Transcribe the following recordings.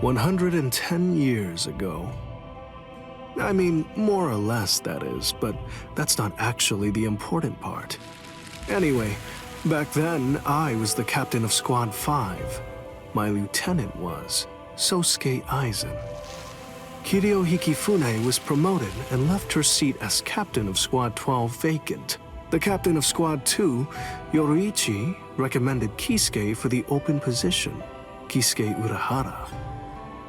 110 years ago. I mean, more or less, that is, but that's not actually the important part. Anyway, back then, I was the captain of Squad 5. My lieutenant was Sosuke Aizen. Kiryo Hikifune was promoted and left her seat as captain of Squad 12 vacant. The captain of Squad 2, Yoruichi, recommended Kisuke for the open position, Kisuke Urahara.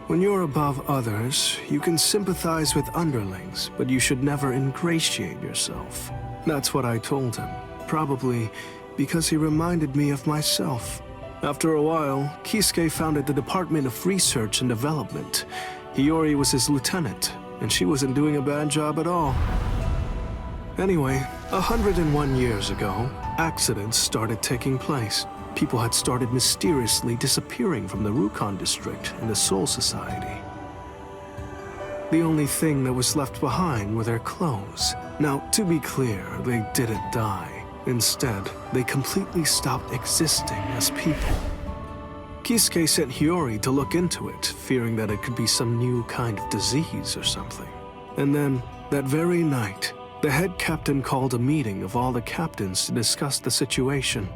When you're above others, you can sympathize with underlings, but you should never ingratiate yourself. That's what I told him, probably because he reminded me of myself. After a while, Kisuke founded the Department of Research and Development. Hiyori was his lieutenant, and she wasn't doing a bad job at all. Anyway, 101 years ago, accidents started taking place. People had started mysteriously disappearing from the Rukon district and the Soul Society. The only thing that was left behind were their clothes. Now, to be clear, they didn't die. Instead, they completely stopped existing as people. Kisuke sent Hiyori to look into it, fearing that it could be some new kind of disease or something. And then, that very night, the head captain called a meeting of all the captains to discuss the situation.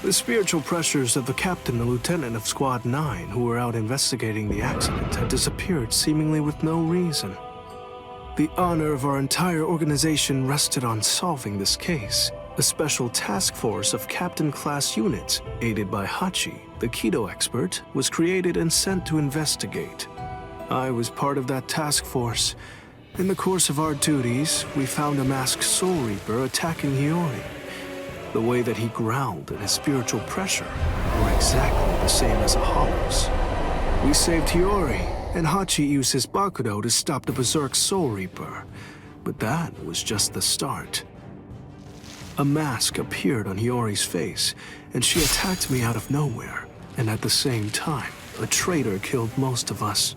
The spiritual pressures of the captain and lieutenant of Squad 9 who were out investigating the accident had disappeared seemingly with no reason. The honor of our entire organization rested on solving this case. A special task force of captain-class units, aided by Hachi, the Kido expert, was created and sent to investigate. I was part of that task force. In the course of our duties, we found a masked Soul Reaper attacking Hiyori. The way that he growled and his spiritual pressure were exactly the same as a hollow's. We saved Hiyori, and Hachi used his Bakudo to stop the Berserk Soul Reaper. But that was just the start. A mask appeared on Hiyori's face, and she attacked me out of nowhere. And at the same time, a traitor killed most of us.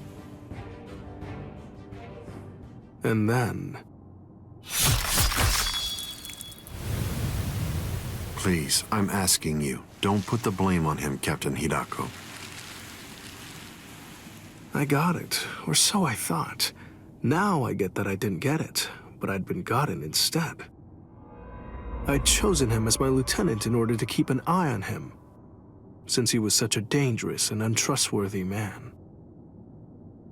And then... Please, I'm asking you, don't put the blame on him, Captain Hidako. I got it, or so I thought. Now I get that I didn't get it, but I'd been gotten instead. I'd chosen him as my lieutenant in order to keep an eye on him, since he was such a dangerous and untrustworthy man.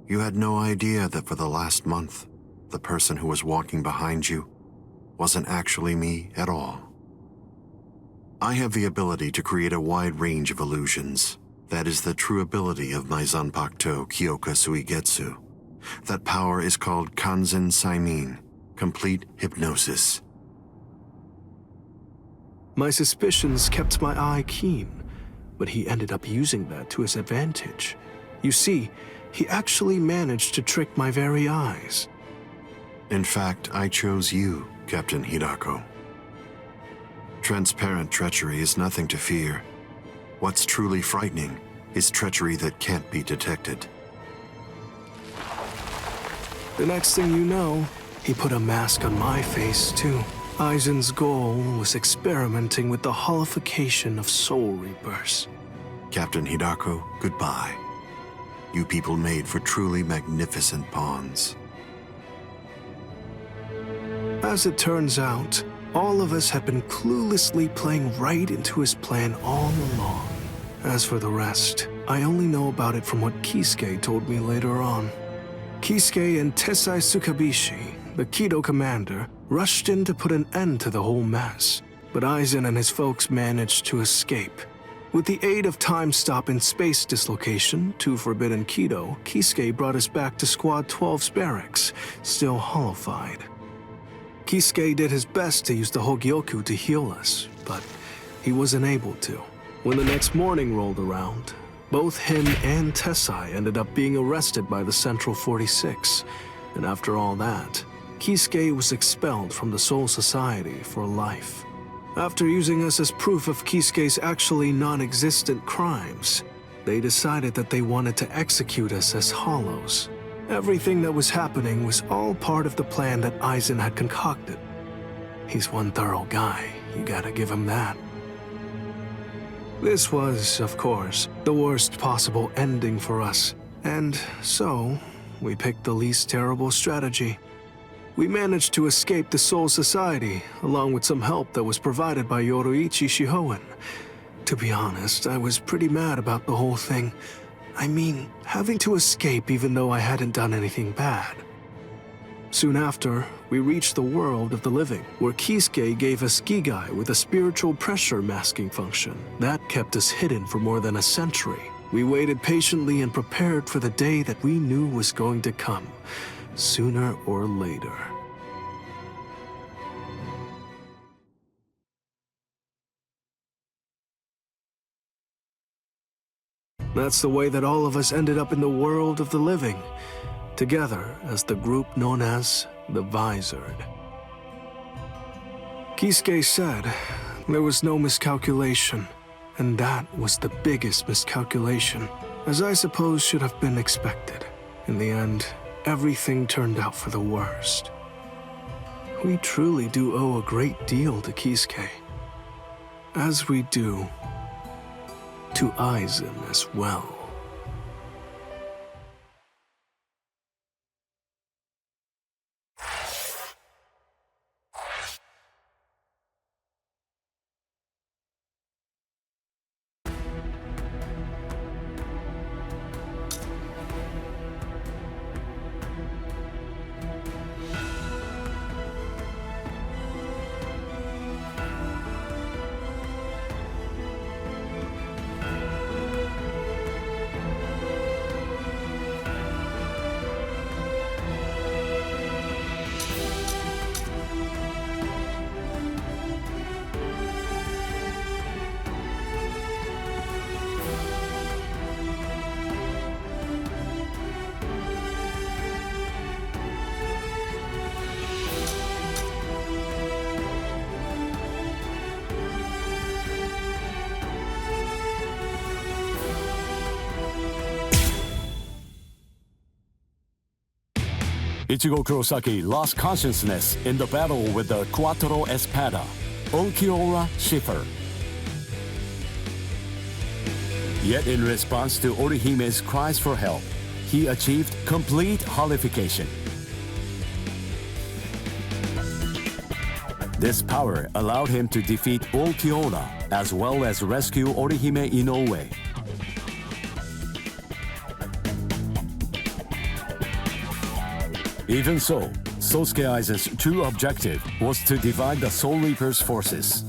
You had no idea that for the last month, the person who was walking behind you wasn't actually me at all. I have the ability to create a wide range of illusions. That is the true ability of my Zanpakuto Kyoka Suigetsu. That power is called Kanzen Saimin, complete hypnosis. My suspicions kept my eye keen, but he ended up using that to his advantage. You see, he actually managed to trick my very eyes. In fact, I chose you, Captain Hidako. Transparent treachery is nothing to fear. What's truly frightening is treachery that can't be detected. The next thing you know, he put a mask on my face too. Aizen's goal was experimenting with the holification of Soul Reapers. Captain Hidako, goodbye. You people made for truly magnificent pawns. As it turns out, all of us had been cluelessly playing right into his plan all along. As for the rest, I only know about it from what Kisuke told me later on. Kisuke and Tessai Tsukabishi, the Kido commander, rushed in to put an end to the whole mess, but Aizen and his folks managed to escape. With the aid of time stop and space dislocation, 2 Forbidden Kido, Kisuke brought us back to Squad 12's barracks, still hollowified. Kisuke did his best to use the Hogyoku to heal us, but he wasn't able to. When the next morning rolled around, both him and Tessai ended up being arrested by the Central 46, and after all that, Kisuke was expelled from the Soul Society for life. After using us as proof of Kisuke's actually non-existent crimes, they decided that they wanted to execute us as hollows. Everything that was happening was all part of the plan that Aizen had concocted. He's one thorough guy, you gotta give him that. This was, of course, the worst possible ending for us, and so we picked the least terrible strategy. We managed to escape the Soul Society, along with some help that was provided by Yoruichi Shihoen. To be honest, I was pretty mad about the whole thing. I mean, having to escape even though I hadn't done anything bad. Soon after, we reached the world of the living, where Kisuke gave us Gigai with a spiritual pressure masking function. That kept us hidden for more than a century. We waited patiently and prepared for the day that we knew was going to come, sooner or later. That's the way that all of us ended up in the world of the living, together as the group known as the Visored. Kisuke said there was no miscalculation, and that was the biggest miscalculation, as I suppose should have been expected. In the end, everything turned out for the worst. We truly do owe a great deal to Kisuke, as we do to Aizen as well. Ichigo Kurosaki lost consciousness in the battle with the Quattro Espada, Ulquiorra Schiffer. Yet in response to Orihime's cries for help, he achieved complete holification. This power allowed him to defeat Ulquiorra as well as rescue Orihime Inoue. Even so, Sosuke Aizen's true objective was to divide the Soul Reaper's forces.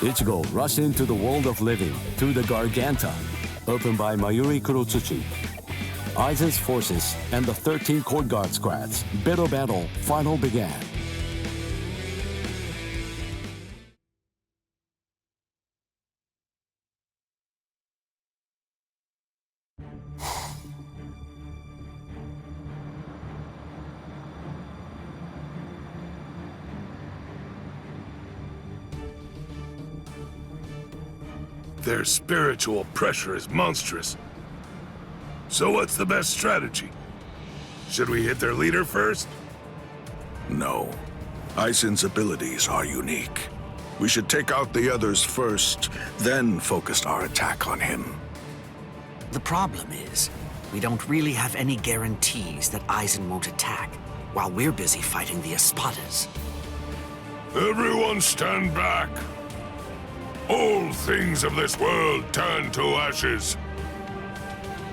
Ichigo rushed into the world of living through the Garganta, opened by Mayuri Kurotsuchi. Aizen's forces and the 13 Court Guard squads' bitter battle finally began. Their spiritual pressure is monstrous. So what's the best strategy? Should we hit their leader first? No. Aizen's abilities are unique. We should take out the others first, then focus our attack on him. The problem is, we don't really have any guarantees that Aizen won't attack, while we're busy fighting the Espadas. Everyone stand back! All things of this world turn to ashes.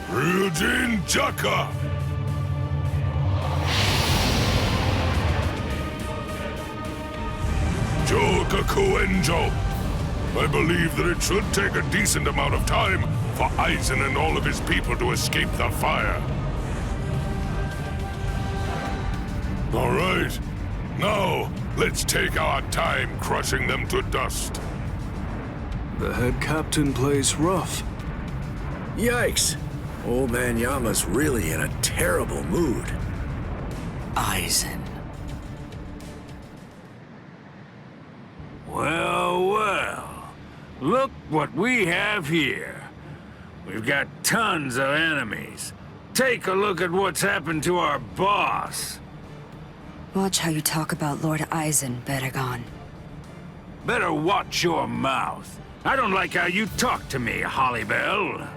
Ryujin Jaka! Jokaku Enjo! I believe that it should take a decent amount of time for Aizen and all of his people to escape the fire. All right. Now, let's take our time crushing them to dust. The head captain plays rough. Yikes! Old man Yama's really in a terrible mood. Aizen. Well, well. Look what we have here. We've got tons of enemies. Take a look at what's happened to our boss. Watch how you talk about Lord Aizen, Barragan. Better watch your mouth. I don't like how you talk to me, Halibel.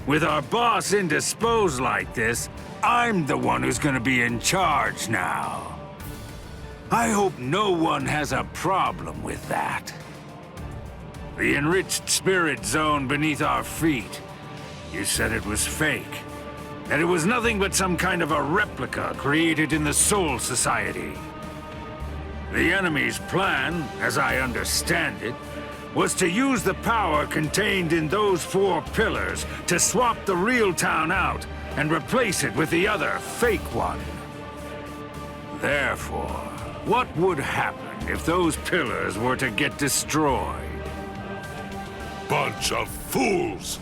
With our boss indisposed like this, I'm the one who's gonna be in charge now. I hope no one has a problem with that. The enriched spirit zone beneath our feet. You said it was fake. That it was nothing but some kind of a replica created in the Soul Society. The enemy's plan, as I understand it, was to use the power contained in those 4 pillars to swap the real town out and replace it with the other fake one. Therefore, what would happen if those pillars were to get destroyed? Bunch of fools!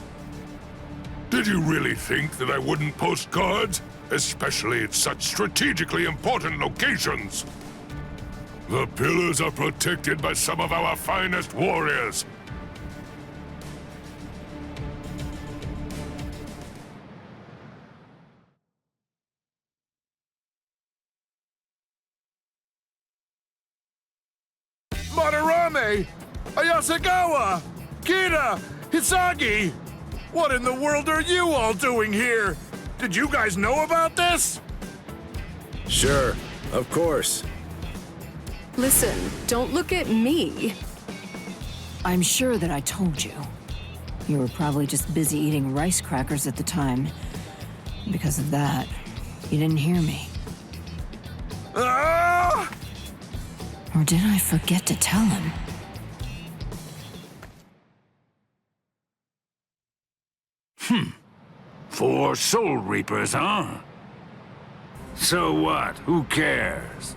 Did you really think that I wouldn't post guards? Especially at such strategically important locations? The pillars are protected by some of our finest warriors. Madarame! Ayasagawa! Kira! Hisagi! What in the world are you all doing here? Did you guys know about this? Sure, of course. Listen, don't look at me. I'm sure that I told you. You were probably just busy eating rice crackers at the time. Because of that, you didn't hear me. Ah! Or did I forget to tell him? Four Soul Reapers, huh? So what? Who cares?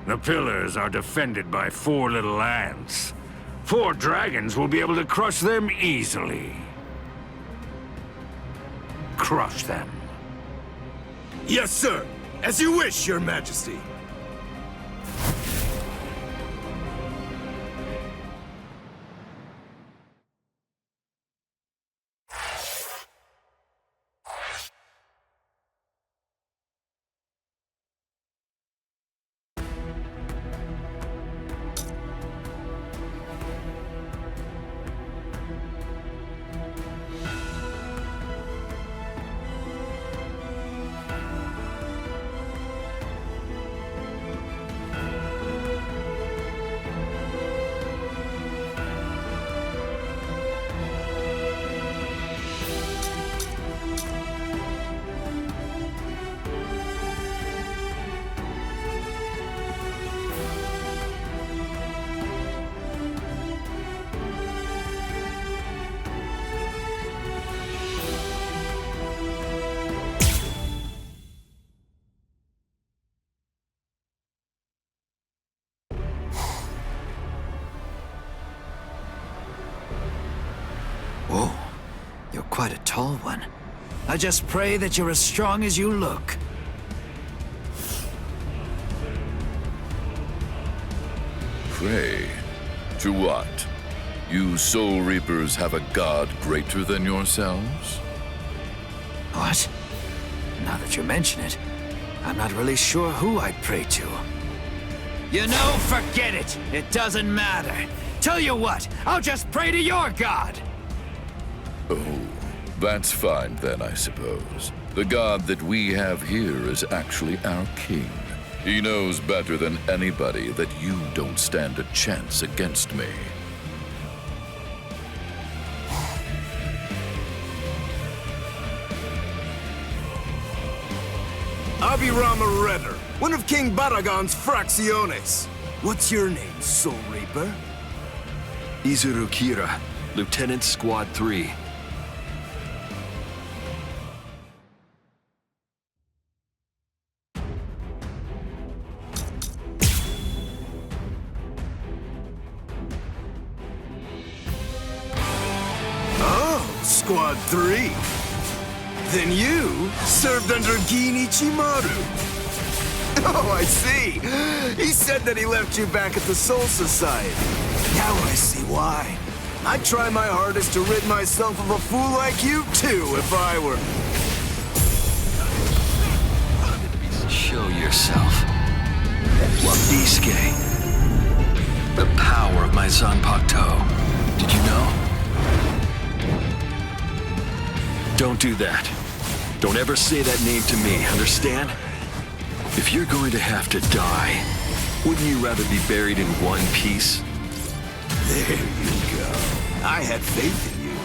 The pillars are defended by 4 little ants. 4 dragons will be able to crush them easily. Crush them. Yes, sir. As you wish, Your Majesty. Whoa, you're quite a tall one. I just pray that you're as strong as you look. Pray? To what? You Soul Reapers have a god greater than yourselves? What? Now that you mention it, I'm not really sure who I'd pray to. You know, forget it! It doesn't matter. Tell you what, I'll just pray to your god! Oh, that's fine then, I suppose. The god that we have here is actually our king. He knows better than anybody that you don't stand a chance against me. Abirama Redder, one of King Barragan's fracciones. What's your name, Soul Reaper? Izuru Kira, Lieutenant Squad 3. Oh, Squad 3. Then you served under Ginichimaru. Oh, I see. He said that he left you back at the Soul Society. Now I see why. I'd try my hardest to rid myself of a fool like you, too, if I were... Show yourself. Wabiske. The power of my Zanpakuto. Did you know? Don't do that. Don't ever say that name to me, understand? If you're going to have to die, wouldn't you rather be buried in one piece? There you go. I had faith in you.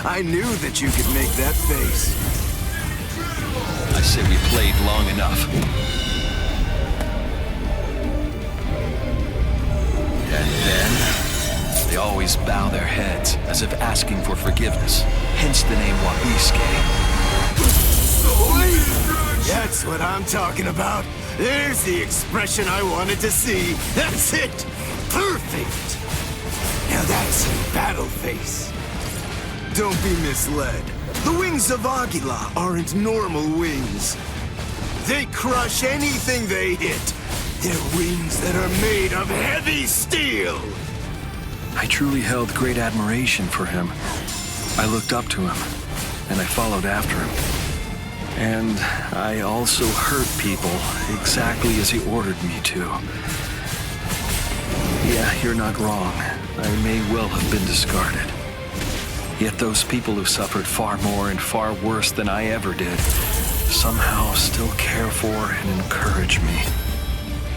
I knew that you could make that face. I say we played long enough. And then, they always bow their heads as if asking for forgiveness. Hence the name Wabisuke. That's what I'm talking about. There's the expression I wanted to see. That's it. Perfect. Now that's your battle face. Don't be misled. The wings of Aguila aren't normal wings. They crush anything they hit. They're wings that are made of heavy steel. I truly held great admiration for him. I looked up to him, and I followed after him. And I also hurt people exactly as he ordered me to. Yeah, you're not wrong. I may well have been discarded. Yet those people who suffered far more and far worse than I ever did somehow still care for and encourage me.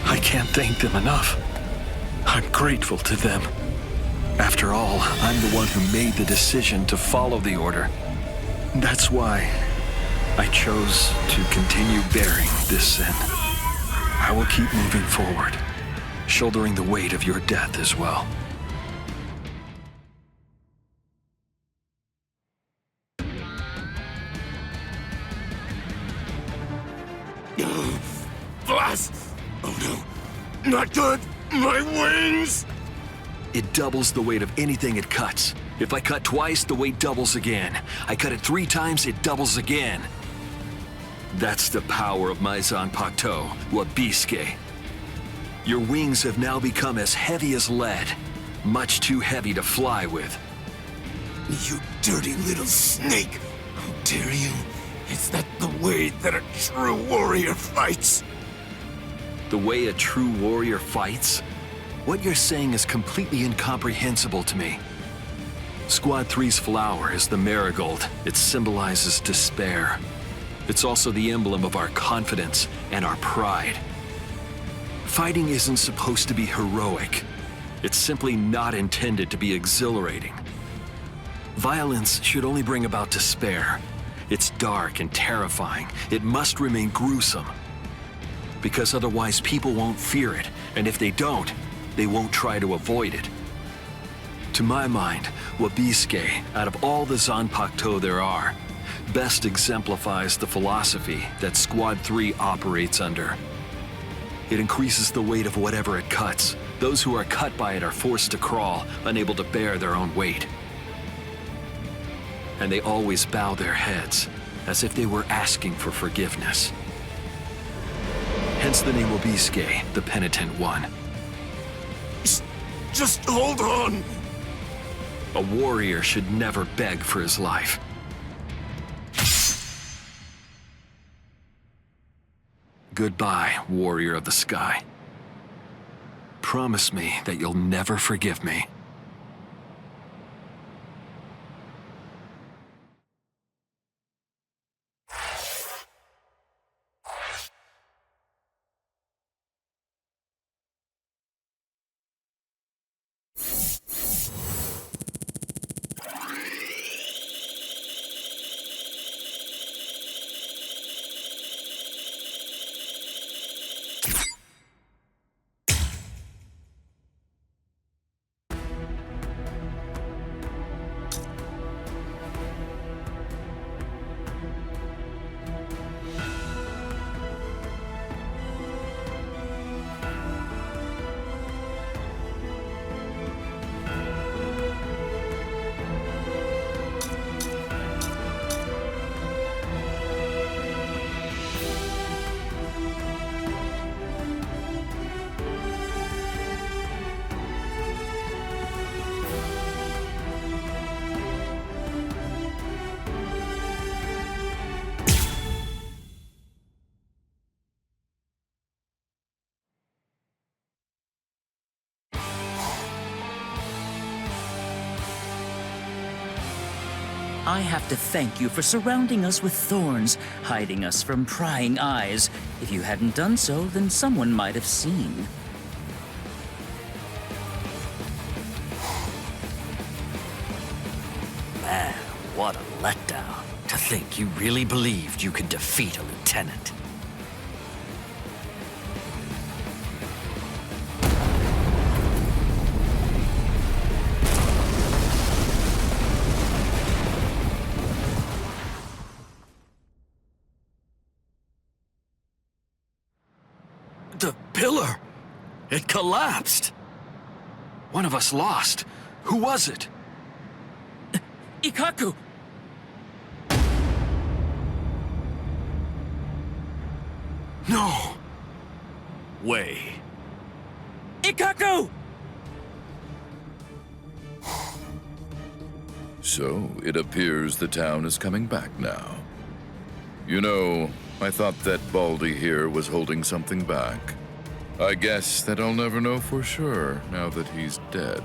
I can't thank them enough. I'm grateful to them. After all, I'm the one who made the decision to follow the order. That's why I chose to continue bearing this sin. I will keep moving forward, shouldering the weight of your death as well. Boss! Oh no, not good! My wings! It doubles the weight of anything it cuts. If I cut twice, the weight doubles again. I cut it 3 times, it doubles again. That's the power of my Zanpakuto, Wabisuke. Your wings have now become as heavy as lead, much too heavy to fly with. You dirty little snake! How dare you? Is that the way that a true warrior fights? The way a true warrior fights? What you're saying is completely incomprehensible to me. Squad 3's flower is the marigold. It symbolizes despair. It's also the emblem of our confidence and our pride. Fighting isn't supposed to be heroic. It's simply not intended to be exhilarating. Violence should only bring about despair. It's dark and terrifying. It must remain gruesome. Because otherwise people won't fear it, and if they don't, they won't try to avoid it. To my mind, Wabisuke, out of all the Zanpakuto there are, best exemplifies the philosophy that Squad 3 operates under. It increases the weight of whatever it cuts. Those who are cut by it are forced to crawl, unable to bear their own weight. And they always bow their heads, as if they were asking for forgiveness. Hence the name Wabisuke, the penitent one. Just hold on! A warrior should never beg for his life. Goodbye, warrior of the sky. Promise me that you'll never forgive me. I have to thank you for surrounding us with thorns, hiding us from prying eyes. If you hadn't done so, then someone might have seen. Man, what a letdown. To think you really believed you could defeat a lieutenant. The pillar! It collapsed! One of us lost. Who was it? Ikkaku! No! Way. Ikkaku! So, it appears the town is coming back now. You know, I thought that Baldy here was holding something back. I guess that I'll never know for sure now that he's dead.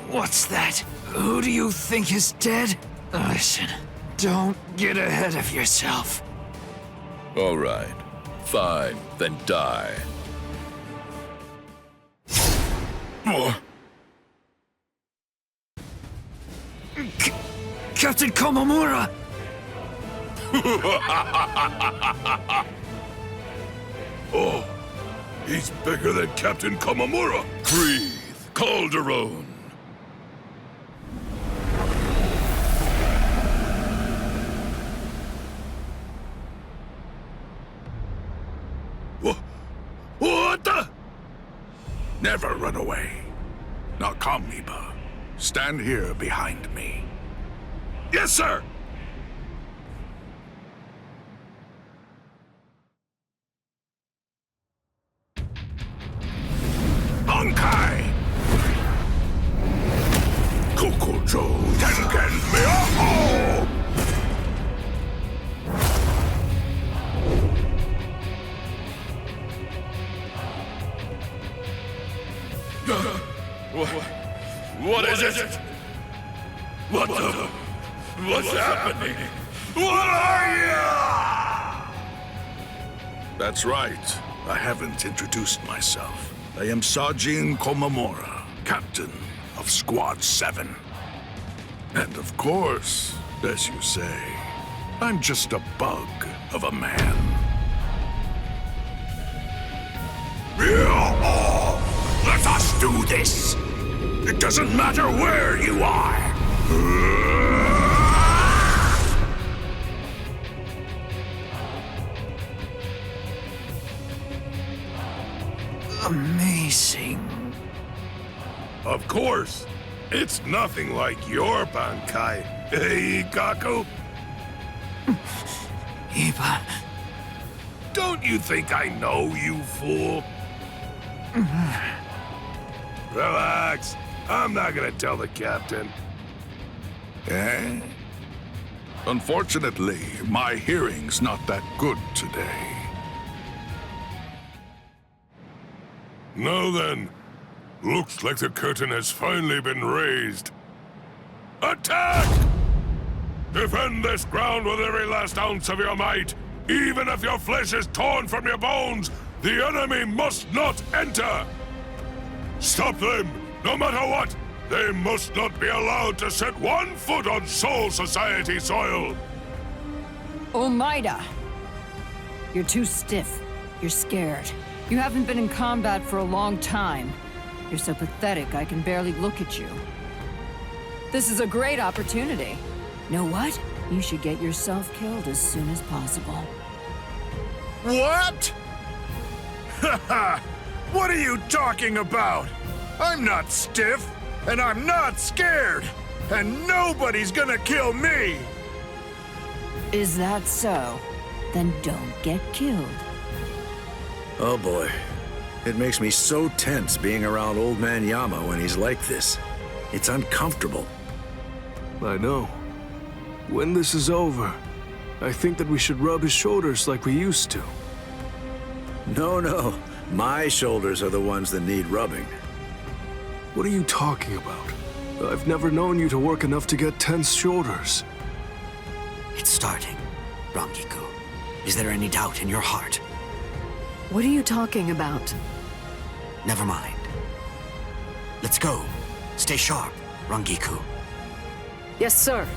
What's that? Who do you think is dead? Listen, don't get ahead of yourself. All right. Fine, then die. Captain Komamura! Oh, he's bigger than Captain Komamura. Breathe, Calderon. What the? Never run away. Now come, Iba. Stand here behind me. Yes, sir! Bankai! Kokojo Tengen Miyako! What is it? What the? What's happening? What are you? That's right. I haven't introduced myself. I am Sajin Komamura, captain of Squad 7. And of course, as you say, I'm just a bug of a man. Let us do this! It doesn't matter where you are! Amazing. Of course. It's nothing like your Bankai, hey, Ikkaku? Iba. Don't you think I know, you fool? Relax. I'm not gonna tell the captain. Eh? Unfortunately, my hearing's not that good today. Now then, looks like the curtain has finally been raised. Attack! Defend this ground with every last ounce of your might. Even if your flesh is torn from your bones, the enemy must not enter! Stop them, no matter what! They must not be allowed to set 1 foot on Soul Society soil! Omaida! You're too stiff. You're scared. You haven't been in combat for a long time. You're so pathetic I can barely look at you. This is a great opportunity. Know what? You should get yourself killed as soon as possible. What? Haha! What are you talking about? I'm not stiff, and I'm not scared, and nobody's gonna kill me! Is that so? Then don't get killed. Oh boy. It makes me so tense being around Old Man Yama when he's like this. It's uncomfortable. I know. When this is over, I think that we should rub his shoulders like we used to. No. My shoulders are the ones that need rubbing. What are you talking about? I've never known you to work enough to get tense shoulders. It's starting, Rangiku. Is there any doubt in your heart? What are you talking about? Never mind. Let's go. Stay sharp, Rangiku. Yes, sir.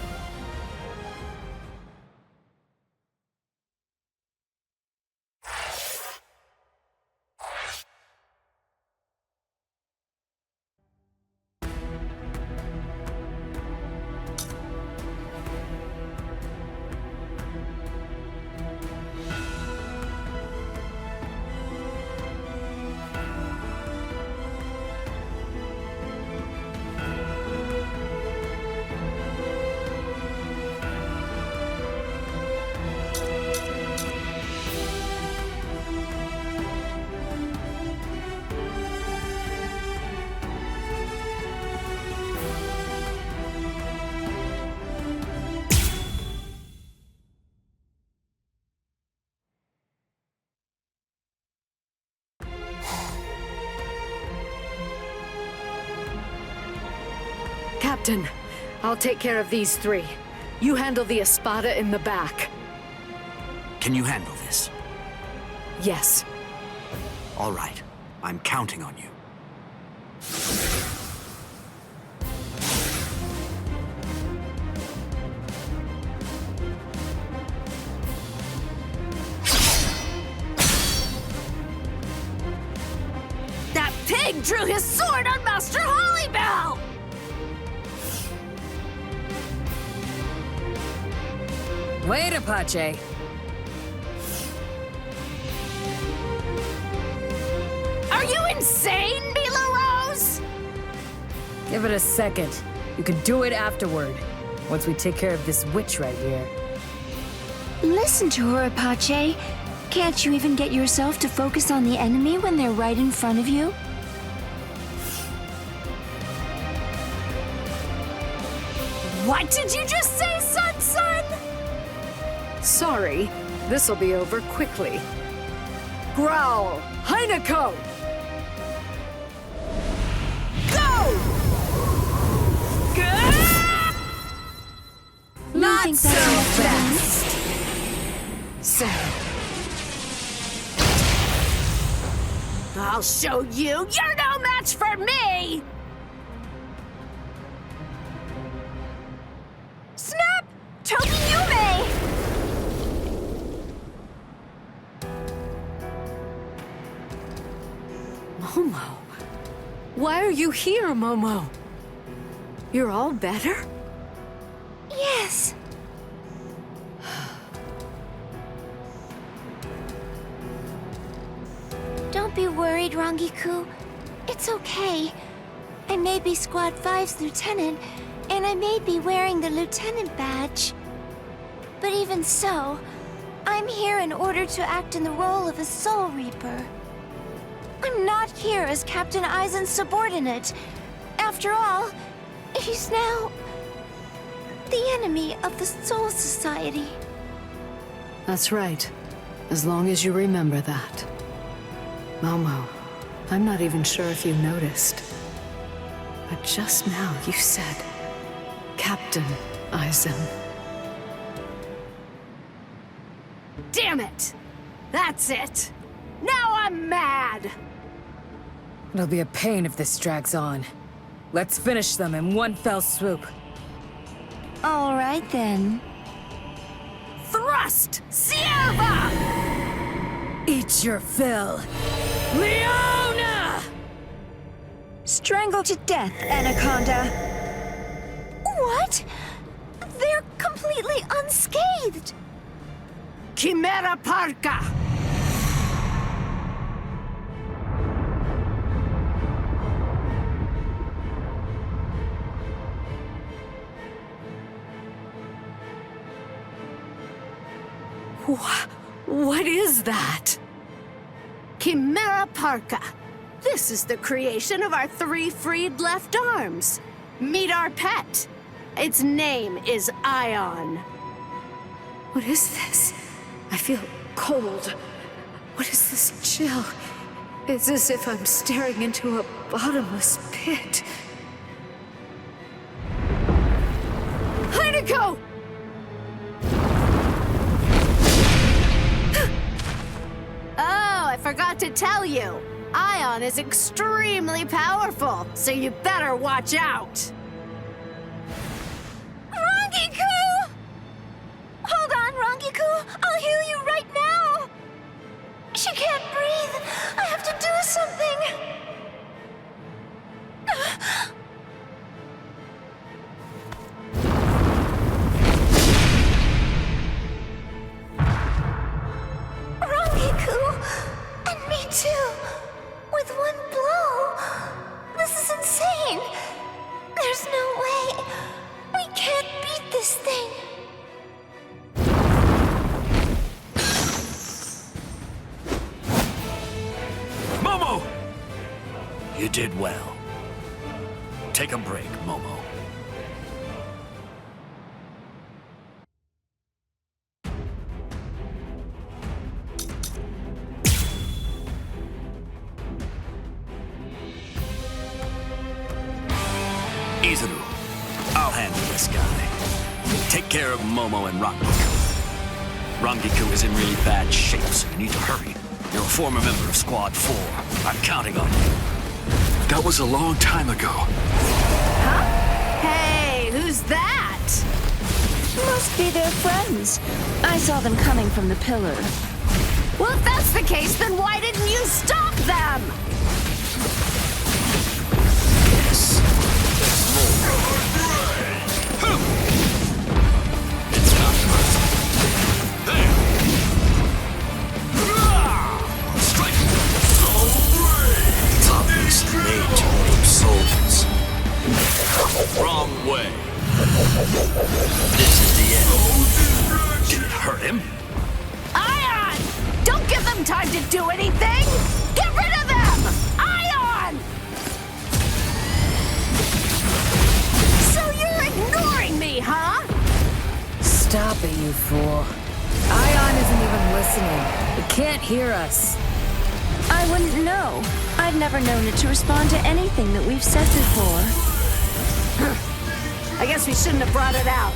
Captain, I'll take care of these three. You handle the espada in the back. Can you handle this? Yes. All right. I'm counting on you. That pig drew his sword on Master Halibel! Wait, Apache. Are you insane, Mila Rose? Give it a second. You can do it afterward, once we take care of this witch right here. Listen to her, Apache. Can't you even get yourself to focus on the enemy when they're right in front of you? What did you just say, son? Sorry, this'll be over quickly. Growl! Heineko! Go! Not so fast! I'll show you! You're no match for me! Snap! Tokiyume! Momo. Why are you here, Momo? You're all better? Yes. Don't be worried, Rangiku. It's okay. I may be Squad 5's lieutenant, and I may be wearing the lieutenant badge. But even so, I'm here in order to act in the role of a Soul Reaper. I'm not here as Captain Aizen's subordinate. After all, he's now the enemy of the Soul Society. That's right. As long as you remember that. Momo, I'm not even sure if you noticed. But just now you said, Captain Aizen. Damn it! That's it! Now I'm mad! It'll be a pain if this drags on. Let's finish them in one fell swoop. All right, then. Thrust! Sierva! Eat your fill. Leona! Strangle to death, Anaconda. What? They're completely unscathed. Quimera Parca! What is that? Quimera Parca. This is the creation of our 3 freed left arms. Meet our pet. Its name is Ayon. What is this? I feel cold. What is this chill? It's as if I'm staring into a bottomless pit. forgot to tell you. Ayon is extremely powerful, so you better watch out. Rangiku! Hold on, Rangiku. I'll heal you right now. She can't breathe. I have to do something. Rangiku! And me too! With one blow! This is insane! There's no way! We can't beat this thing! Momo! You did well. Take a break, Momo. Izuru, I'll handle this guy. Take care of Momo and Rangiku. Rangiku is in really bad shape, so you need to hurry. You're a former member of Squad 4. I'm counting on you. That was a long time ago. Huh? Hey, who's that? Must be their friends. I saw them coming from the pillar. Well, if that's the case, then why didn't you stop them? Yes. There's more. It's not personal. There! Strike! It's obvious the made to reap souls. Wrong way. This is the end. Did it hurt him? Ayon! Don't give them time to do anything! Get rid of them! Ayon! So you're ignoring me, huh? Stop it, you fool. Ayon isn't even listening. It can't hear us. I wouldn't know. I've never known it to respond to anything that we've said before. I guess we shouldn't have brought it out.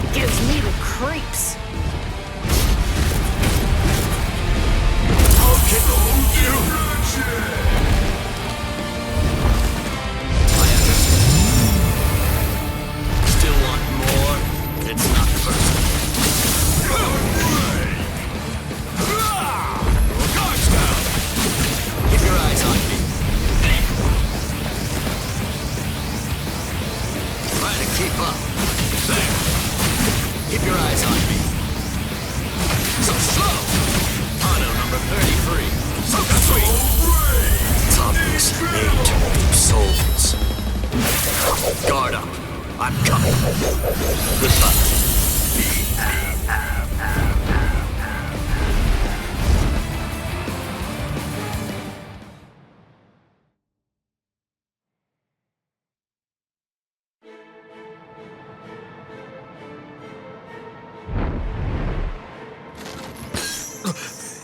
It gives me the creeps. I'll get you! I understand. Still want more? It's not personal. Guards down! Keep your eyes on me. Try to keep up. There. Keep your eyes on me. So slow! Honor number 33. So sweet! It's obvious made to reap souls. Guard up. I'm coming. Goodbye.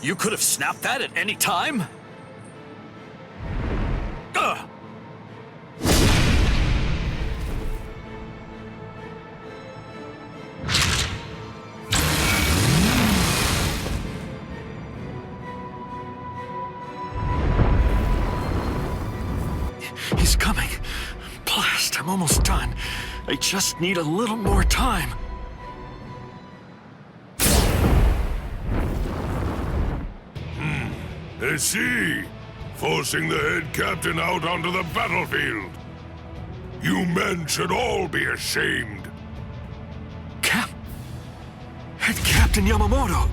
You could have snapped that at any time? Ugh. He's coming. Blast, I'm almost done. I just need a little more time. I see. Forcing the head captain out onto the battlefield. You men should all be ashamed. Head Captain Yamamoto!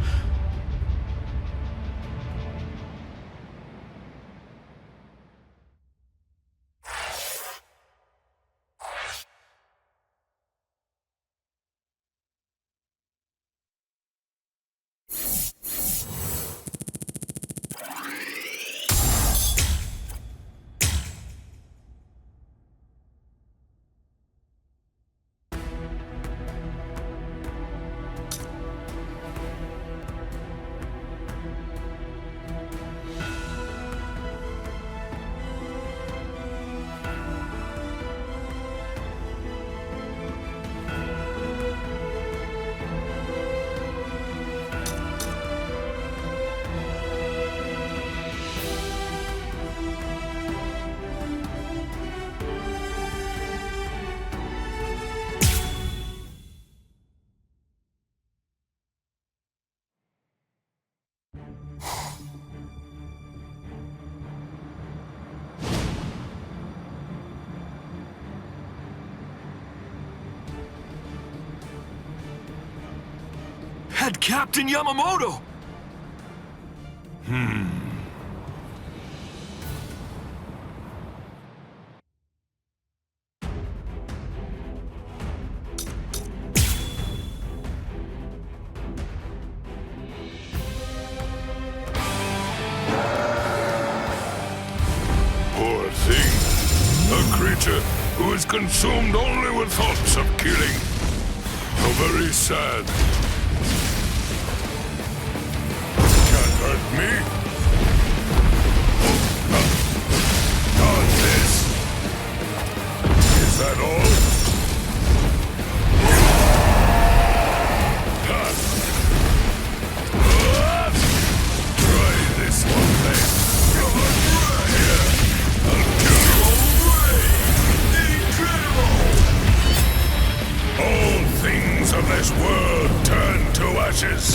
had Captain Yamamoto! Poor thing. A creature who is consumed only with thoughts of killing. How very sad. Can't hurt me. Not this. Is that all? Try this one then. Here, I'll kill you. Incredible! All things of this world turn to ashes.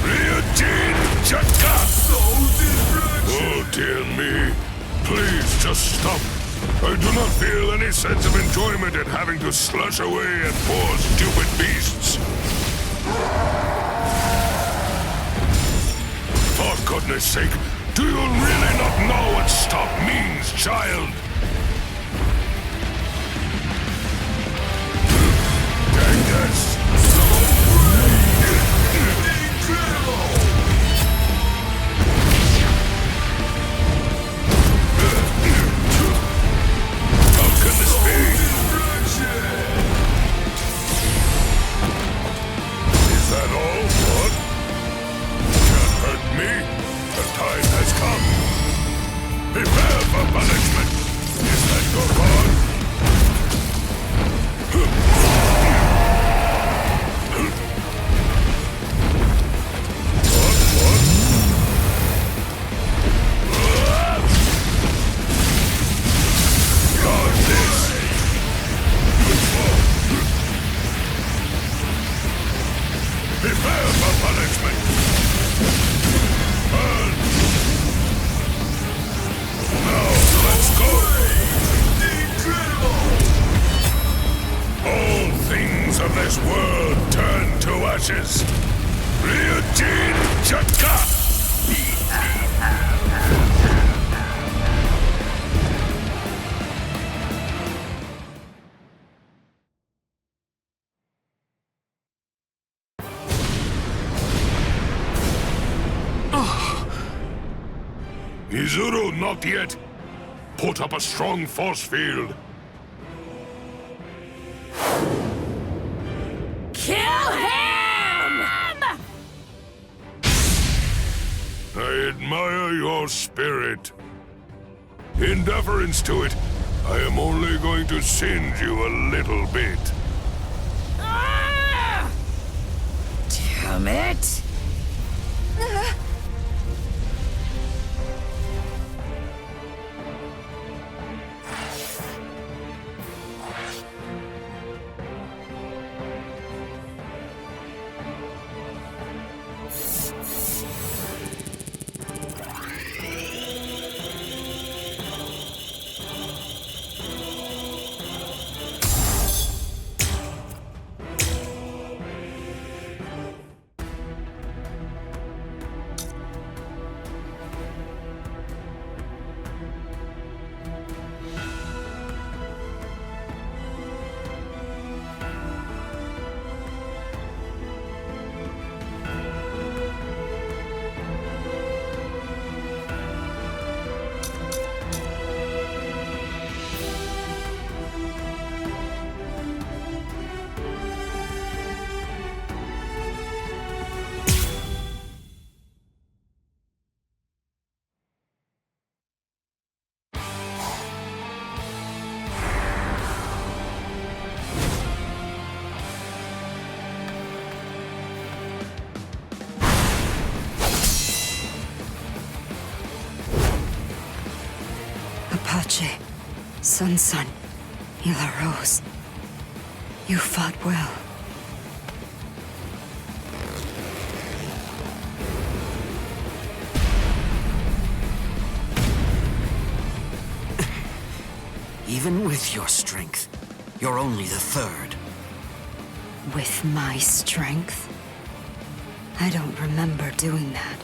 Ryujin Chaka! Oh dear me. Please just stop. I do not feel any sense of enjoyment in having to slush away at poor stupid beasts. For goodness sake, do you really not know what stop means, child? Dang this! How can this be? Is that all? What? Can't hurt me. The time has come. Prepare for punishment. Is that your god? Prepare for punishment! Burn! Now, let's go! Incredible! All things of this world turn to ashes! Ryujin Chaka! Izuru, not yet. Put up a strong force field. Kill him! I admire your spirit. In deference to it, I am only going to singe you a little bit. Ah! Damn it! Apache, Sun, Hila Rose. You fought well. Even with your strength, you're only the third. With my strength? I don't remember doing that.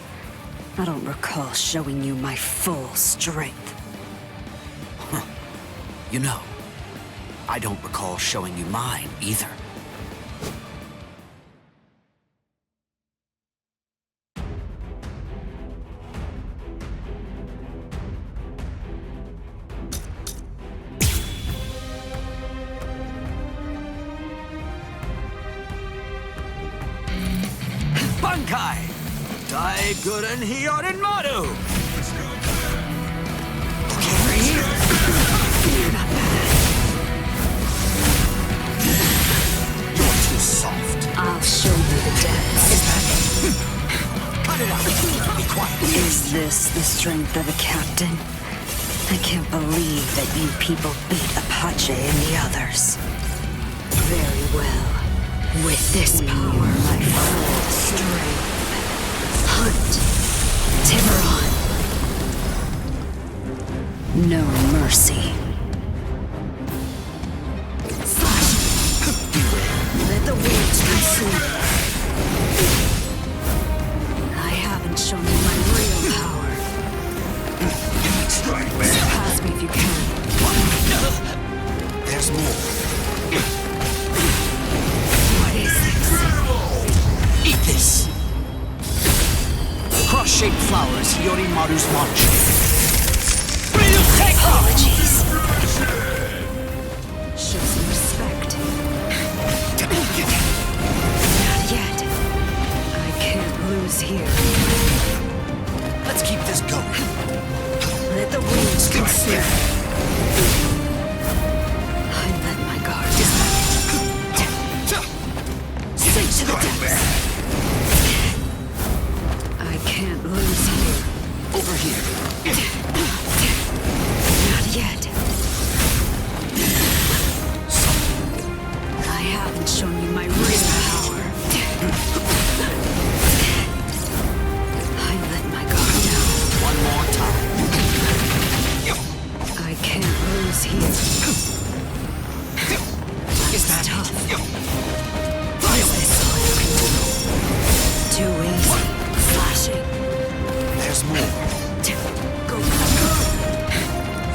I don't recall showing you my full strength. Huh. You know, I don't recall showing you mine either. Bankai! Dai Guren Hyorin Maru! Over here! You're not bad. You're too soft. I'll show you the depths. Is that it? Cut it out! Be quiet! Is this the strength of a captain? I can't believe that you people beat Apache and the others. Very well. With this power, my full strength. Hunt. Tiburon. No mercy. Slash. Let the waves consume. I haven't shown you my real power. Surpass me if you can. There's more. What is this? Eat this! Cross-shaped flowers, Yorimaru's launch. Apologies. Show some respect. Not yet. I can't lose here. Let's keep this going. Let the winds consume. I let my guard down. Sink to the depths. I can't lose here. Over here. Not yet. I haven't shown you my real power. I let my guard down. One more time. I can't lose here. Is that tough? it? Is this all you can do? Too easy. Flashing. There's more. Go.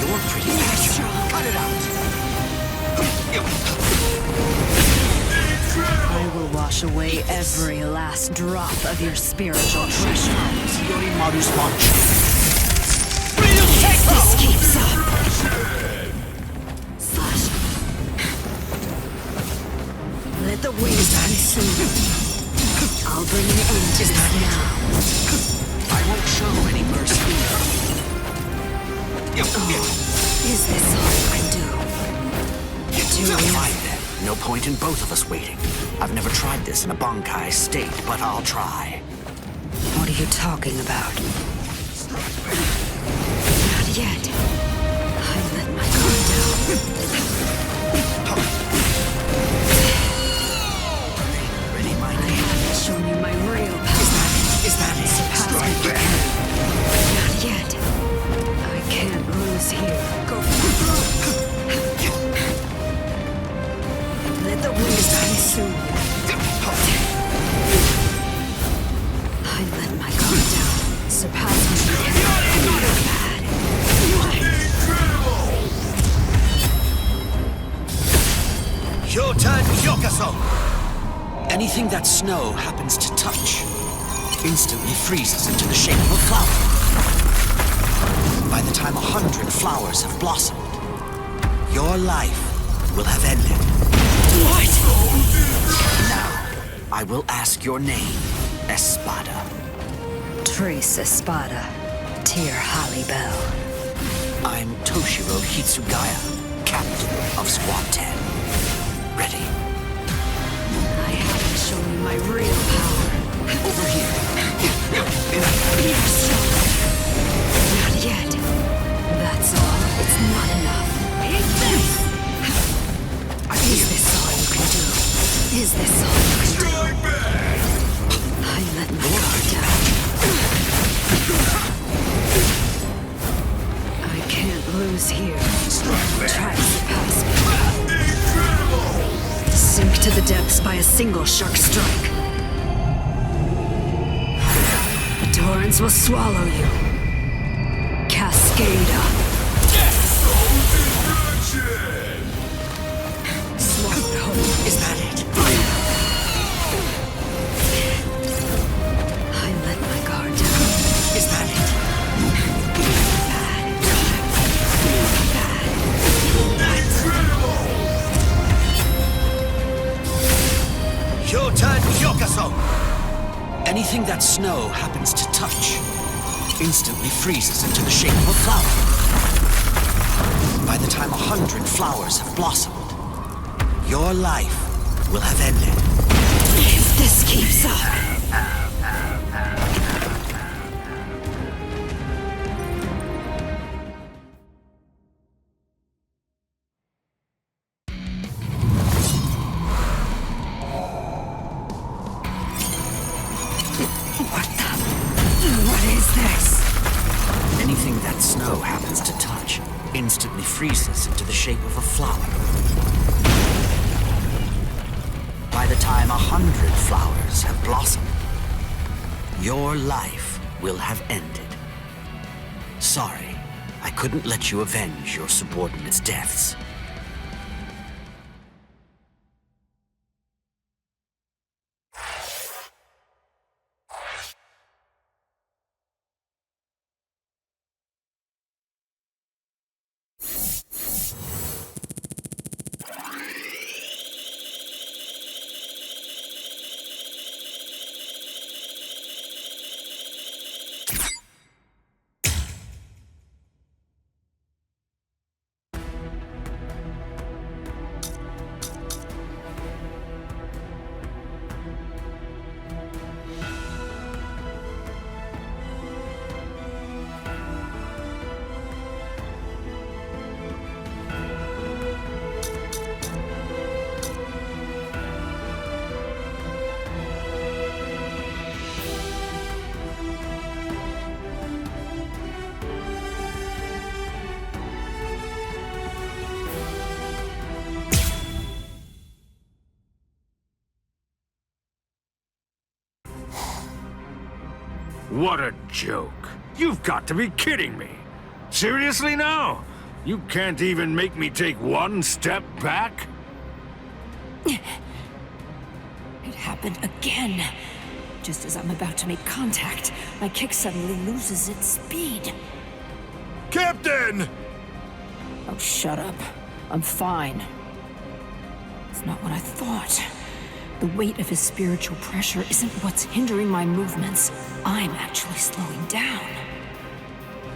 You're pretty strong. Cut it out. I will wash away every last drop of your spiritual treasure. Yorimaru's launch. If this keeps up. Slash. Let the waves consume. I'll bring an end to this now. I won't show any mercy. Is this all you can do? Fine then. No point in both of us waiting. I've never tried this in a Bankai state, but I'll try. What are you talking about? Not yet. I let my guard down. Ready, my I haven't shown you my real power. Is that it? Surpass me if you can. Not yet. I can't lose here. Go. Let the winds consume. I let my guard down. Surpass me if you can. Not bad. Hyotan Hyokaso! Anything that snow happens to touch instantly freezes into the shape of a flower. By the time 100 flowers have blossomed, your life will have ended. What? Now, I will ask your name, Espada. Trace Espada. Tyr Halibel. I'm Toshiro Hitsugaya, captain of Squad 10. Ready? I haven't shown you my real power. Over here. You're strong. Not yet. That's all. It's not enough. Is this? Is this all you can do? Is this all you can do? I let my guard down. I can't lose here. Try to surpass me. Sink to the depths by a single shark strike. thorns will swallow you. Cascada. Swallow. Is that it? I let my guard down. Is that it? Your turn, Yokaso! Anything that snow happens to touch instantly freezes into the shape of a flower. By the time 100 flowers have blossomed, your life will have ended. If this keeps up... Anything that snow happens to touch instantly freezes into the shape of a flower. By the time 100 flowers have blossomed, your life will have ended. Sorry, I couldn't let you avenge your subordinates' deaths. What a joke. You've got to be kidding me. Seriously now? You can't even make me take one step back? It happened again. Just as I'm about to make contact, my kick suddenly loses its speed. Captain! Oh, shut up. I'm fine. It's not what I thought. The weight of his spiritual pressure isn't what's hindering my movements. I'm actually slowing down.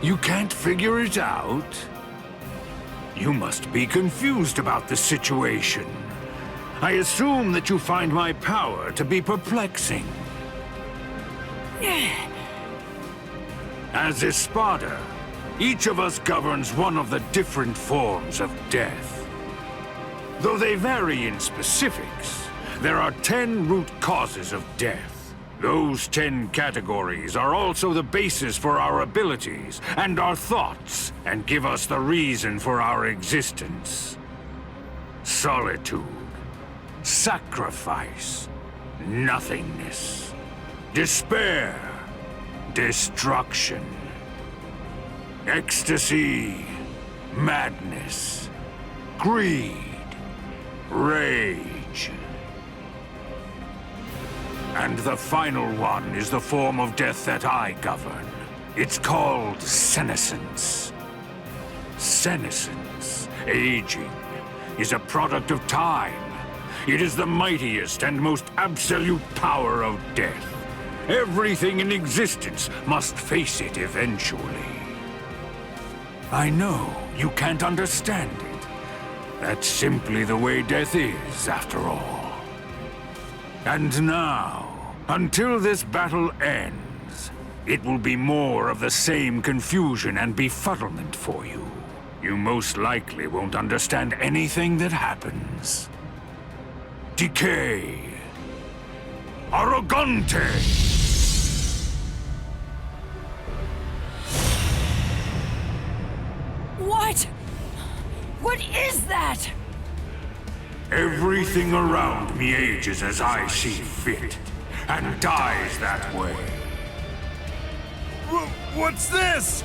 You can't figure it out? You must be confused about the situation. I assume that you find my power to be perplexing. As Espada, each of us governs one of the different forms of death. Though they vary in specifics, there are 10 root causes of death. Those 10 categories are also the basis for our abilities and our thoughts, and give us the reason for our existence. Solitude, sacrifice, nothingness, despair, destruction, ecstasy, madness, greed, rage. And the final one is the form of death that I govern. It's called senescence. Senescence, aging, is a product of time. It is the mightiest and most absolute power of death. Everything in existence must face it eventually. I know you can't understand it. That's simply the way death is, after all. And now, until this battle ends, it will be more of the same confusion and befuddlement for you. You most likely won't understand anything that happens. Decay. Arrogante! What? What is that? Everything around me ages as I see fit, and dies that way. What's this?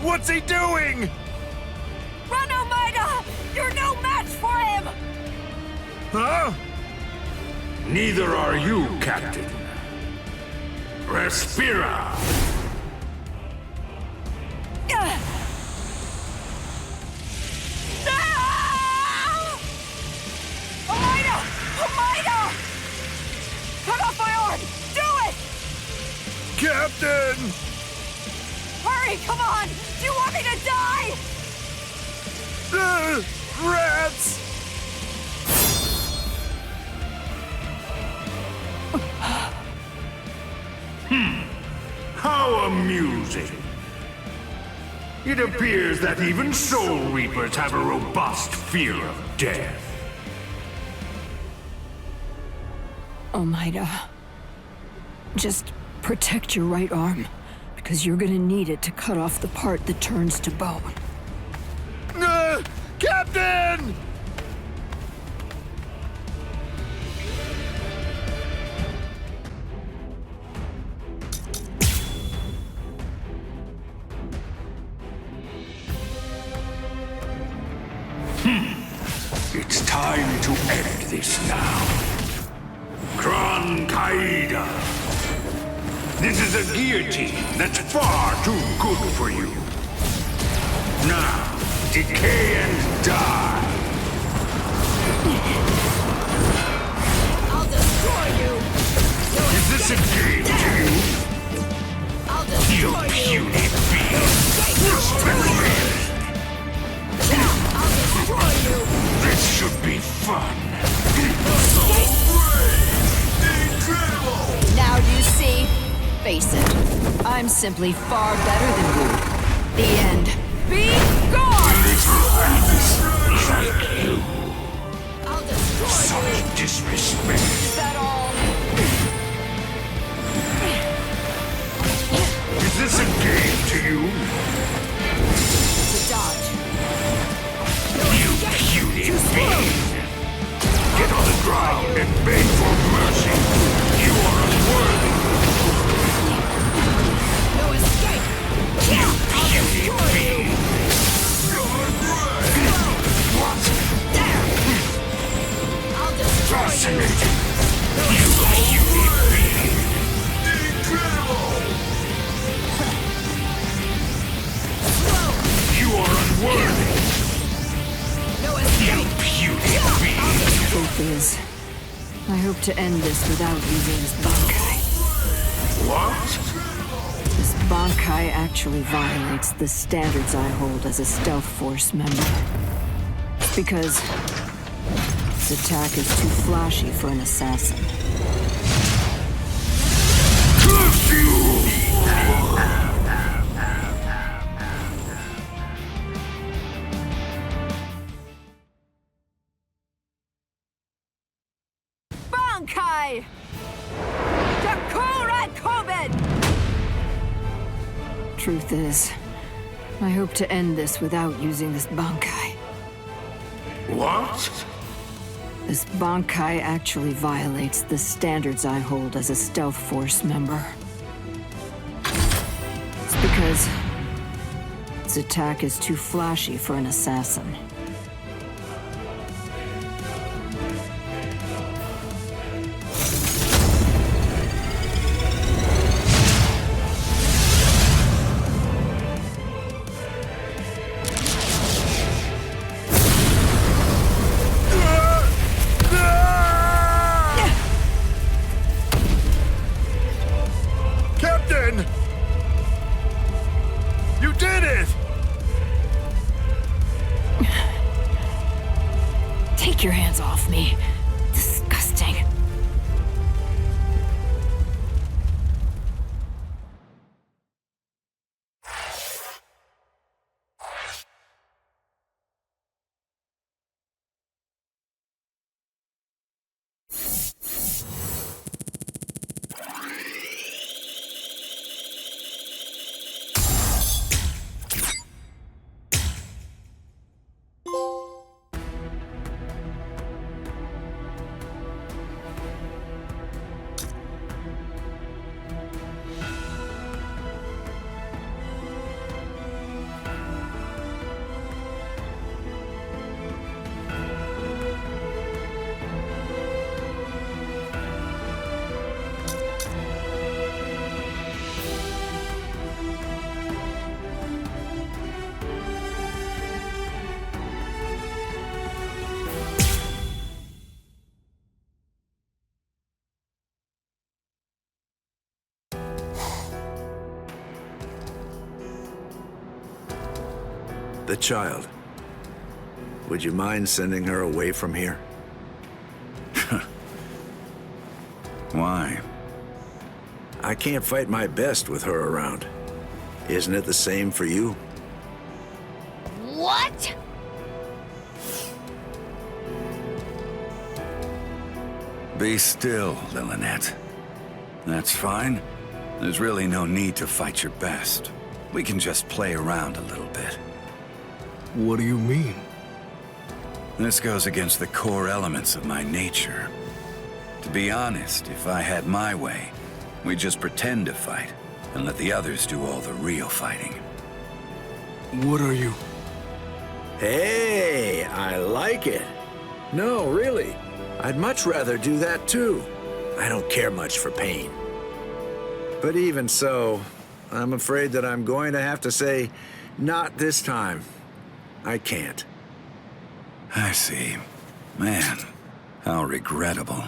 What's he doing? Run, Omaida! You're no match for him! Huh? Neither are you, Captain. Respira! Omaida! Omaida! Cut off my arm! Do it! Captain! Hurry, come on! Do you want me to die? Rats! How amusing. It appears that even Soul Reapers have a robust fear of death. Omaida, just protect your right arm, because you're gonna need it to cut off the part that turns to bone. Captain! It's time to end this now. Grande. This is a guillotine that's far too good for you. Now, decay and die. I'll destroy you! Is this a game to you? I'll destroy you! You puny beast! I'll destroy you! This should be fun. Incredible! Now do you see? Face it, I'm simply far better than you. The end. Be gone! Like you. I'll destroy you! Such disrespect. Is that all? Is this a game to you? To dodge. You puny beast! Get on the ground and beg for mercy. You are unworthy. No escape! You puny beast! What? I'll destroy you! Fascinating. You puny beast! Incredible! You are unworthy. No You escape! puny beast! Truth is, I hope to end this without using this Bankai. What? This Bankai actually violates the standards I hold as a Stealth Force member. Because its attack is too flashy for an assassin. Curse you! Bankai! Takura Koben! Truth is, I hope to end this without using this Bankai. What? This Bankai actually violates the standards I hold as a Stealth Force member. It's because its attack is too flashy for an assassin. Captain! You did it! Take your hands off me. Disgusting. The child. Would you mind sending her away from here? Why? I can't fight my best with her around. Isn't it the same for you? What? Be still, Lillinette. That's fine. There's really no need to fight your best. We can just play around a little bit. What do you mean? This goes against the core elements of my nature. To be honest, if I had my way, we'd just pretend to fight and let the others do all the real fighting. What are you? Hey, I like it. No, really. I'd much rather do that too. I don't care much for pain. But even so, I'm afraid that I'm going to have to say, not this time. I can't. I see. Man, how regrettable.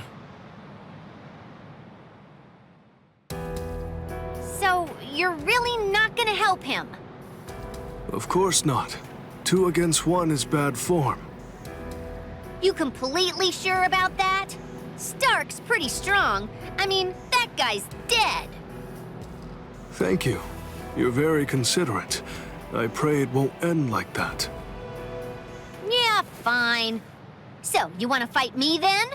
So, you're really not gonna help him? Of course not. 2 against 1 is bad form. You completely sure about that? Stark's pretty strong. I mean, that guy's dead. Thank you. You're very considerate. I pray it won't end like that. Yeah, fine. So, you want to fight me then?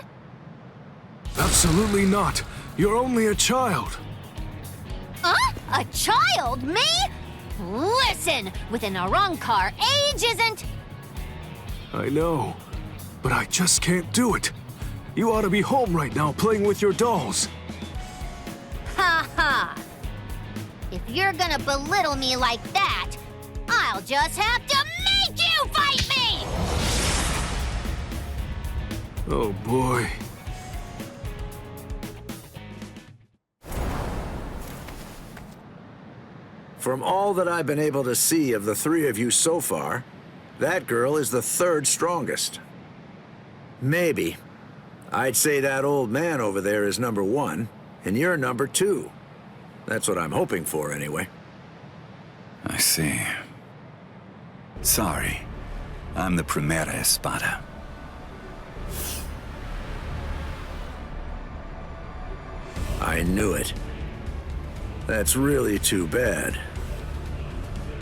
Absolutely not. You're only a child. Huh? A child? Me? Listen, with an Arrancar, age isn't... I know, but I just can't do it. You ought to be home right now playing with your dolls. Ha ha! If you're gonna belittle me like that, I'll just have to make you fight me! Oh boy. From all that I've been able to see of the 3 of you so far, that girl is the 3rd strongest. Maybe. I'd say that old man over there is number 1, and you're number 2. That's what I'm hoping for, anyway. I see. Sorry. I'm the Primera Espada. I knew it. That's really too bad.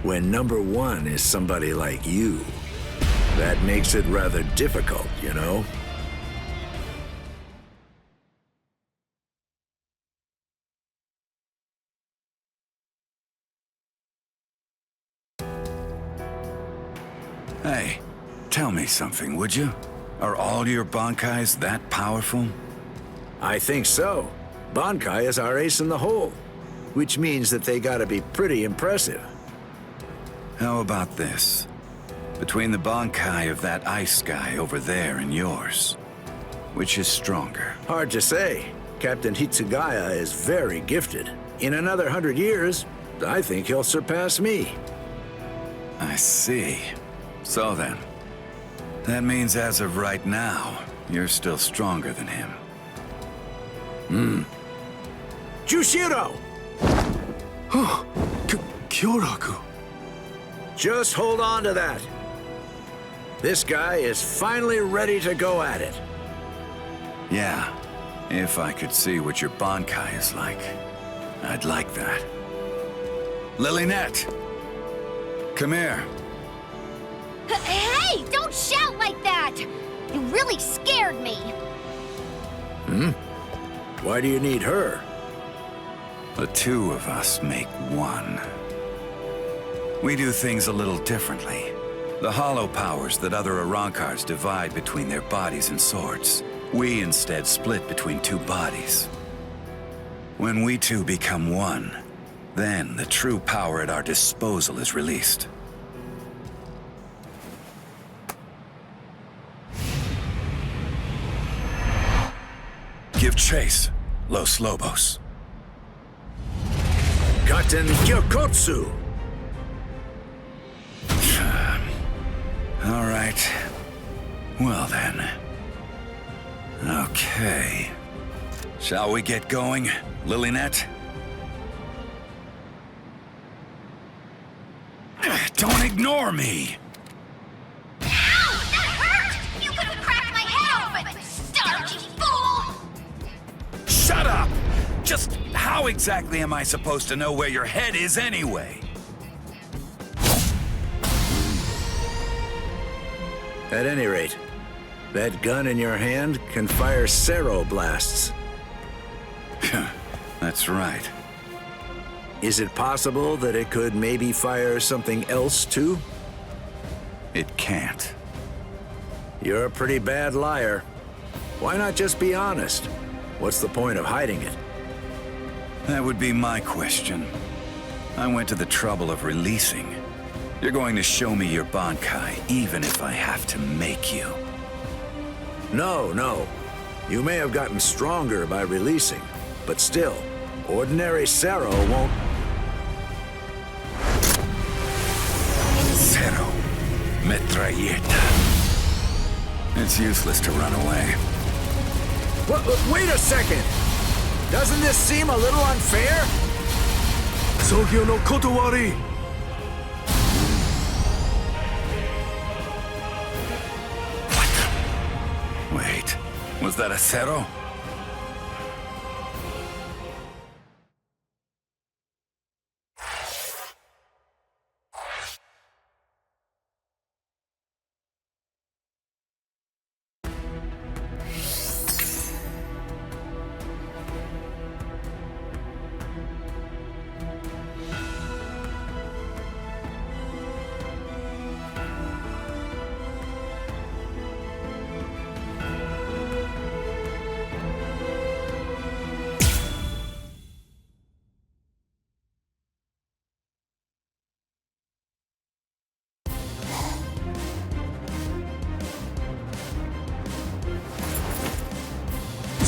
When number 1 is somebody like you, that makes it rather difficult, you know? Hey, tell me something, would you? Are all your Bankais that powerful? I think so. Bankai is our ace in the hole, which means that they gotta be pretty impressive. How about this? Between the Bankai of that ice guy over there and yours, which is stronger? Hard to say. Captain Hitsugaya is very gifted. In another 100 years, I think he'll surpass me. I see. So then, that means as of right now, you're still stronger than him. Jushiro! Kyoraku. Just hold on to that. This guy is finally ready to go at it. Yeah, if I could see what your Bankai is like, I'd like that. Lillinette! Come here. Hey, don't shout like that! You really scared me. Why do you need her? The 2 of us make 1. We do things a little differently. The hollow powers that other Arrancars divide between their bodies and swords, we instead split between 2 bodies. When we 2 become 1, then the true power at our disposal is released. Give chase, Los Lobos. Katen Gyokotsu! All right. Well then. Okay. Shall we get going, Lillinette? Don't ignore me! Just how exactly am I supposed to know where your head is anyway? At any rate, that gun in your hand can fire Sero blasts. That's right. Is it possible that it could maybe fire something else too? It can't. You're a pretty bad liar. Why not just be honest? What's the point of hiding it? That would be my question. I went to the trouble of releasing. You're going to show me your Bankai, even if I have to make you. No. You may have gotten stronger by releasing, but still, ordinary Sero won't... Sero. Metralleta. It's useless to run away. Wait a second! Doesn't this seem a little unfair? Sogyo no Kotowari! Wait, was that a Sero?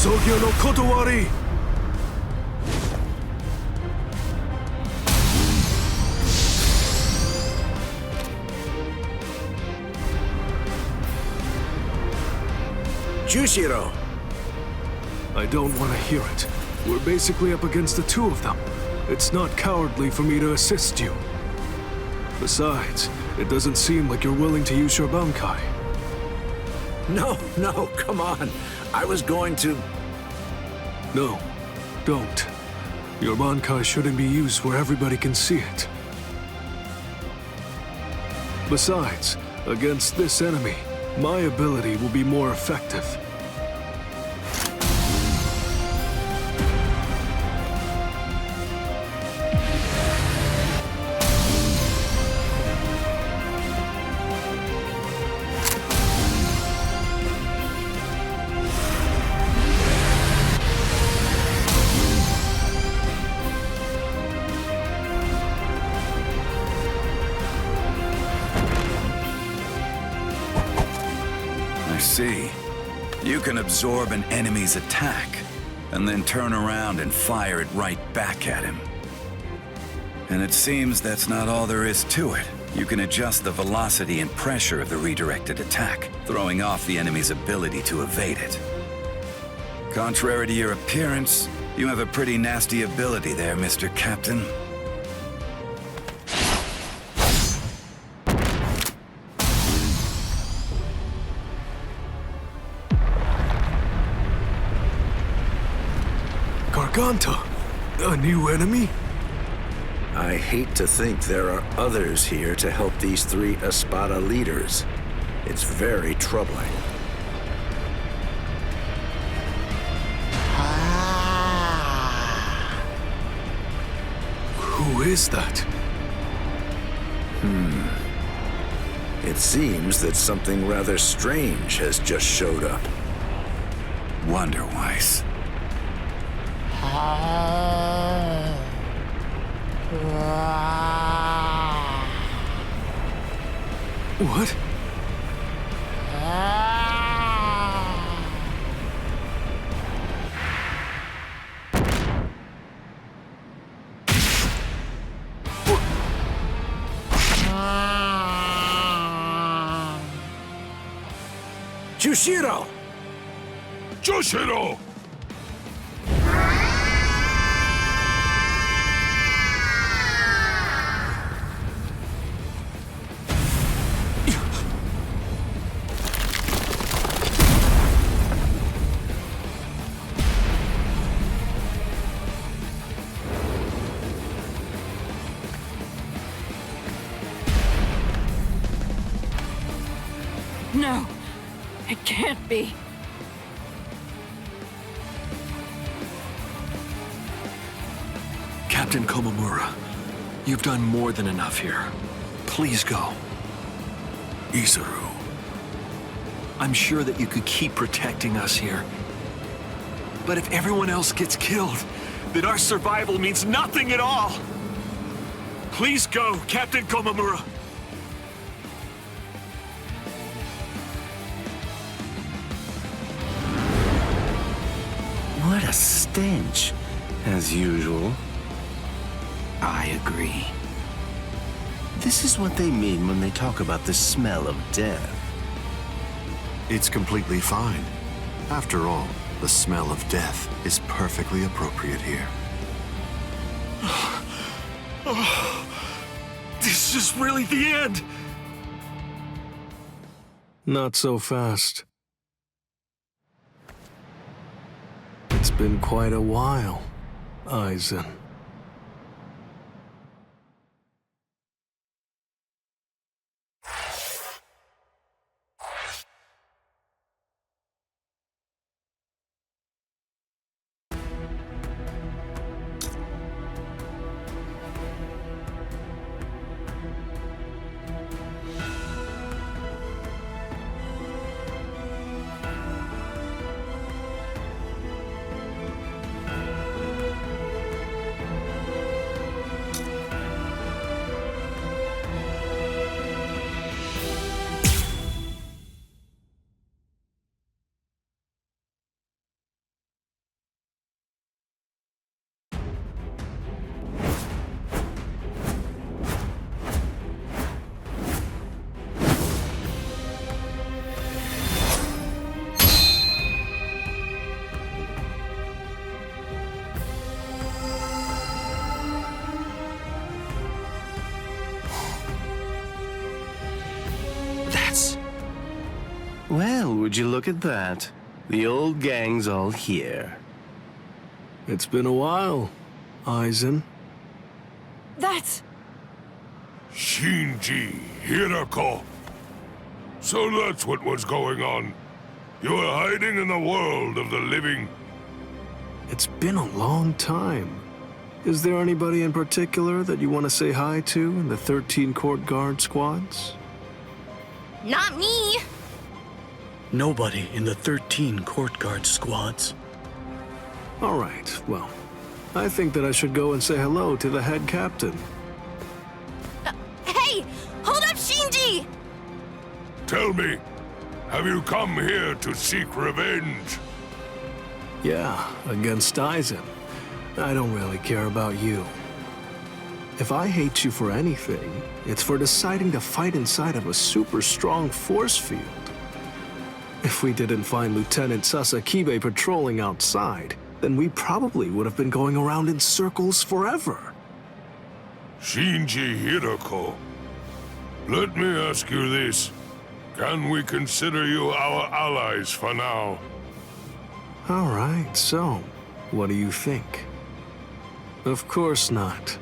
Sogyo no Kotowari! Jushiro! I don't want to hear it. We're basically up against the two of them. It's not cowardly for me to assist you. Besides, it doesn't seem like you're willing to use your Bankai. No, come on. I was going to... No, don't. Your Bankai shouldn't be used where everybody can see it. Besides, against this enemy, my ability will be more effective. See, you can absorb an enemy's attack, and then turn around and fire it right back at him. And it seems that's not all there is to it. You can adjust the velocity and pressure of the redirected attack, throwing off the enemy's ability to evade it. Contrary to your appearance, you have a pretty nasty ability there, Mr. Captain. Garganta? A new enemy? I hate to think there are others here to help these three Espada leaders. It's very troubling. Who is that? It seems that something rather strange has just showed up. Wonderweiss. What? Jushiro! Toshiro! No, it can't be. Captain Komamura, you've done more than enough here. Please go. Izuru. I'm sure that you could keep protecting us here. But if everyone else gets killed, then our survival means nothing at all. Please go, Captain Komamura. What a stench, as usual. I agree. This is what they mean when they talk about the smell of death. It's completely fine. After all, the smell of death is perfectly appropriate here. This is really the end. Not so fast. It's been quite a while, Aizen. Well, would you look at that? The old gang's all here. It's been a while, Aizen. That's... Shinji Hirako. So that's what was going on. You were hiding in the world of the living. It's been a long time. Is there anybody in particular that you want to say hi to in the 13 Court Guard squads? Not me. Nobody in the 13 Court Guard squads. All right, well, I think that I should go and say hello to the head captain. Hey! Hold up, Shinji! Tell me, have you come here to seek revenge? Yeah, against Aizen. I don't really care about you. If I hate you for anything, it's for deciding to fight inside of a super strong force field. If we didn't find Lieutenant Sasakibe patrolling outside, then we probably would have been going around in circles forever. Shinji Hirako, let me ask you this. Can we consider you our allies for now? All right, so, what do you think? Of course not.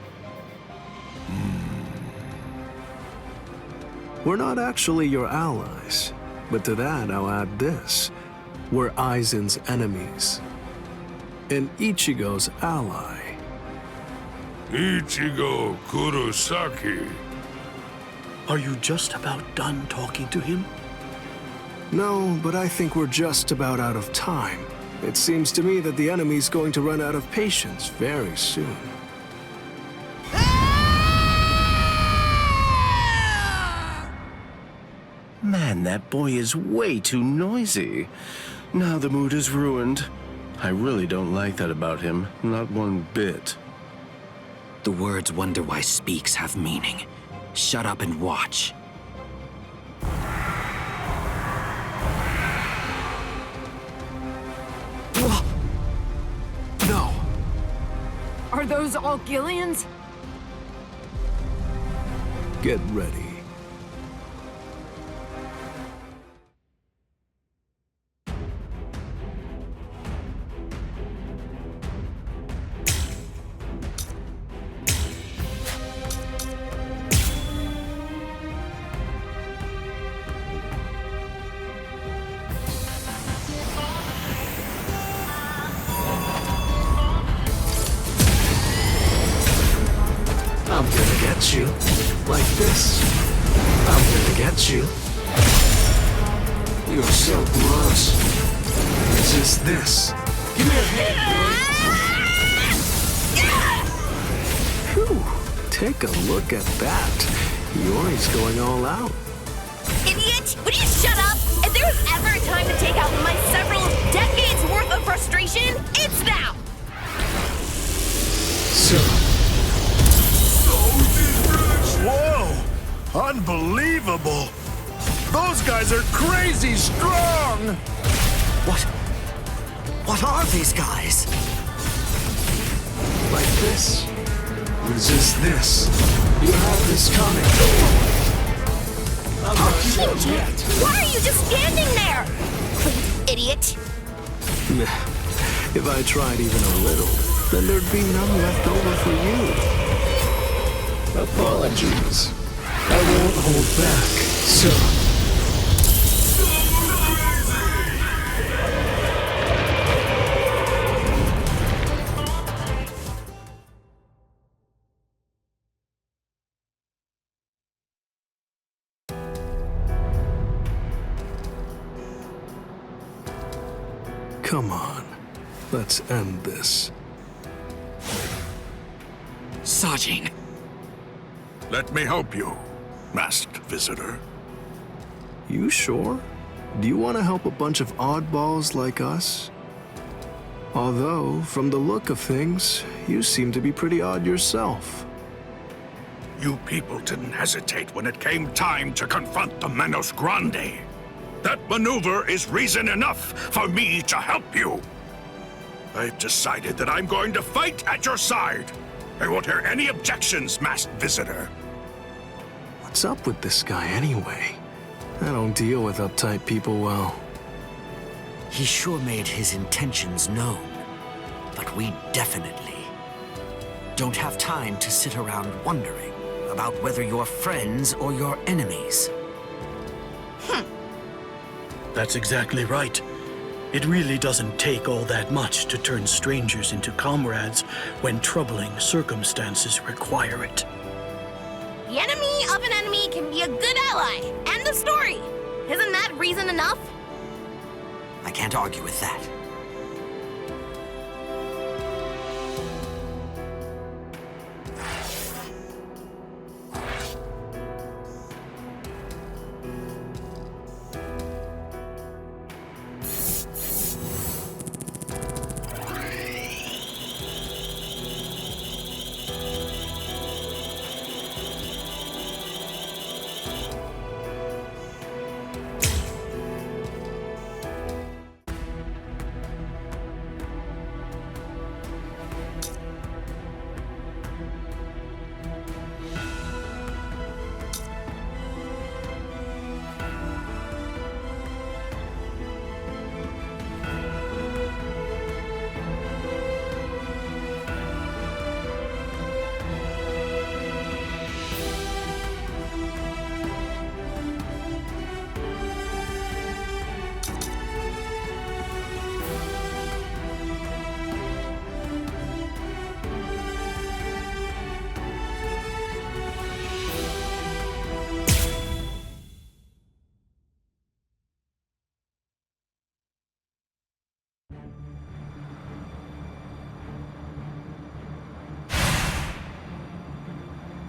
We're not actually your allies. But to that, I'll add this. We're Aizen's enemies. And Ichigo's ally. Ichigo Kurosaki. Are you just about done talking to him? No, but I think we're just about out of time. It seems to me that the enemy's going to run out of patience very soon. Man, that boy is way too noisy. Now the mood is ruined. I really don't like that about him, not one bit. The words "Wonder Why Speaks" have meaning. Shut up and watch. No. Are those all Gillians? Get ready. at you. You're so gross. Resist this. Give me a hand. Whew. Take a look at that. Yori's going all out. Idiot! Would you shut up? If there was ever a time to take out my several decades worth of frustration, it's now! So. Whoa! Unbelievable! Those guys are crazy strong! What are these guys? Like this. Resist this. You have this coming. I'm not killed yet. Why are you just standing there? Please, idiot. If I tried even a little, then there'd be none left over for you. Apologies. I won't hold back, so... Come on, let's end this. Sajin. Let me help you, masked visitor. You sure? Do you want to help a bunch of oddballs like us? Although, from the look of things, you seem to be pretty odd yourself. You people didn't hesitate when it came time to confront the Menos Grande. That maneuver is reason enough for me to help you. I've decided that I'm going to fight at your side. I won't hear any objections, masked visitor. What's up with this guy anyway? I don't deal with uptight people well. He sure made his intentions known, but we definitely don't have time to sit around wondering about whether you're friends or your enemies. That's exactly right. It really doesn't take all that much to turn strangers into comrades when troubling circumstances require it. The enemy of an enemy can be a good ally. End of story. Isn't that reason enough? I can't argue with that.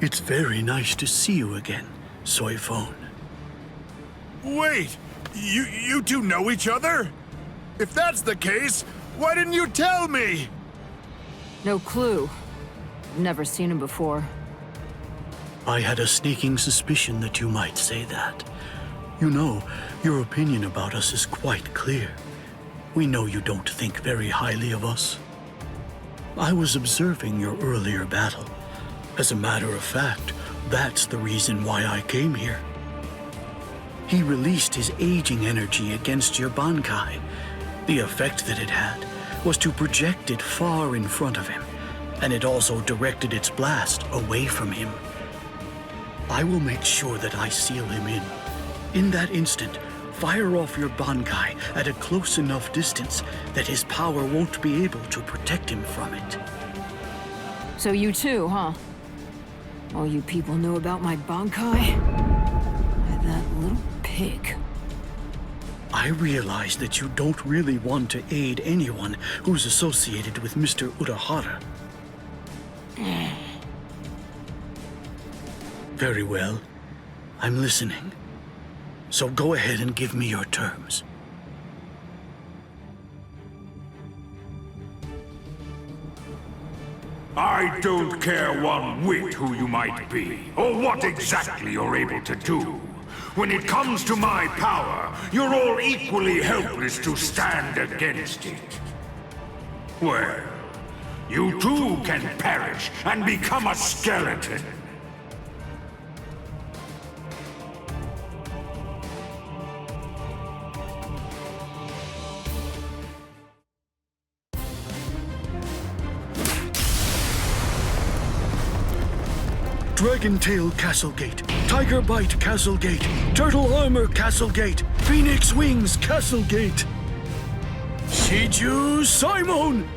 It's very nice to see you again, Soifone. Wait! You two know each other? If that's the case, why didn't you tell me? No clue. Never seen him before. I had a sneaking suspicion that you might say that. You know, your opinion about us is quite clear. We know you don't think very highly of us. I was observing your earlier battle. As a matter of fact, that's the reason why I came here. He released his aging energy against your Bankai. The effect that it had was to project it far in front of him, and it also directed its blast away from him. I will make sure that I seal him in. In that instant, fire off your Bankai at a close enough distance that his power won't be able to protect him from it. So you too, huh? All you people know about my Bankai? That little pig. I realize that you don't really want to aid anyone who's associated with Mr. Urahara. Very well. I'm listening. So go ahead and give me your terms. I don't care one whit who you might be, or what exactly you're able to do. When it comes to my power, you're all equally helpless to stand against it. Well, you too can perish and become a skeleton. Dragon Tail Castle Gate, Tiger Bite Castle Gate, Turtle Armor Castle Gate, Phoenix Wings Castle Gate. Shiju Simon!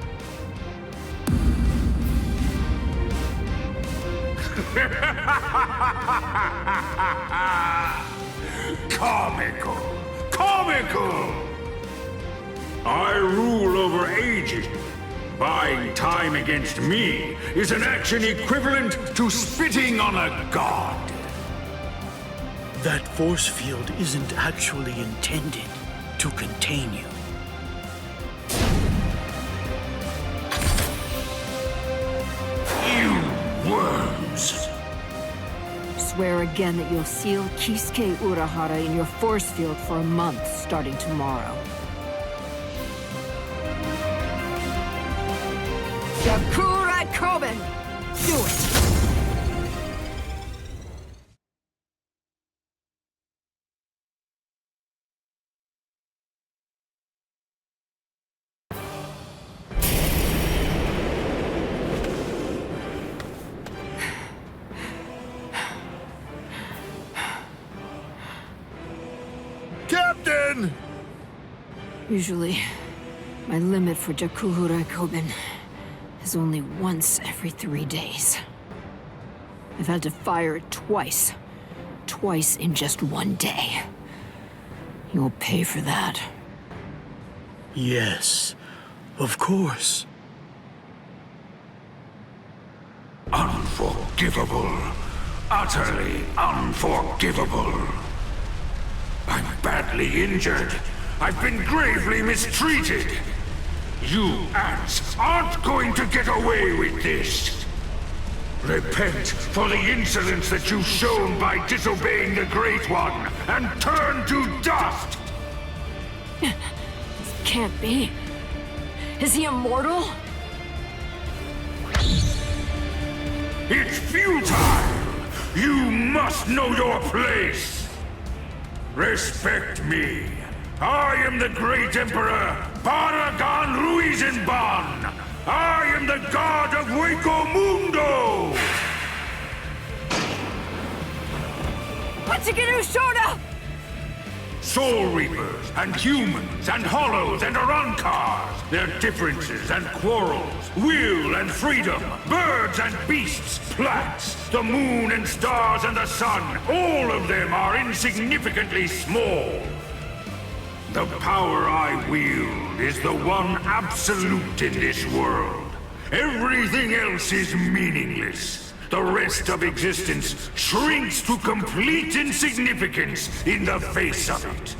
Comical! Comical! I rule over ages. Buying time against me is an action equivalent to spitting on a god. That force field isn't actually intended to contain you. You worms! Swear again that you'll seal Kisuke Urahara in your force field for a month starting tomorrow. Sakura Koben! Do it! Captain! Usually, my limit for Jakura Koben is only once every 3 days. I've had to fire it twice. Twice in just 1 day. You'll pay for that. Yes, of course. Unforgivable. Utterly unforgivable. I'm badly injured. I've been gravely mistreated. You ants aren't going to get away with this. Repent for the insolence that you've shown by disobeying the Great One, and turn to dust! This can't be. Is he immortal? It's futile! You must know your place! Respect me. I am the great Emperor, Barragan Ruizenban! I am the god of Hueco Mundo! Hachigiru Shoda! Soul Reapers, and humans, and hollows, and Arankars, their differences and quarrels, will and freedom, birds and beasts, plants, the moon and stars and the sun, all of them are insignificantly small. The power I wield is the one absolute in this world. Everything else is meaningless. The rest of existence shrinks to complete insignificance in the face of it.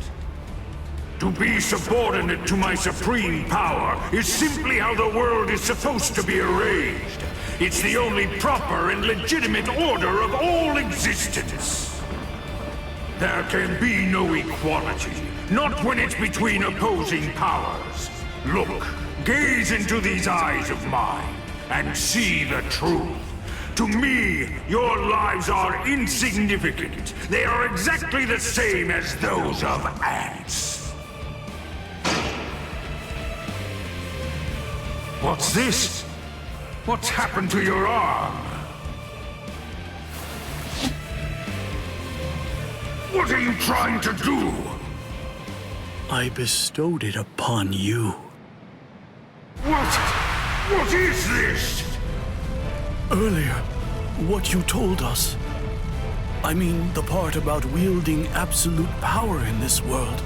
To be subordinate to my supreme power is simply how the world is supposed to be arranged. It's the only proper and legitimate order of all existence. There can be no equality, not when it's between opposing powers. Look, gaze into these eyes of mine, and see the truth. To me, your lives are insignificant. They are exactly the same as those of ants. What's this? What's happened to your arm? What are you trying to do? I bestowed it upon you. What is this? Earlier, what you told us. I mean the part about wielding absolute power in this world.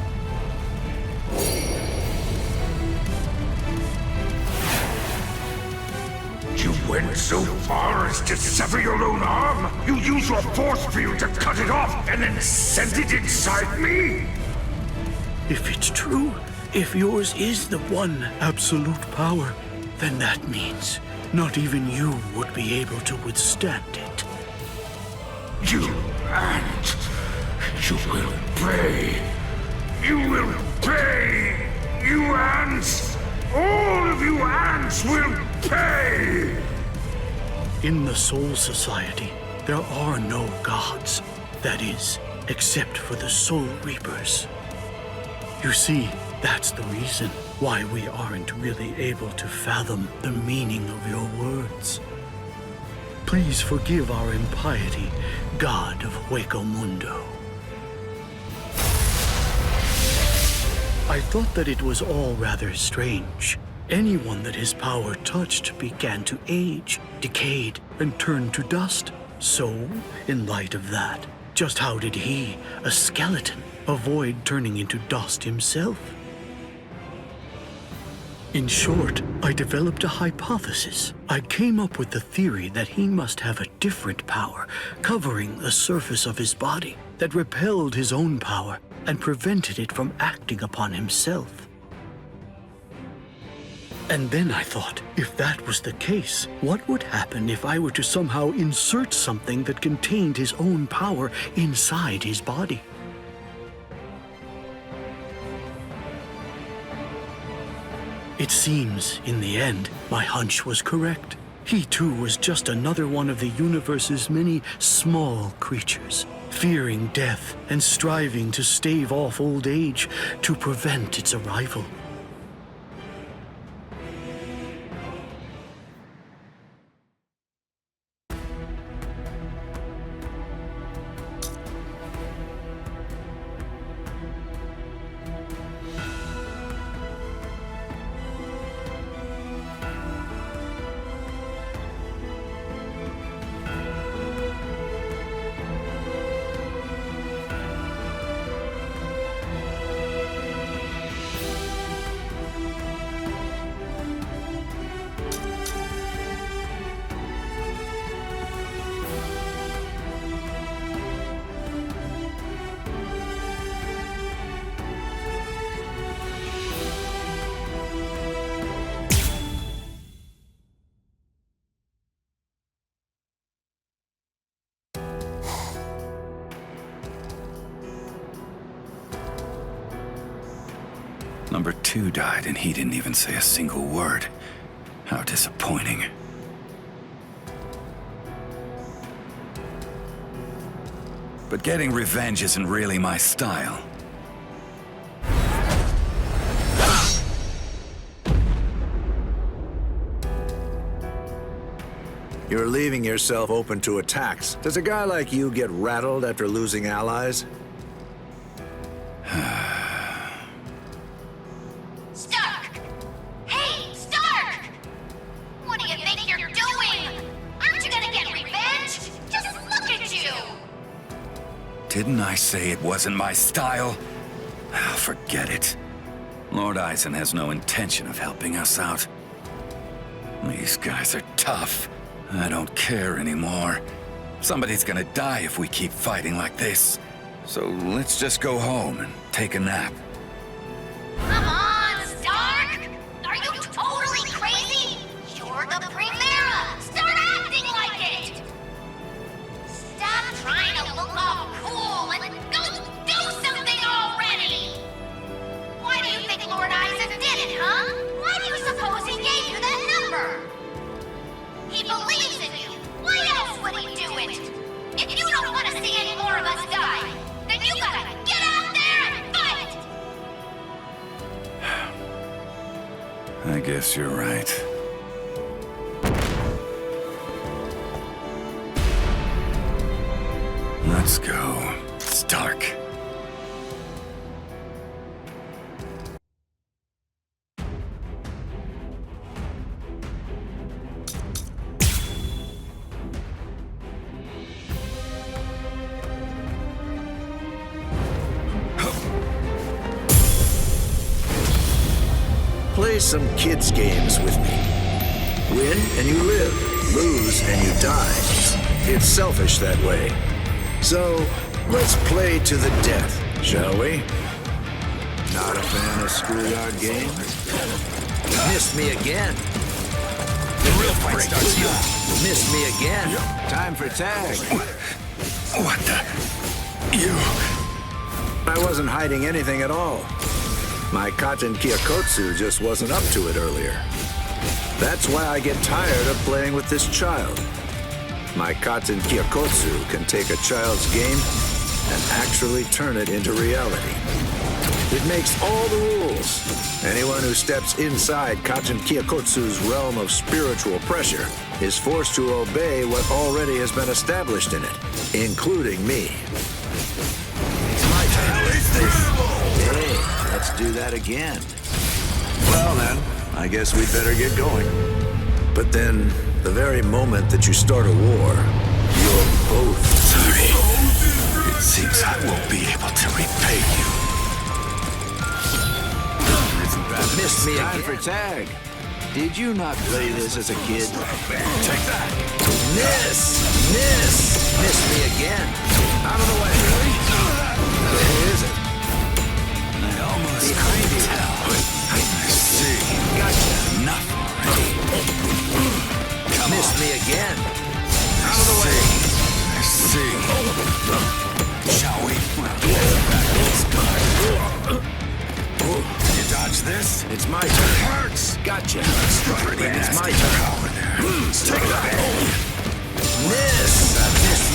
You went so far as to sever your own arm? You use your force field to cut it off and then send it inside me? If it's true, if yours is the one absolute power, then that means not even you would be able to withstand it. You ant! You will pay! You will pay! You ants! All of you ants will pay! In the Soul Society, there are no gods. That is, except for the Soul Reapers. You see, that's the reason why we aren't really able to fathom the meaning of your words. Please forgive our impiety, God of Hueco Mundo. I thought that it was all rather strange. Anyone that his power touched began to age, decayed, and turned to dust. So, in light of that, just how did he, a skeleton, avoid turning into dust himself? In short, I developed a hypothesis. I came up with the theory that he must have a different power covering the surface of his body that repelled his own power and prevented it from acting upon himself. And then I thought, if that was the case, what would happen if I were to somehow insert something that contained his own power inside his body? It seems, in the end, my hunch was correct. He too was just another one of the universe's many small creatures, fearing death and striving to stave off old age to prevent its arrival. Number 2 died and he didn't even say a single word. How disappointing. But getting revenge isn't really my style. You're leaving yourself open to attacks. Does a guy like you get rattled after losing allies? Stark! Hey, Stark! What do you think you're doing? Aren't you gonna get revenge? Just look at you! Didn't I say it wasn't my style? Forget it. Lord Aizen has no intention of helping us out. These guys are tough. I don't care anymore. Somebody's gonna die if we keep fighting like this. So let's just go home and take a nap. Come on, Stark! Are you totally crazy? You're the Quimera! Start acting like it! Stop trying to look all cool and go do something already! Why do you think Lord Aizen did it, huh? Why do you suppose he gave you that number? He believes in you. Why else would he do it? If you don't want to see any more of us die, then you gotta get out there and fight! I guess you're right. Let's go. It's dark. play some kids' games with me. Win and you live, lose and you die. It's selfish that way. So, let's play to the death, shall we? Not a fan of schoolyard games? Missed me again. The real fight starts here. Missed me again. Time for tag. What the? You... I wasn't hiding anything at all. My Katen Kyokotsu just wasn't up to it earlier. That's why I get tired of playing with this child. My Katen Kyokotsu can take a child's game and actually turn it into reality. It makes all the rules. Anyone who steps inside Katen Kyokotsu's realm of spiritual pressure is forced to obey what already has been established in it, including me. It's my turn. Hey, let's do that again. Well then, I guess we'd better get going. But then, the very moment that you start a war, you're both... Sorry. It seems I won't be able to repay you. Missed me again. Time for tag. Did you not play this as a kid? Take that. Miss! Missed me again. Out of the way. Who is it? I almost behind you. I see. Gotcha. Enough already. Missed me again. Out of the way. I see. Shall we? You dodge this? It's my turn. Hurts. Gotcha. It's my turn. Take that. Miss.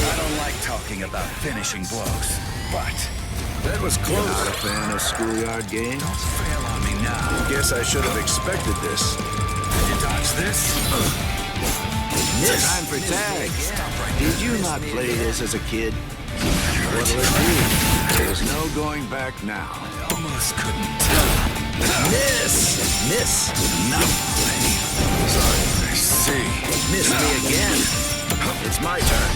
I don't like talking about finishing blows, but... That was close. Not a fan of schoolyard games? Don't fail on me now. Guess I should have expected this. You dodge this? Miss. Time for tag. Did you not play this as a kid? What'll it be? There's no going back now. I almost couldn't tell. Miss. Enough already. Sorry. I see. Miss me again. It's my turn.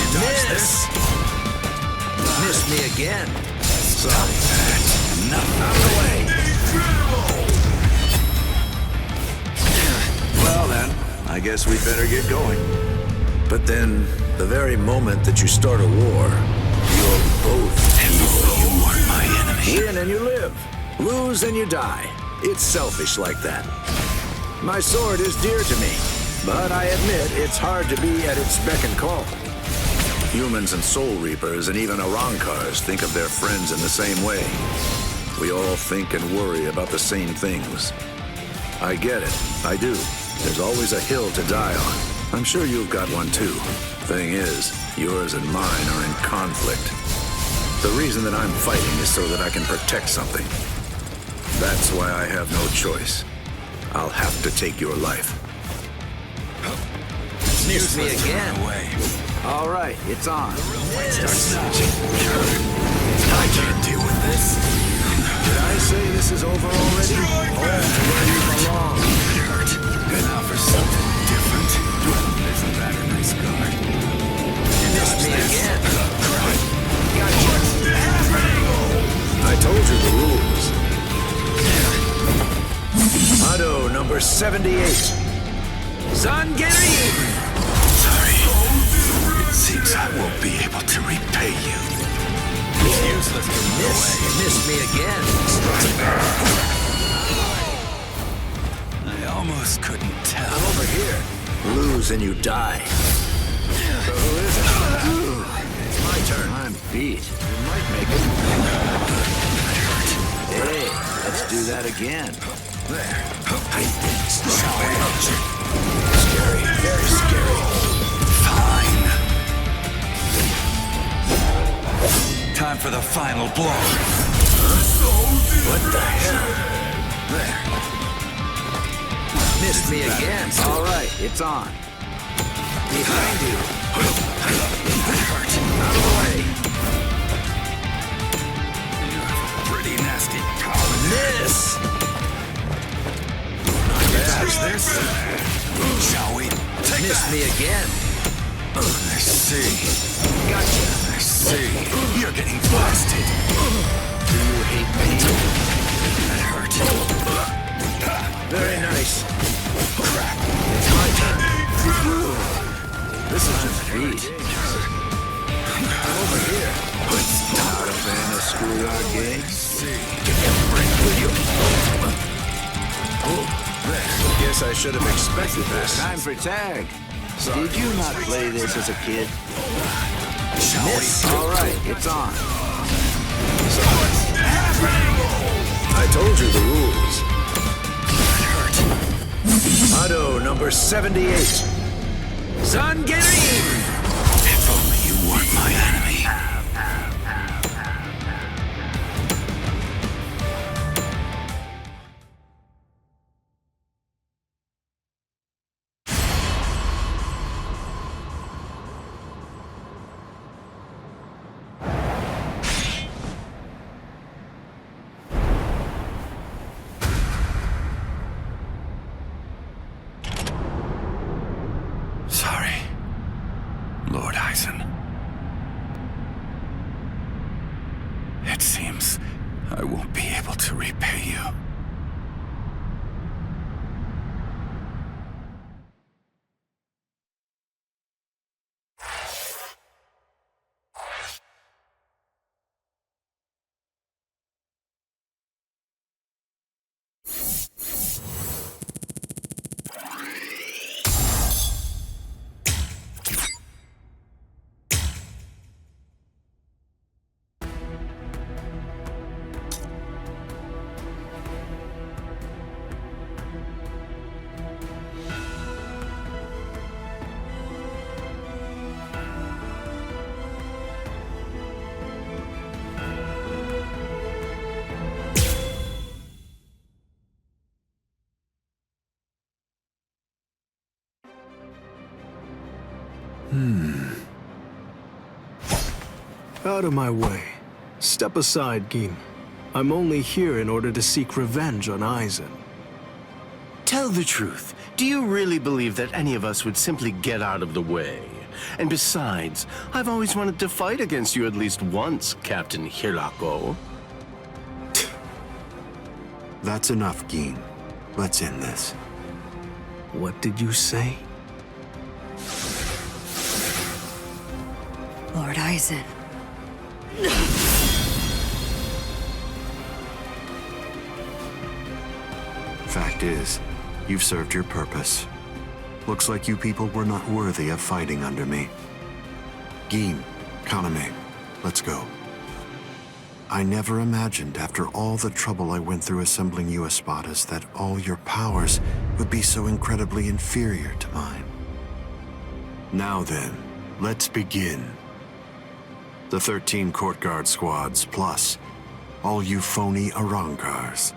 You dodge this? Missed me again. Sorry. Enough. Out of the way. Well then, I guess we'd better get going. But then, the very moment that you start a war, you're both evil. You weren't my enemy. Win and you live. Lose and you die. It's selfish like that. My sword is dear to me, but I admit it's hard to be at its beck and call. Humans and Soul Reapers and even Arankars think of their friends in the same way. We all think and worry about the same things. I get it. I do. There's always a hill to die on. I'm sure you've got one too. Thing is, yours and mine are in conflict. The reason that I'm fighting is so that I can protect something. That's why I have no choice. I'll have to take your life. Miss me again. All right, it's on. Starts notching. I can't deal with this. Did I say this is over already? Home to where you belong. Hurt. And now for something different. Isn't that a nice guard? You missed me again. Gotcha. I told you the rules. Motto number 78. Zangiri! Sorry. It seems I won't be able to repay you. It's useless to miss me again. I almost couldn't tell. I'm over here. Lose and you die. So who is it? It's my turn. I'm beat. You might make it. Hey, let's do that again. There. Scary, very scary. Fine. Time for the final blow. What the hell? There. Missed me again. All right, it's on. Behind you. That hurt. Out of the way. You have a pretty nasty power. Miss. Dodge this? Shall we? Missed me again. I see. Gotcha. I see. You're getting blasted. Do you hate me? That hurt. you are gay? Guess I should have expected that. Time for tag. Did you not play this as a kid? Miss. All right, it's on. I told you the rules. Ado number 78. Sun Gerin! If only you weren't my enemy. Lord Aizen. It seems I won't be able to repay you. Out of my way. Step aside, Gin. I'm only here in order to seek revenge on Aizen. Tell the truth. Do you really believe that any of us would simply get out of the way? And besides, I've always wanted to fight against you at least once, Captain Hirako. That's enough, Gin. Let's end this. What did you say? Lord Aizen. Fact is, you've served your purpose. Looks like you people were not worthy of fighting under me. Gin, Kaname, let's go. I never imagined after all the trouble I went through assembling you Espadas that all your powers would be so incredibly inferior to mine. Now then, let's begin. The 13 court guard squads, plus all you phony Arrancars.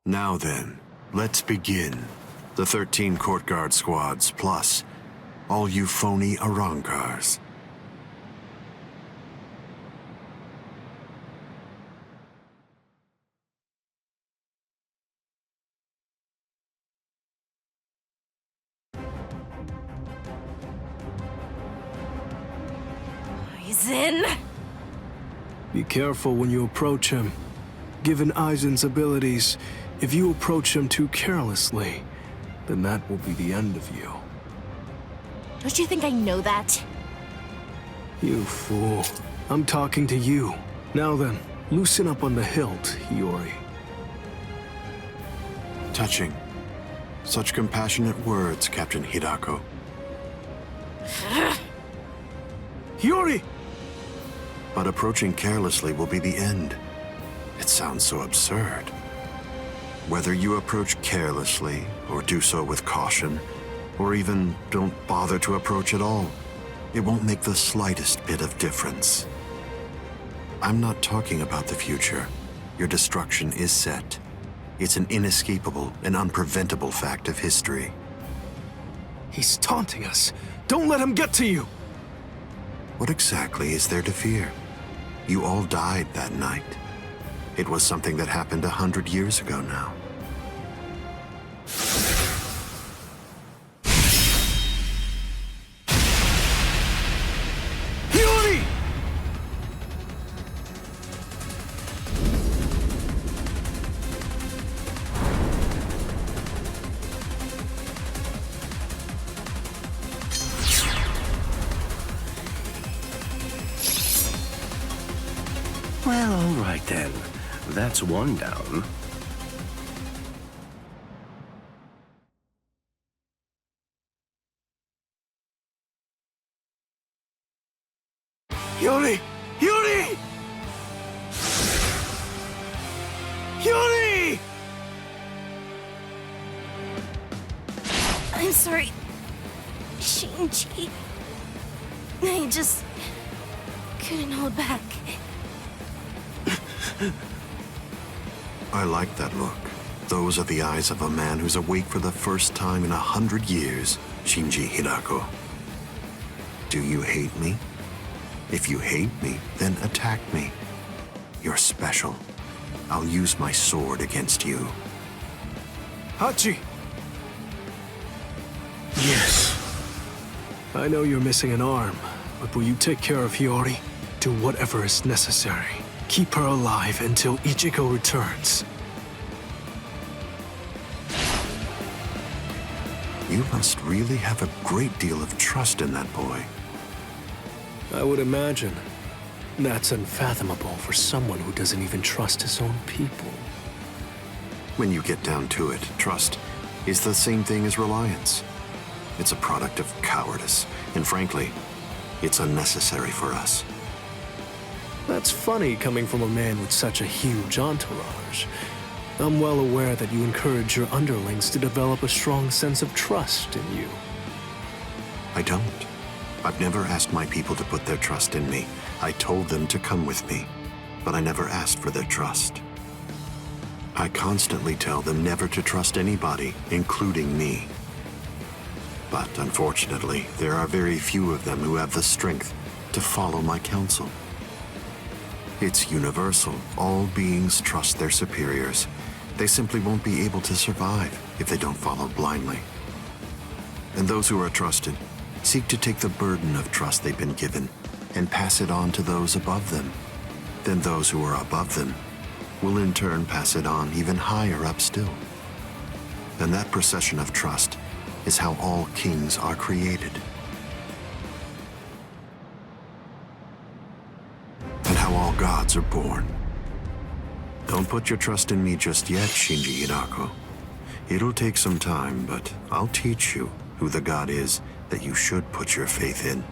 Now then, let's begin. The 13 court guard squads, plus all you phony Arrancars. Aizen! Be careful when you approach him. Given Aizen's abilities, if you approach him too carelessly, then that will be the end of you. Don't you think I know that? You fool. I'm talking to you. Now then, loosen up on the hilt, Hiyori. Touching. Such compassionate words, Captain Hidako. Hiyori! But approaching carelessly will be the end. It sounds so absurd. Whether you approach carelessly, or do so with caution, or even don't bother to approach at all, it won't make the slightest bit of difference. I'm not talking about the future. Your destruction is set. It's an inescapable and unpreventable fact of history. He's taunting us. Don't let him get to you! What exactly is there to fear? You all died that night. It was something that happened 100 years ago now. Well, all right then. That's one down. Yuri! Yuri! Yuri! I'm sorry, Shinji. I just couldn't hold back. I like that look. Those are the eyes of a man who's awake for the first time in 100 years, Shinji Hirako. Do you hate me? If you hate me, then attack me. You're special. I'll use my sword against you. Hachi! Yes. I know you're missing an arm, but will you take care of Hiyori? Do whatever is necessary. Keep her alive until Ichigo returns. You must really have a great deal of trust in that boy. I would imagine. That's unfathomable for someone who doesn't even trust his own people. When you get down to it, trust is the same thing as reliance. It's a product of cowardice, and frankly, it's unnecessary for us. That's funny coming from a man with such a huge entourage. I'm well aware that you encourage your underlings to develop a strong sense of trust in you. I don't. I've never asked my people to put their trust in me. I told them to come with me, but I never asked for their trust. I constantly tell them never to trust anybody, including me. But unfortunately, there are very few of them who have the strength to follow my counsel. It's universal. All beings trust their superiors. They simply won't be able to survive if they don't follow blindly. And those who are trusted seek to take the burden of trust they've been given and pass it on to those above them. Then those who are above them will in turn pass it on even higher up still. And that procession of trust is how all kings are created. And how all gods are born. Don't put your trust in me just yet, Shinji Hirako. It'll take some time, but I'll teach you who the god is that you should put your faith in.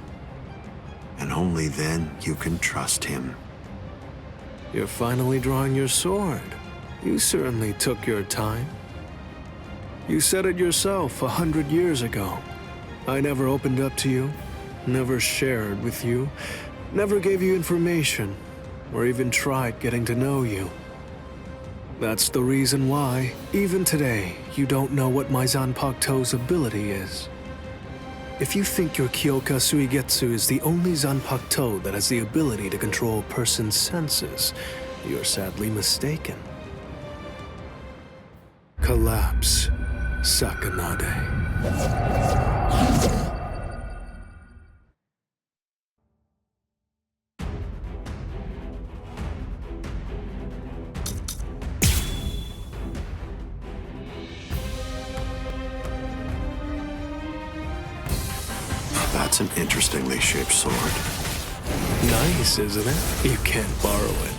And only then you can trust him. You're finally drawing your sword. You certainly took your time. You said it yourself 100 years ago. I never opened up to you, never shared with you, never gave you information, or even tried getting to know you. That's the reason why, even today, you don't know what my Zanpakuto's ability is. If you think your Kyoka Suigetsu is the only Zanpakuto that has the ability to control a person's senses, you're sadly mistaken. Collapse, Sakanade. That's an interestingly shaped sword. Nice, isn't it? You can't borrow it.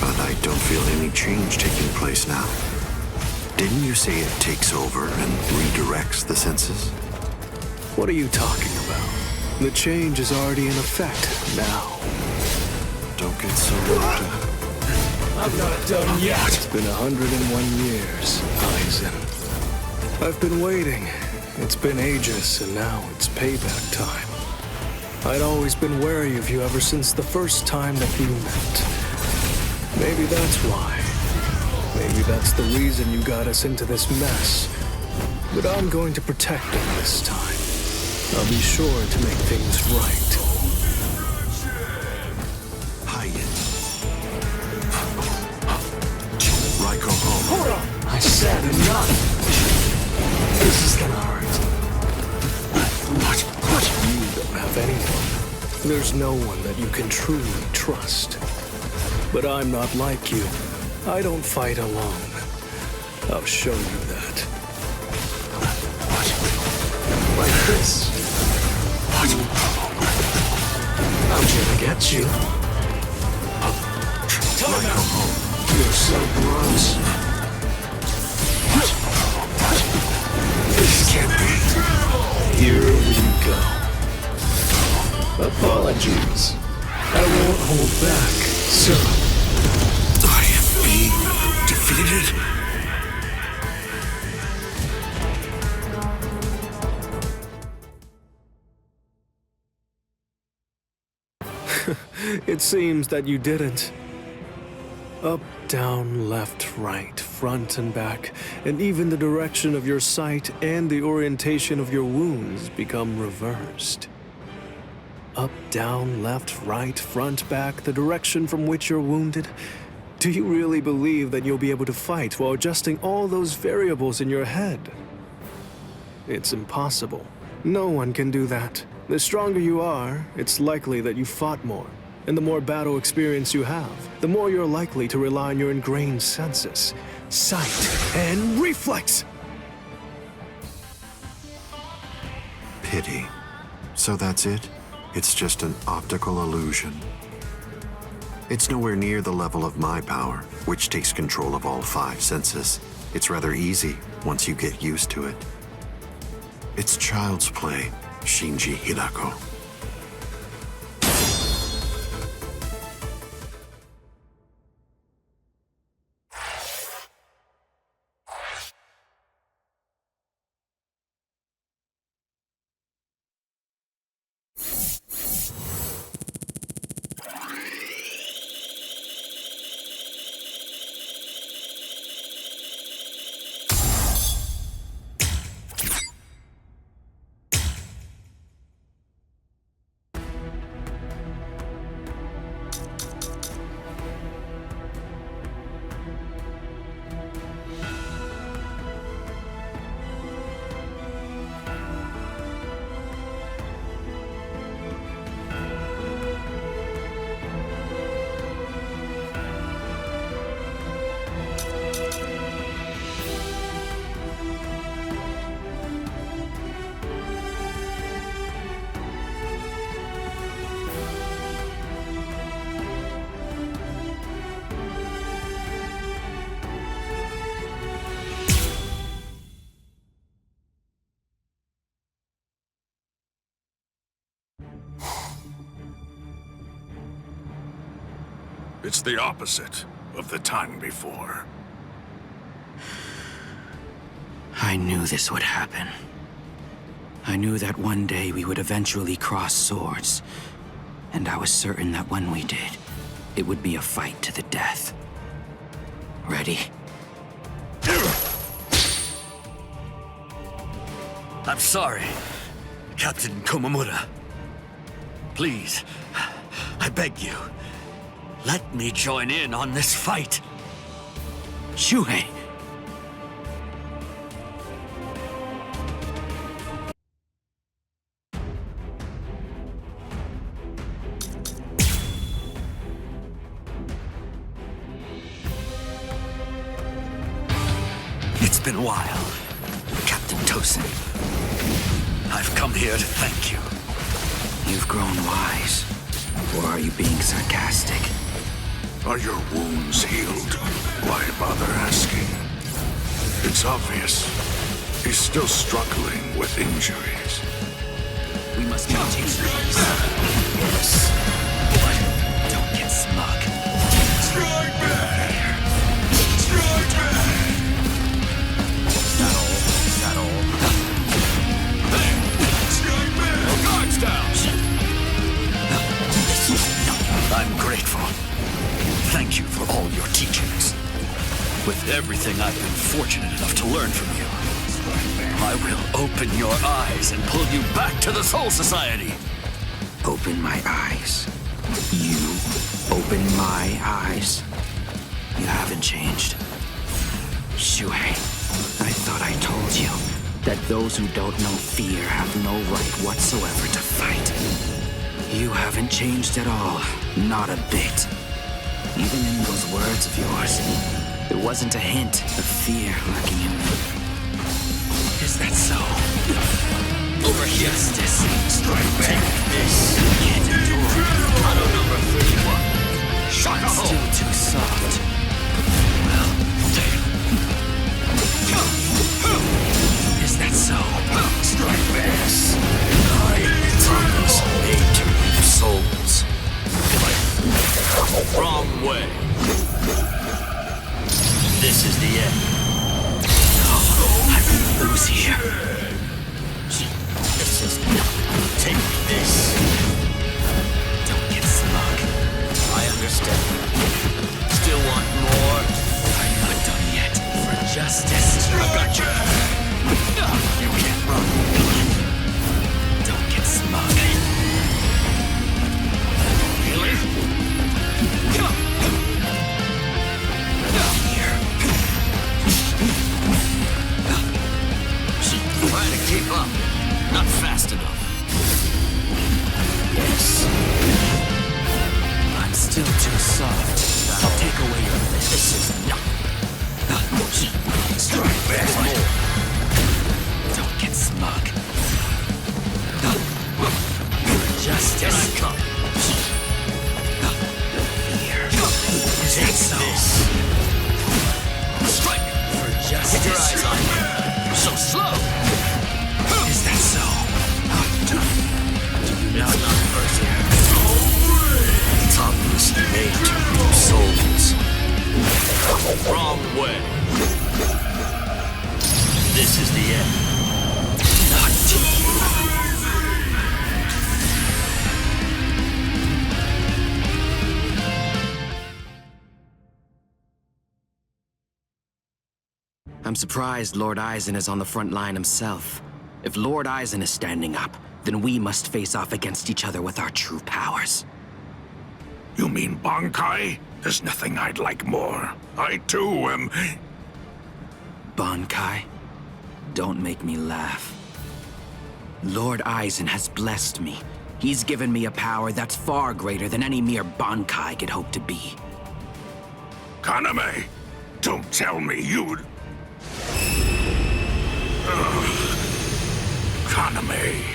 But I don't feel any change taking place now. Didn't you say it takes over and redirects the senses? What are you talking about? The change is already in effect now. Don't get so worked up. I'm not done yet. It's been 101 years, Aizen. I've been waiting. It's been ages, and now it's payback time. I'd always been wary of you ever since the first time that we met. Maybe that's why. Maybe that's the reason you got us into this mess. But I'm going to protect them this time. I'll be sure to make things right. Hold on! I said enough! This is gonna hurt. What? You don't have anyone. There's no one that you can truly trust. But I'm not like you. I don't fight alone. I'll show you that. Like this. I'm gonna get you. You're so gross. This can't be. Here we go. Apologies. I won't hold back, sir. I am being defeated. It seems that you didn't. Up, down, left, right, front and back, and even the direction of your sight and the orientation of your wounds become reversed. Up, down, left, right, front, back, the direction from which you're wounded. Do you really believe that you'll be able to fight while adjusting all those variables in your head? It's impossible. No one can do that. The stronger you are, it's likely that you fought more. And the more battle experience you have, the more you're likely to rely on your ingrained senses, sight, and reflex! Pity. So that's it? It's just an optical illusion. It's nowhere near the level of my power, which takes control of all 5 senses. It's rather easy once you get used to it. It's child's play, Shinji Hidako. It's the opposite of the time before. I knew this would happen. I knew that one day we would eventually cross swords. And I was certain that when we did, it would be a fight to the death. Ready? I'm sorry, Captain Komamura. Please, I beg you, let me join in on this fight. Shuhei! It's been a while, Captain Tosen. I've come here to thank you. You've grown wise. Or are you being sarcastic? Are your wounds healed? Why bother asking? It's obvious. He's still struggling with injuries. We must maintain peace. Yes. But don't get smug. Strike back! Strike back! Is that all? Strike back! Guards down! I'm grateful. Thank you for all all your teachings. With everything I've been fortunate enough to learn from you, I will open your eyes and pull you back to the Soul Society. Open my eyes. You open my eyes. You haven't changed. Shuhei, I thought I told you that those who don't know fear have no right whatsoever to fight. You haven't changed at all, not a bit. Even in those words of yours, there wasn't a hint of fear lurking in them. Is that so? Over here. Justice. Strike back. Take this. Can't endure. Auto number 31. Shaka hole. Still too soft. Well, is that so? Strike back. I promise eight souls. Wrong way. This is the end. I will lose here. This is nothing. Take this. Don't get smug. I understand. Still want more? I'm not done yet. For justice. I got you. You can't run. Don't get smug. Really? Here. Trying to keep up. Not fast enough. Yes. I'm still too soft. I'll take away your list. This is nothing. Strike back more. Don't get smug. Justice. Come. Here. Is that so? Strike. For justice. Get your eyes on me. So slow. Is that so? Do you not first here? Tongues made to souls. Wrong way. This is the end. Not to you. I'm surprised Lord Aizen is on the front line himself. If Lord Aizen is standing up, then we must face off against each other with our true powers. You mean Bankai? There's nothing I'd like more. I too am... Bankai? Don't make me laugh. Lord Aizen has blessed me. He's given me a power that's far greater than any mere Bankai could hope to be. Kaname, don't tell me you'd... Kaname...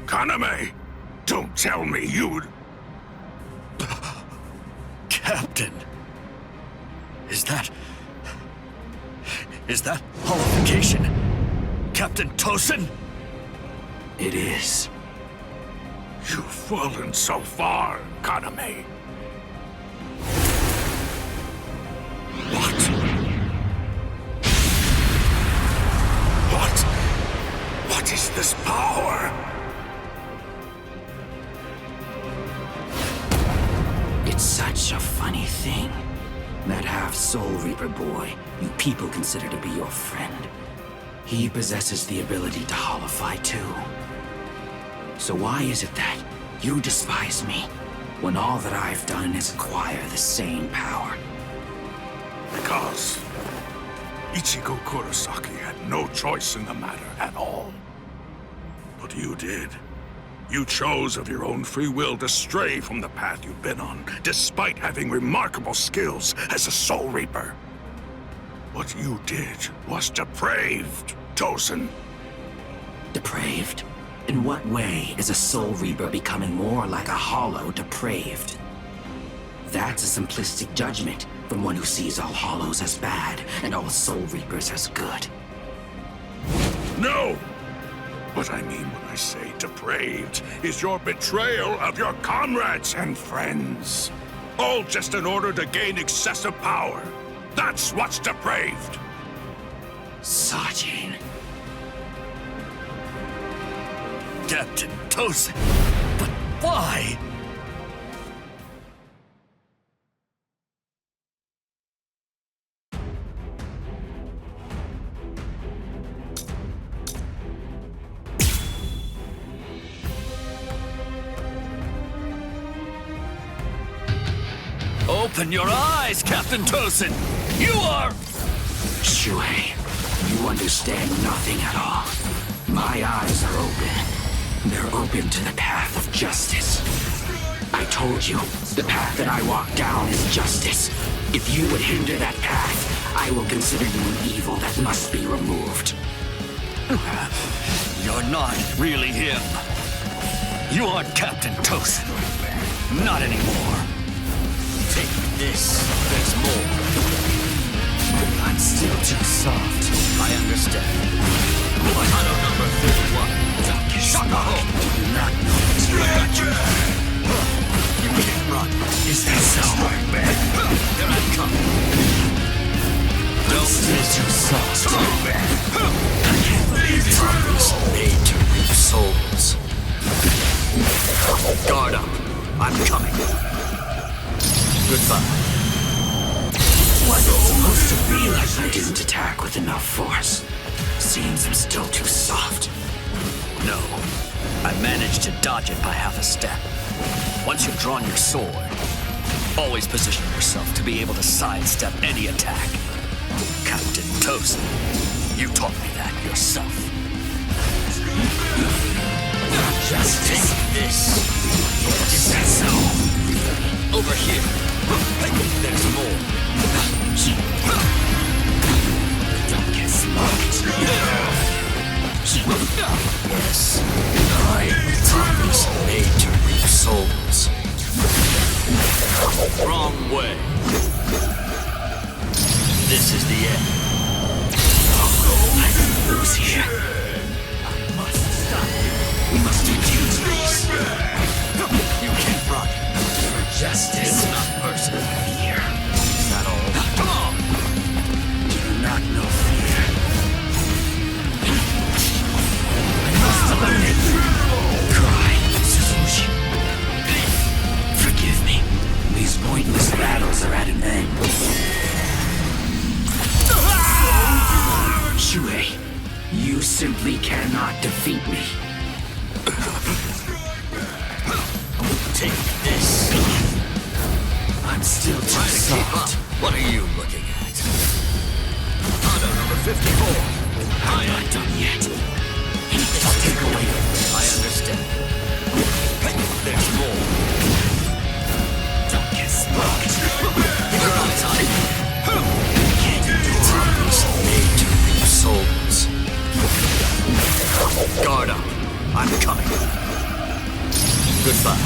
Kaname, don't tell me you'd... Captain! Is that holification? Captain Tosen? It is. You've fallen so far, Kaname. What is this power? It's such a funny thing. That half-Soul Reaper boy you people consider to be your friend. He possesses the ability to holofy too. So why is it that you despise me when all that I've done is acquire the same power? Because Ichigo Kurosaki had no choice in the matter at all. But you did. You chose of your own free will to stray from the path you've been on, despite having remarkable skills as a Soul Reaper. What you did was depraved, Tosen. Depraved? In what way is a Soul Reaper becoming more like a hollow depraved? That's a simplistic judgment from one who sees all hollows as bad and all Soul Reapers as good. No! What I mean when I say depraved is your betrayal of your comrades and friends. All just in order to gain excessive power. That's what's depraved. Sajin. Captain Tosen. But why? Open your eyes, Captain Tosen! You are... Shuhei, you understand nothing at all. My eyes are open. They're open to the path of justice. I told you, the path that I walk down is justice. If you would hinder that path, I will consider you an evil that must be removed. You're not really him. You aren't Captain Tosen. Not anymore. Take this. There's more. I'm still too soft. I understand. Mano number 31. Shut up! Do not know it's you. You can't run. Is that so? Here I come. I'm still too soft. I can't believe this was made to reap souls. Guard up. I'm coming. Goodbye. Was it supposed to be like I didn't attack with enough force? Seems I'm still too soft. No. I managed to dodge it by half a step. Once you've drawn your sword, always position yourself to be able to sidestep any attack. Captain Tosen, you taught me that yourself. Just take this. Is that so? Over here. There's more. Don't get smoked. Yes, I was made to reap souls. Wrong way. This is the end. I can lose here. I must stop. We must defuse these. You can't run. Justice. It's not personal. Fear. Is that all? Come on! Do not know fear. I must eliminate you. Cry, Suzuki. Forgive me. These pointless battles are at an end. Shuhei, you simply cannot defeat me. Take this. I'm still too soft. What are you looking at? Honda number 54. I'm not done yet. I'll take away. I understand. There's more. Don't get smoked. Keep your eyes on it. Can't endure these made to reap souls. Guard up. I'm coming. Goodbye.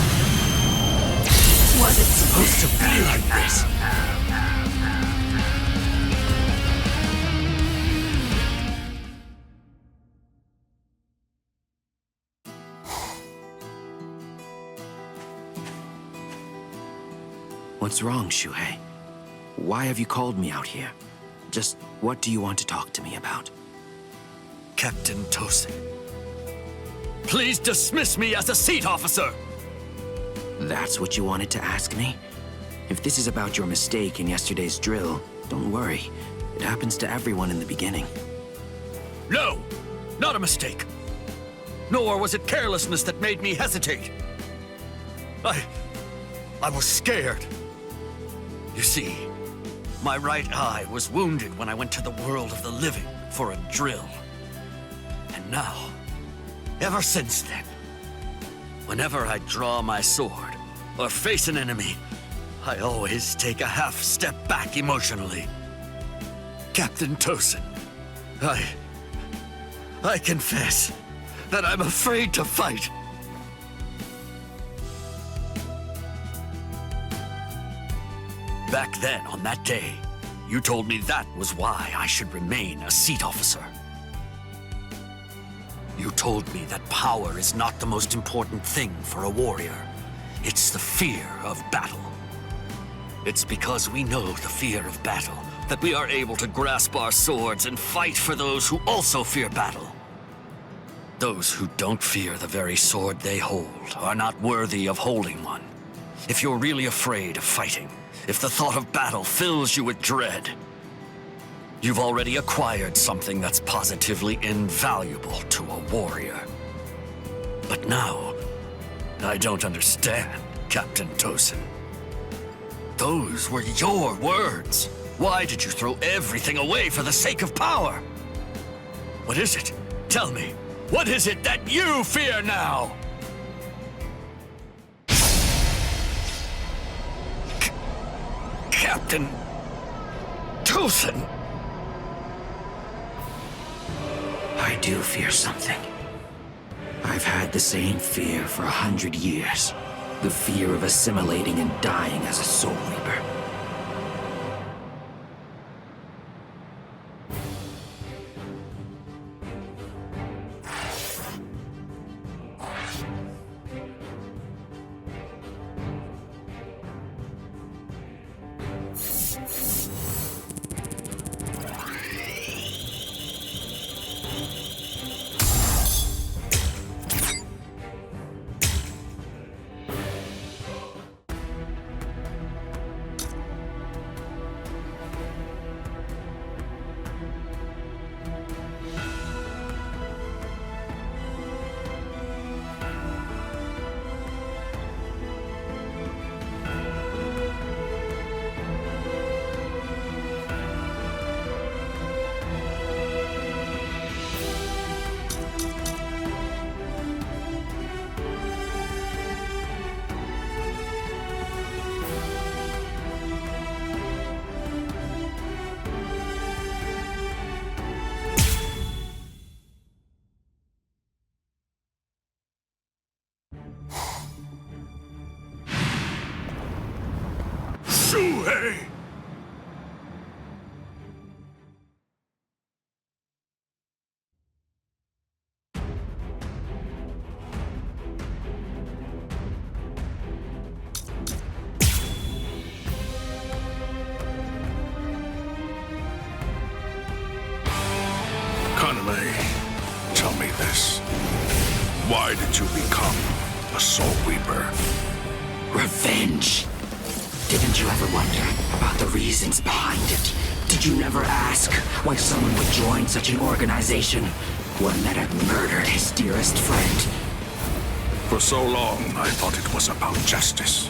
Was it supposed to be like this? What's wrong, Shuhei? Why have you called me out here? Just what do you want to talk to me about? Captain Tosen, please dismiss me as a seat officer! That's what you wanted to ask me? If this is about your mistake in yesterday's drill, don't worry. It happens to everyone in the beginning. No, not a mistake. Nor was it carelessness that made me hesitate. I was scared. You see, my right eye was wounded when I went to the world of the living for a drill. And now, ever since then, whenever I draw my sword or face an enemy, I always take a half step back emotionally. Captain Tosen, I confess that I'm afraid to fight. Back then, on that day, you told me that was why I should remain a seat officer. You told me that power is not the most important thing for a warrior. It's the fear of battle. It's because we know the fear of battle that we are able to grasp our swords and fight for those who also fear battle. Those who don't fear the very sword they hold are not worthy of holding one. If you're really afraid of fighting, if the thought of battle fills you with dread, you've already acquired something that's positively invaluable to a warrior. But now, I don't understand, Captain Tosen. Those were your words. Why did you throw everything away for the sake of power? What is it? Tell me. What is it that you fear now? Captain Tosen. I do fear something. I've had the same fear for 100 years. The fear of assimilating and dying as a Soul Reaper. Shuhei! Kaname, tell me this. Why did you become a Soul Reaper? Revenge. Didn't you ever wonder about the reasons behind it? Did you never ask why someone would join such an organization? One that had murdered his dearest friend? For so long, I thought it was about justice.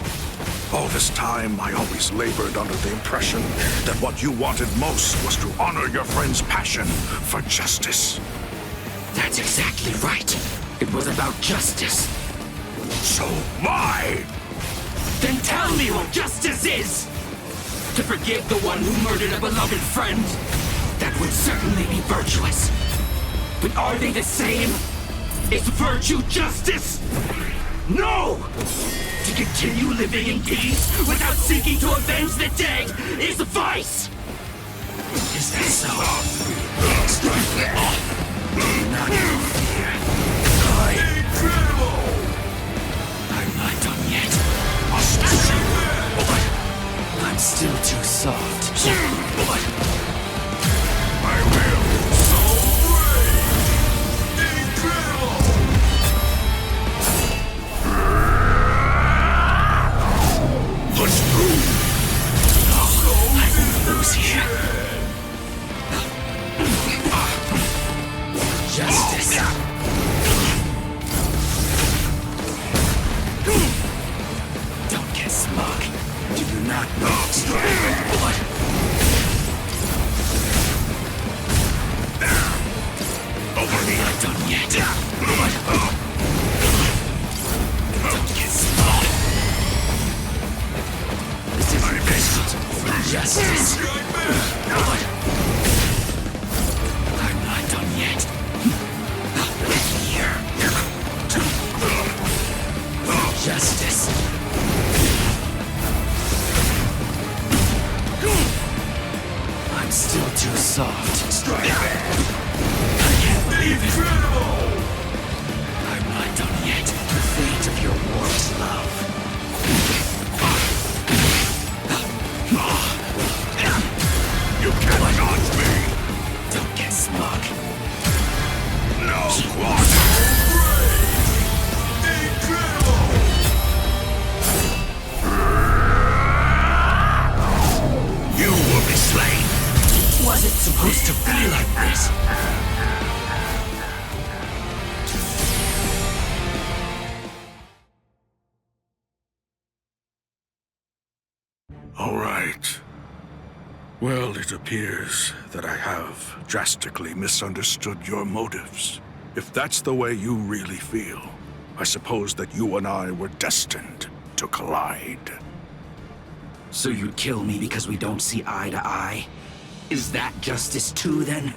All this time, I always labored under the impression that what you wanted most was to honor your friend's passion for justice. That's exactly right. It was about justice. So why? Then tell me what justice is! To forgive the one who murdered a beloved friend? That would certainly be virtuous. But are they the same? Is virtue justice? No! To continue living in peace without seeking to avenge the dead is vice! Is that so? Strike not your fear. I'm not done yet. I'm still too soft. I will. So brave! Incredible! Let's move! I won't lose here. Don't get smart. This is justice. I'm not done yet. Here. Justice. I'm still too soft. Strike back. I can't believe it. I'm not done yet. The fate of your warped love. You can't dodge me! Don't get smug. No, Squad! You will be slain! Was it supposed to be like this? All right. Well, it appears that I have drastically misunderstood your motives. If that's the way you really feel, I suppose that you and I were destined to collide. So you'd kill me because we don't see eye to eye? Is that justice too, then?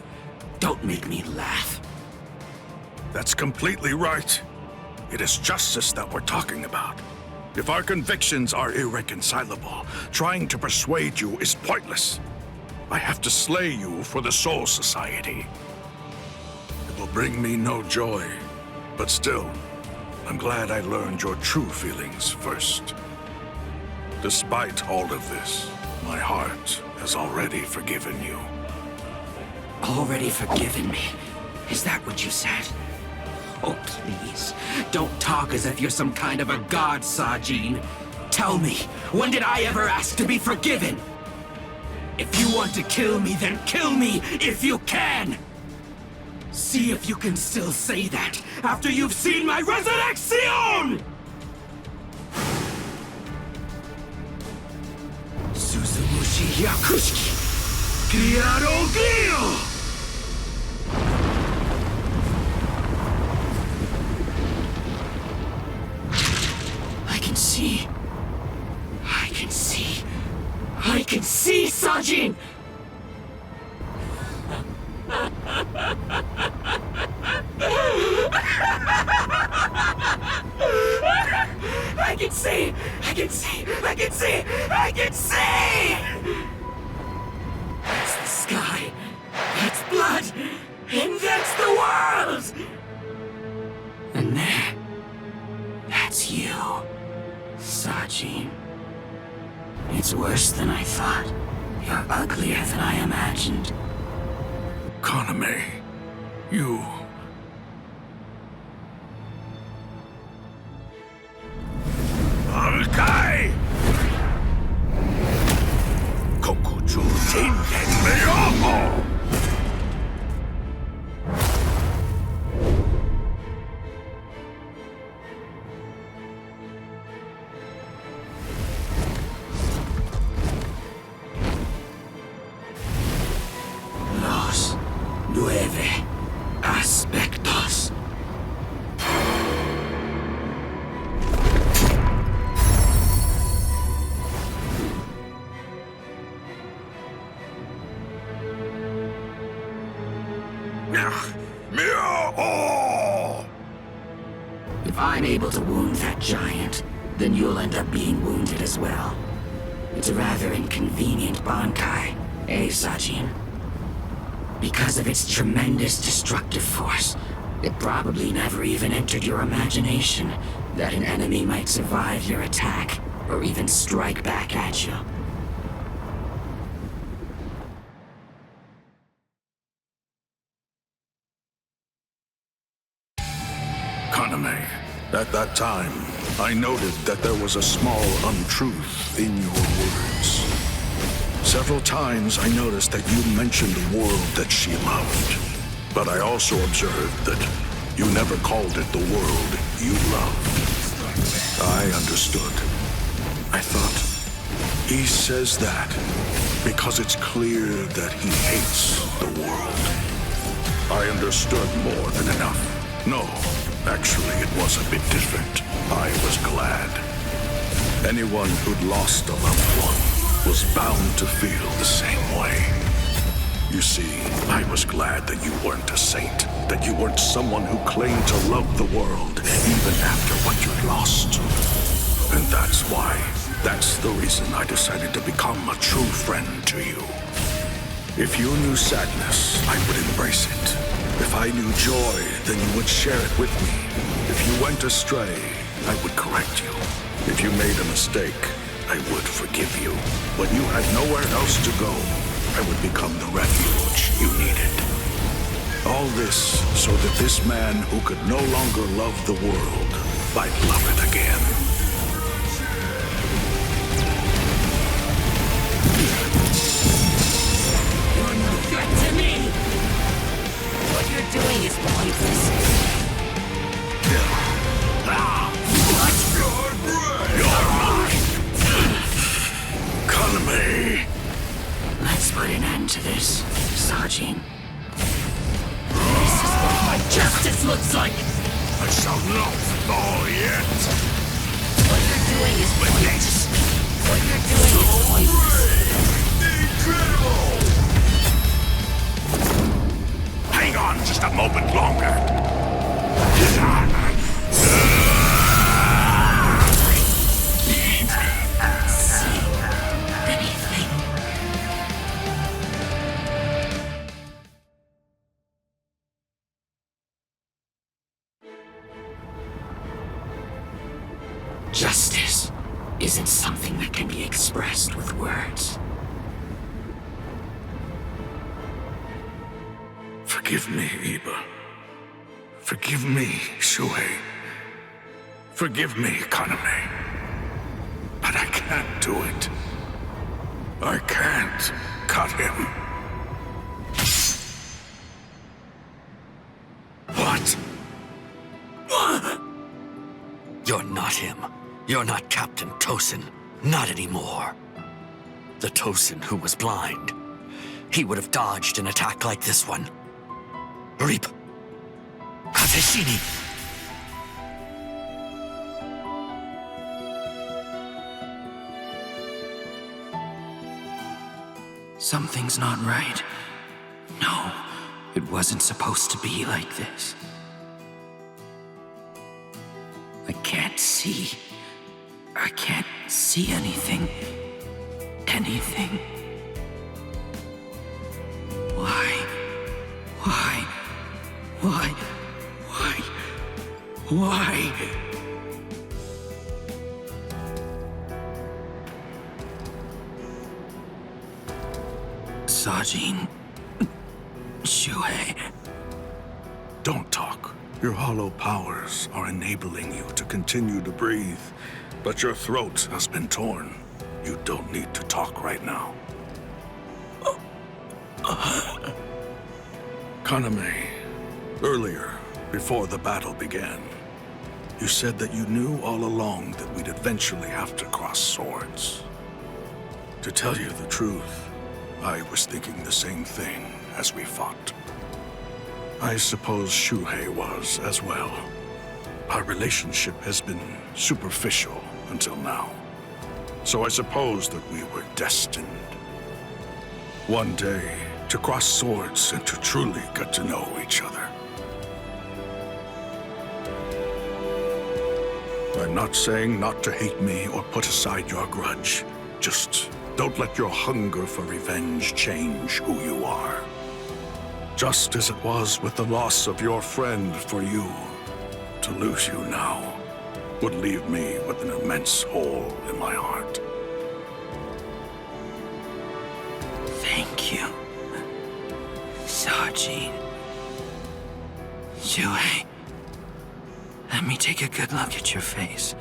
Don't make me laugh. That's completely right. It is justice that we're talking about. If our convictions are irreconcilable, trying to persuade you is pointless. I have to slay you for the Soul Society. It will bring me no joy, but still, I'm glad I learned your true feelings first. Despite all of this, my heart has already forgiven you. Already forgiven me? Is that what you said? Oh, please, don't talk as if you're some kind of a god, Sajin. Tell me, when did I ever ask to be forgiven? If you want to kill me, then kill me if you can! See if you can still say that after you've seen my resurrection! Suzumushi Yakushiki! Criado Gio! I can see, Sajin! I can see! That's the sky, that's blood, and that's the world! And there, that's you, Sajin. It's worse than I thought. You're uglier than I imagined. Kaname, you... Alkai! Kokuju Tingen Meoho! Los 9 aspectos. If I'm able to wound that giant, then you'll end up being wounded as well. It's a rather inconvenient Bankai, eh, Sajin? Because of its tremendous destructive force, it probably never even entered your imagination that an enemy might survive your attack, or even strike back at you. Kaname, at that time, I noted that there was a small untruth in your words. Several times I noticed that you mentioned the world that she loved, but I also observed that you never called it the world you loved. I understood. I thought, he says that because it's clear that he hates the world. I understood more than enough. No, actually, it was a bit different. I was glad. Anyone who'd lost a loved one was bound to feel the same way. You see, I was glad that you weren't a saint, that you weren't someone who claimed to love the world even after what you'd lost. And that's why. That's the reason I decided to become a true friend to you. If you knew sadness, I would embrace it. If I knew joy, then you would share it with me. If you went astray, I would correct you. If you made a mistake, I would forgive you. When you had nowhere else to go, I would become the refuge you needed. All this so that this man who could no longer love the world might love it again. You're no threat to me! What you're doing is pointless. Kaname! Let's put an end to this, Sajin. This is what my justice looks like! I shall not fall yet! What you're doing is pointless. What you're doing is pointless. Incredible! Hang on just a moment longer. Justice isn't something that can be expressed with words. Forgive me, Iba. Forgive me, Shuhei. Forgive me, Kaname. But I can't do it. I can't cut him. What? You're not him. You're not Captain Tosen. Not anymore. The Tosen who was blind. He would have dodged an attack like this one. Reap. Kateshini. Something's not right. No, it wasn't supposed to be like this. I can't see. I can't see anything. Anything. Why? Why? Why? Why? Why? Sajin. Shuhei. Don't talk. Your hollow powers are enabling you to continue to breathe, but your throat has been torn. You don't need to talk right now. Kaname, earlier, before the battle began, you said that you knew all along that we'd eventually have to cross swords. To tell you the truth, I was thinking the same thing as we fought. I suppose Shuhei was as well. Our relationship has been superficial until now. So I suppose that we were destined. One day, to cross swords and to truly get to know each other. I'm not saying not to hate me or put aside your grudge. Just don't let your hunger for revenge change who you are. Just as it was with the loss of your friend for you, to lose you now would leave me with an immense hole in my heart. Thank you, Sajin. Shuhei, let me take a good look at your face.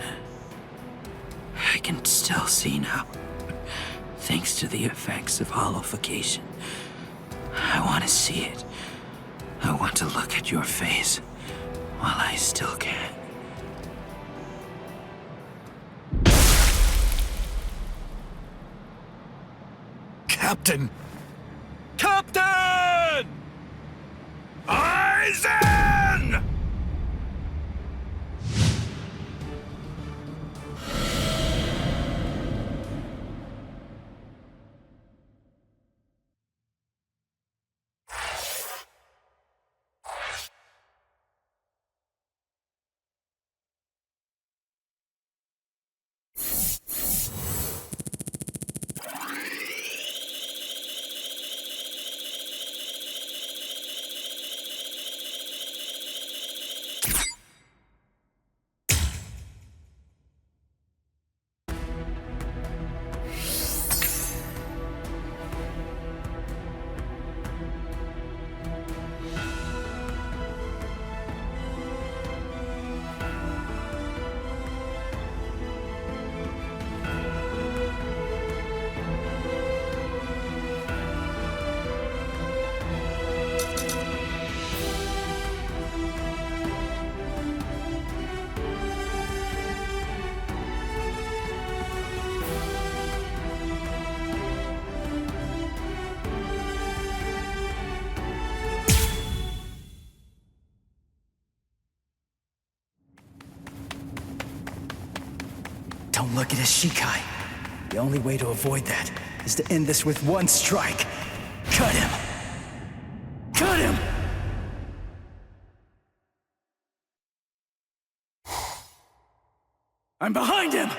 I can still see now, thanks to the effects of hollowification. I want to see it. I want to look at your face while I still can. Captain! Captain! Aizen! Don't look at his Shikai. The only way to avoid that is to end this with one strike. Cut him! Cut him! I'm behind him!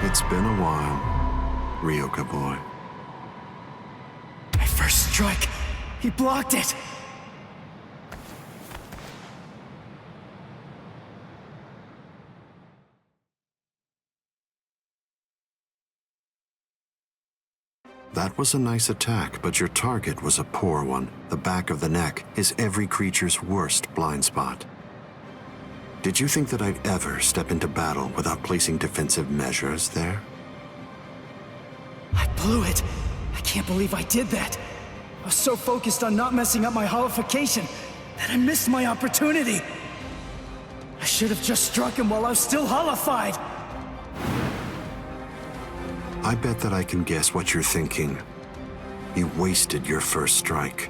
It's been a while, Ryoka boy. My first strike! He blocked it! That was a nice attack, but your target was a poor one. The back of the neck is every creature's worst blind spot. Did you think that I'd ever step into battle without placing defensive measures there? I blew it! I can't believe I did that! I was so focused on not messing up my holification that I missed my opportunity! I should have just struck him while I was still holified! I bet that I can guess what you're thinking. You wasted your first strike.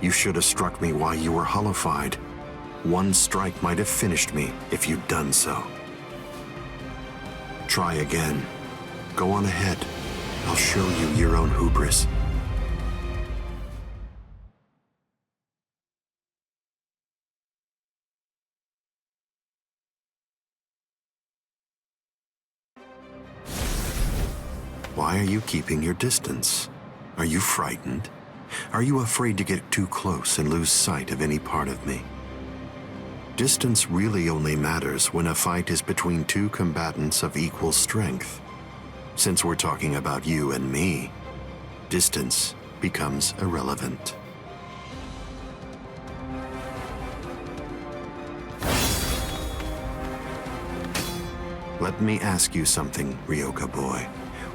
You should have struck me while you were holified. One strike might have finished me if you'd done so. Try again. Go on ahead. I'll show you your own hubris. Why are you keeping your distance? Are you frightened? Are you afraid to get too close and lose sight of any part of me? Distance really only matters when a fight is between two combatants of equal strength. Since we're talking about you and me, distance becomes irrelevant. Let me ask you something, Ryoka boy.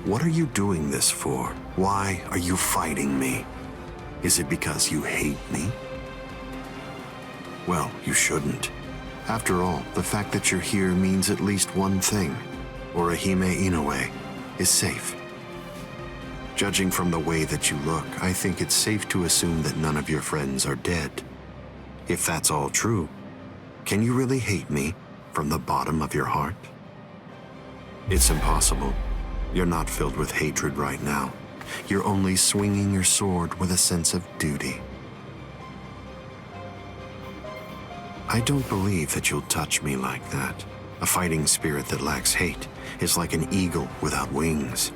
What are you doing this for? Why are you fighting me? Is it because you hate me? Well, you shouldn't. After all, the fact that you're here means at least one thing. Orihime Inoue is safe. Judging from the way that you look, I think it's safe to assume that none of your friends are dead. If that's all true, can you really hate me from the bottom of your heart? It's impossible. You're not filled with hatred right now. You're only swinging your sword with a sense of duty. I don't believe that you'll touch me like that. A fighting spirit that lacks hate is like an eagle without wings.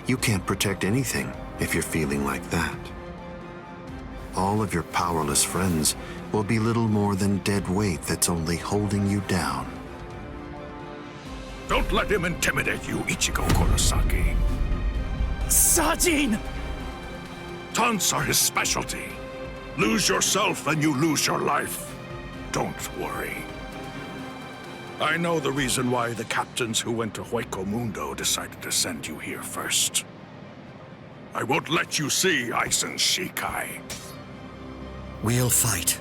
You can't protect anything if you're feeling like that. All of your powerless friends will be little more than dead weight that's only holding you down. Don't let him intimidate you, Ichigo Kurosaki. Sajin! Taunts are his specialty. Lose yourself and you lose your life. Don't worry. I know the reason why the captains who went to Hueco Mundo decided to send you here first. I won't let you see Aizen's Shikai. We'll fight.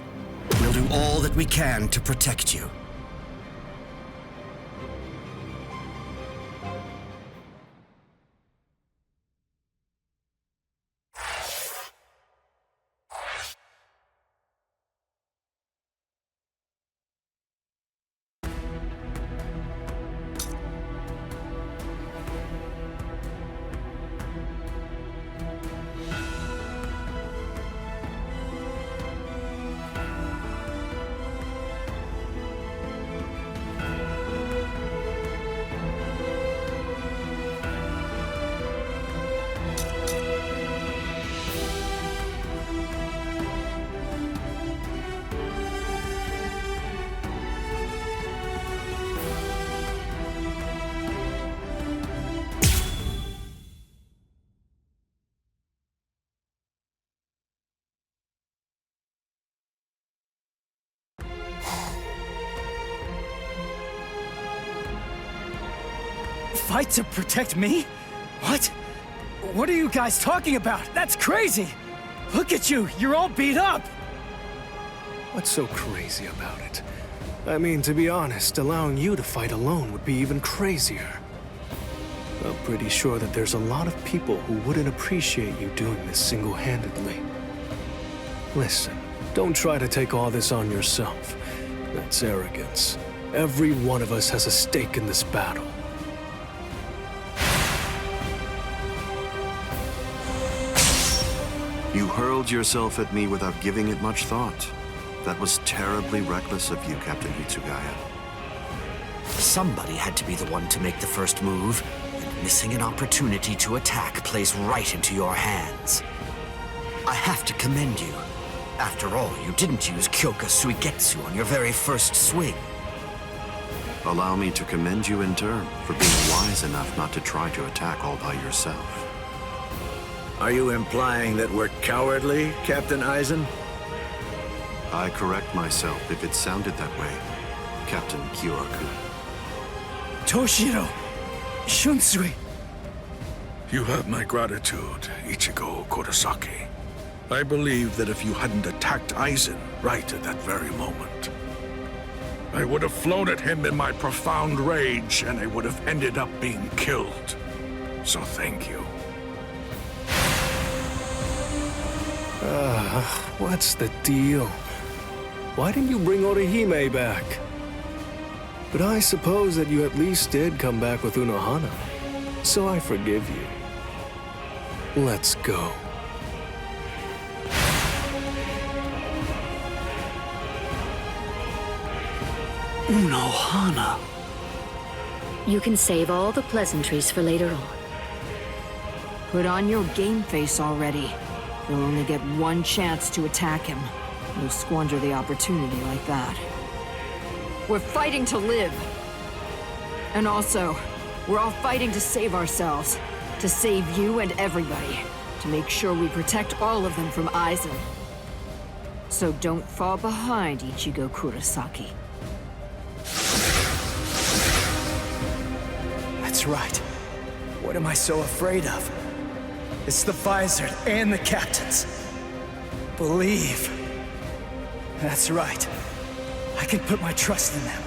We'll do all that we can to protect you. Fight to protect me? What? What are you guys talking about? That's crazy! Look at you, you're all beat up! What's so crazy about it? I mean, to be honest, allowing you to fight alone would be even crazier. I'm pretty sure that there's a lot of people who wouldn't appreciate you doing this single-handedly. Listen, Don't try to take all this on yourself. That's arrogance. Every one of us has a stake in this battle. You hurled yourself at me without giving it much thought. That was terribly reckless of you, Captain Hitsugaya. Somebody had to be the one to make the first move, and missing an opportunity to attack plays right into your hands. I have to commend you. After all, you didn't use Kyoka Suigetsu on your very first swing. Allow me to commend you in turn for being wise enough not to try to attack all by yourself. Are you implying that we're cowardly, Captain Aizen? I correct myself if it sounded that way, Captain Kyoraku. Toshiro! Shunsui! You have my gratitude, Ichigo Kurosaki. I believe that if you hadn't attacked Aizen right at that very moment, I would have flown at him in my profound rage, and I would have ended up being killed. So thank you. What's the deal? Why didn't you bring Orihime back? But I suppose that you at least did come back with Unohana, so I forgive you. Let's go. Unohana. You can save all the pleasantries for later on. Put on your game face already. You'll only get one chance to attack him. You'll squander the opportunity like that. We're fighting to live. And also, we're all fighting to save ourselves. To save you and everybody. To make sure we protect all of them from Aizen. So don't fall behind, Ichigo Kurosaki. That's right. What am I so afraid of? It's the Visored and the captains. Believe. That's right. I can put my trust in them.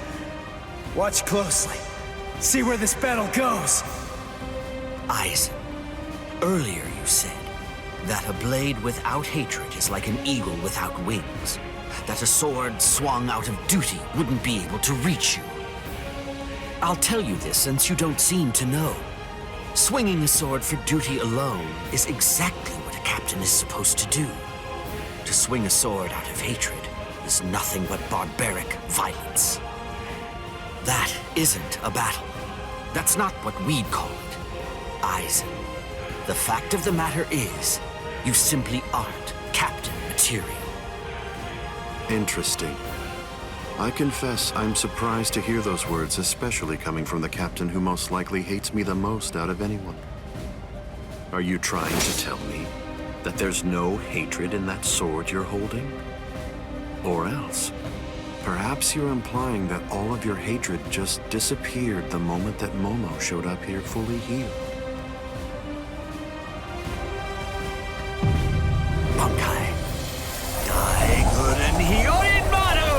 Watch closely. See where this battle goes. Aizen, earlier you said that a blade without hatred is like an eagle without wings. That a sword swung out of duty wouldn't be able to reach you. I'll tell you this since you don't seem to know. Swinging a sword for duty alone is exactly what a captain is supposed to do. To swing a sword out of hatred is nothing but barbaric violence. That isn't a battle. That's not what we'd call it. Aizen, the fact of the matter is, you simply aren't captain material. Interesting. I confess I'm surprised to hear those words, especially coming from the captain who most likely hates me the most out of anyone. Are you trying to tell me that there's no hatred in that sword you're holding? Or else, perhaps you're implying that all of your hatred just disappeared the moment that Momo showed up here fully healed. Bankai. Daiguren Hyorin Maru!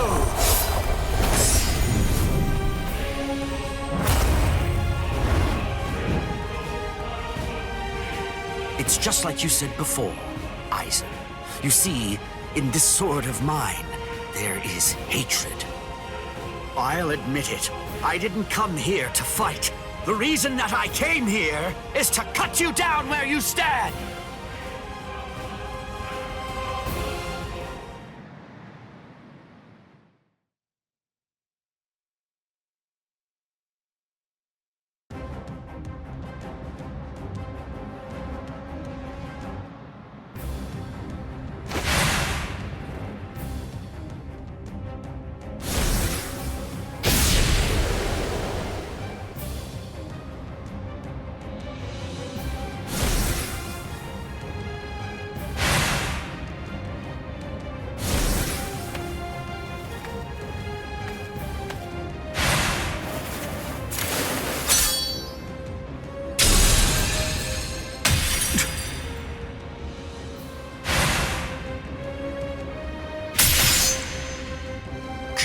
It's just like you said before, Aizen. You see, in this sword of mine, there is hatred. I'll admit it. I didn't come here to fight. The reason that I came here is to cut you down where you stand!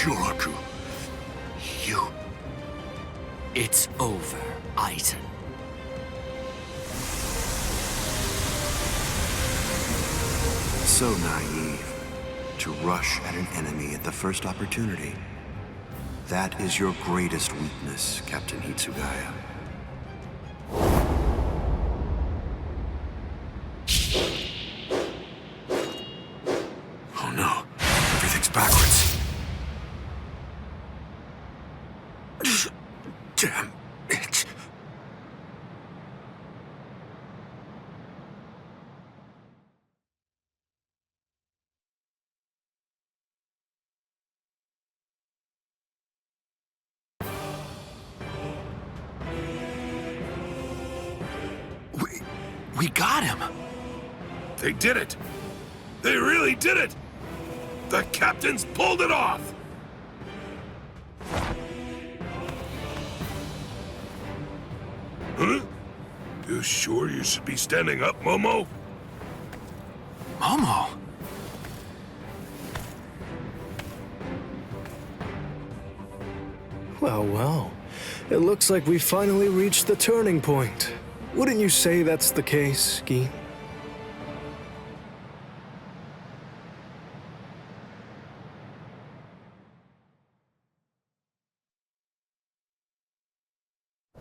Kyoraku, you... It's over, Aizen. So naive. to rush at an enemy at the first opportunity. That is your greatest weakness, Captain Hitsugaya. Oh no, everything's backwards. Damn it. We got him! They did it! They really did it! The captains pulled it off! Huh? You sure you should be standing up, Momo? Momo? Well, well. It looks like we finally reached the turning point. Wouldn't you say that's the case, Gi?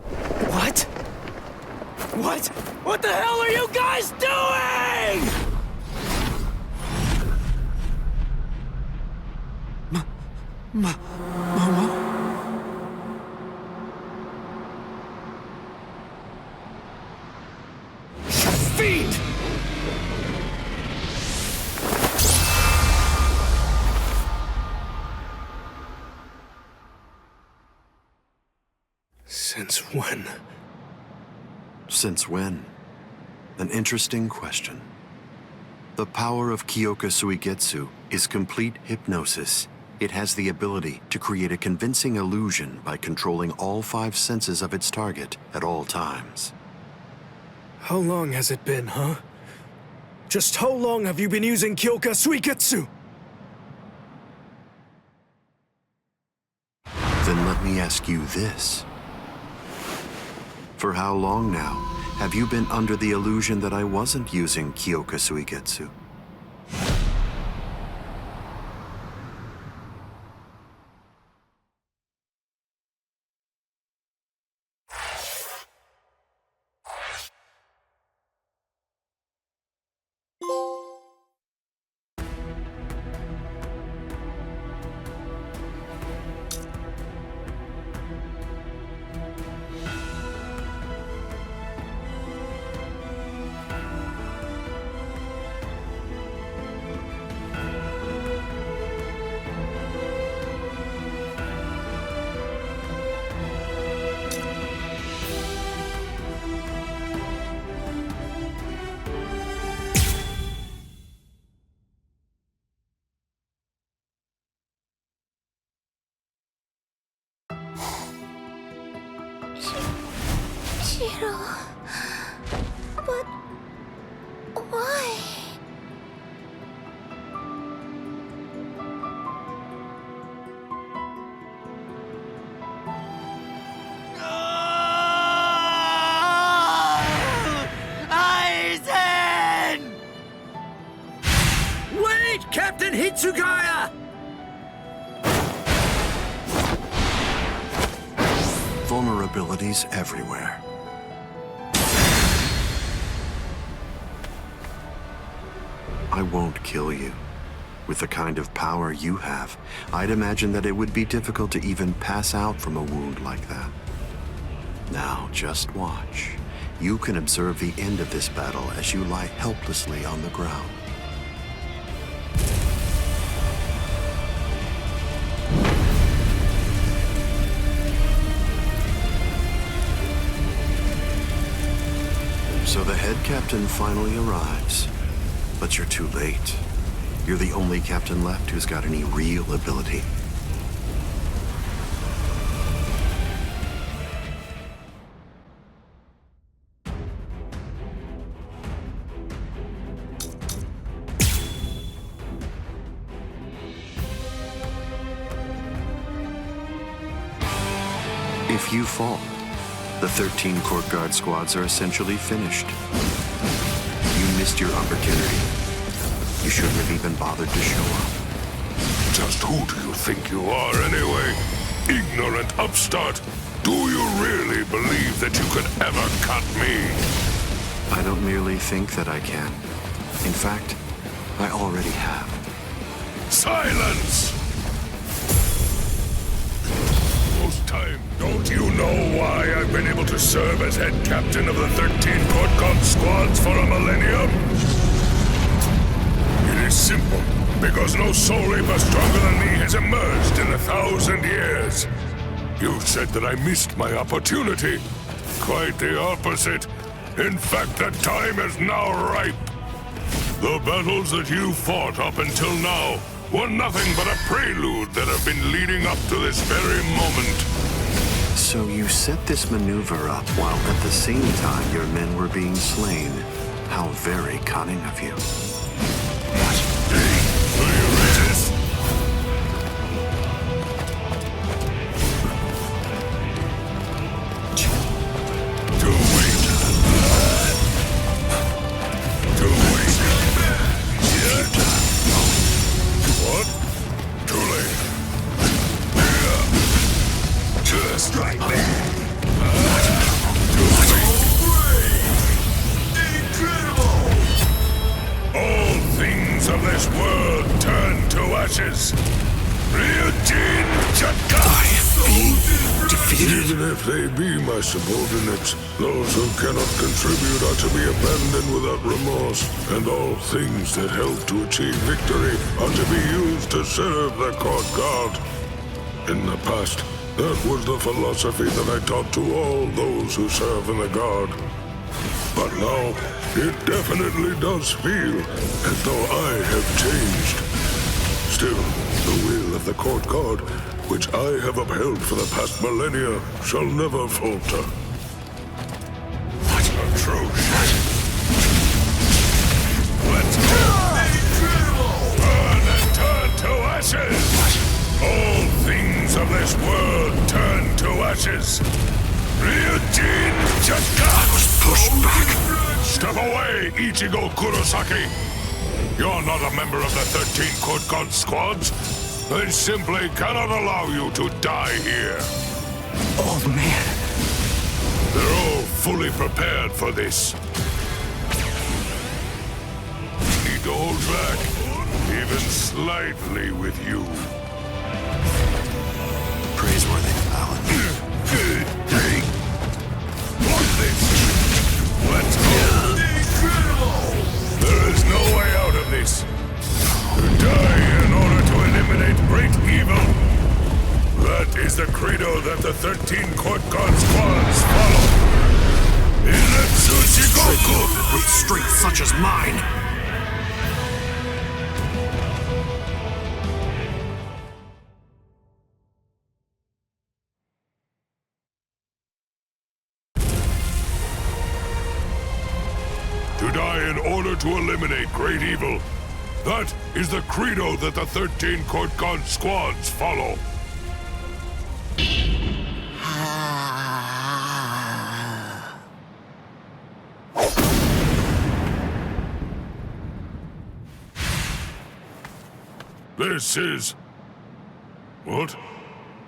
What? What? What the hell are you guys doing? Momo? Fiend! Since when? Since when? An interesting question. The power of Kyoka Suigetsu is complete hypnosis. It has the ability to create a convincing illusion by controlling all 5 senses of its target at all times. How long has it been, huh? Just how long have you been using Kyoka Suigetsu? Then let me ask you this. For how long now have you been under the illusion that I wasn't using Kyoka Suigetsu? But why? Aizen! Wait, Captain Hitsugaya! Vulnerabilities everywhere. I won't kill you. With the kind of power you have, I'd imagine that it would be difficult to even pass out from a wound like that. Now, just watch. You can observe the end of this battle as you lie helplessly on the ground. So the head captain finally arrives. But you're too late. You're the only captain left who's got any real ability. If you fall, the 13 court guard squads are essentially finished. You missed your opportunity. You shouldn't have even bothered to show up. Just who do you think you are, anyway? Ignorant upstart! Do you really believe that you could ever cut me? I don't merely think that I can. In fact, I already have. Silence! Most time, don't you know why I've been able to serve as head captain of the 13 Court Guard squads for a millennium? It is simple. Because no soul reaper stronger than me has emerged in 1,000 years. You said that I missed my opportunity. Quite the opposite. In fact, the time is now ripe. The battles that you fought up until now were nothing but a prelude that have been leading up to this very moment. So you set this maneuver up while at the same time your men were being slain. How very cunning of you. Subordinates, those who cannot contribute are to be abandoned without remorse, and all things that help to achieve victory are to be used to serve the Court Guard. In the past, that was the philosophy that I taught to all those who serve in the Guard. But now, it definitely does feel as though I have changed. Still, the will of the Court Guard, which I have upheld for the past millennia, shall never falter. What atrocious! Let's go! Burn and turn to ashes! All things of this world turn to ashes! Ryujin Jaka! I was pushed back! Step away, Ichigo Kurosaki! You're not a member of the 13 Court Guard squads. They simply cannot allow you to die here. Old man. They're all fully prepared for this. Need to hold back, even slightly with you. Praiseworthy, Alan. Want this? Let's go. There is no way out of this. To die in order to eliminate great evil. That is the credo that the 13 Court Guard squads follow. Inetsuchi Goku! With strength such as mine! To die in order to eliminate great evil. That is the credo that the 13 Court Guard squads follow. This is... What?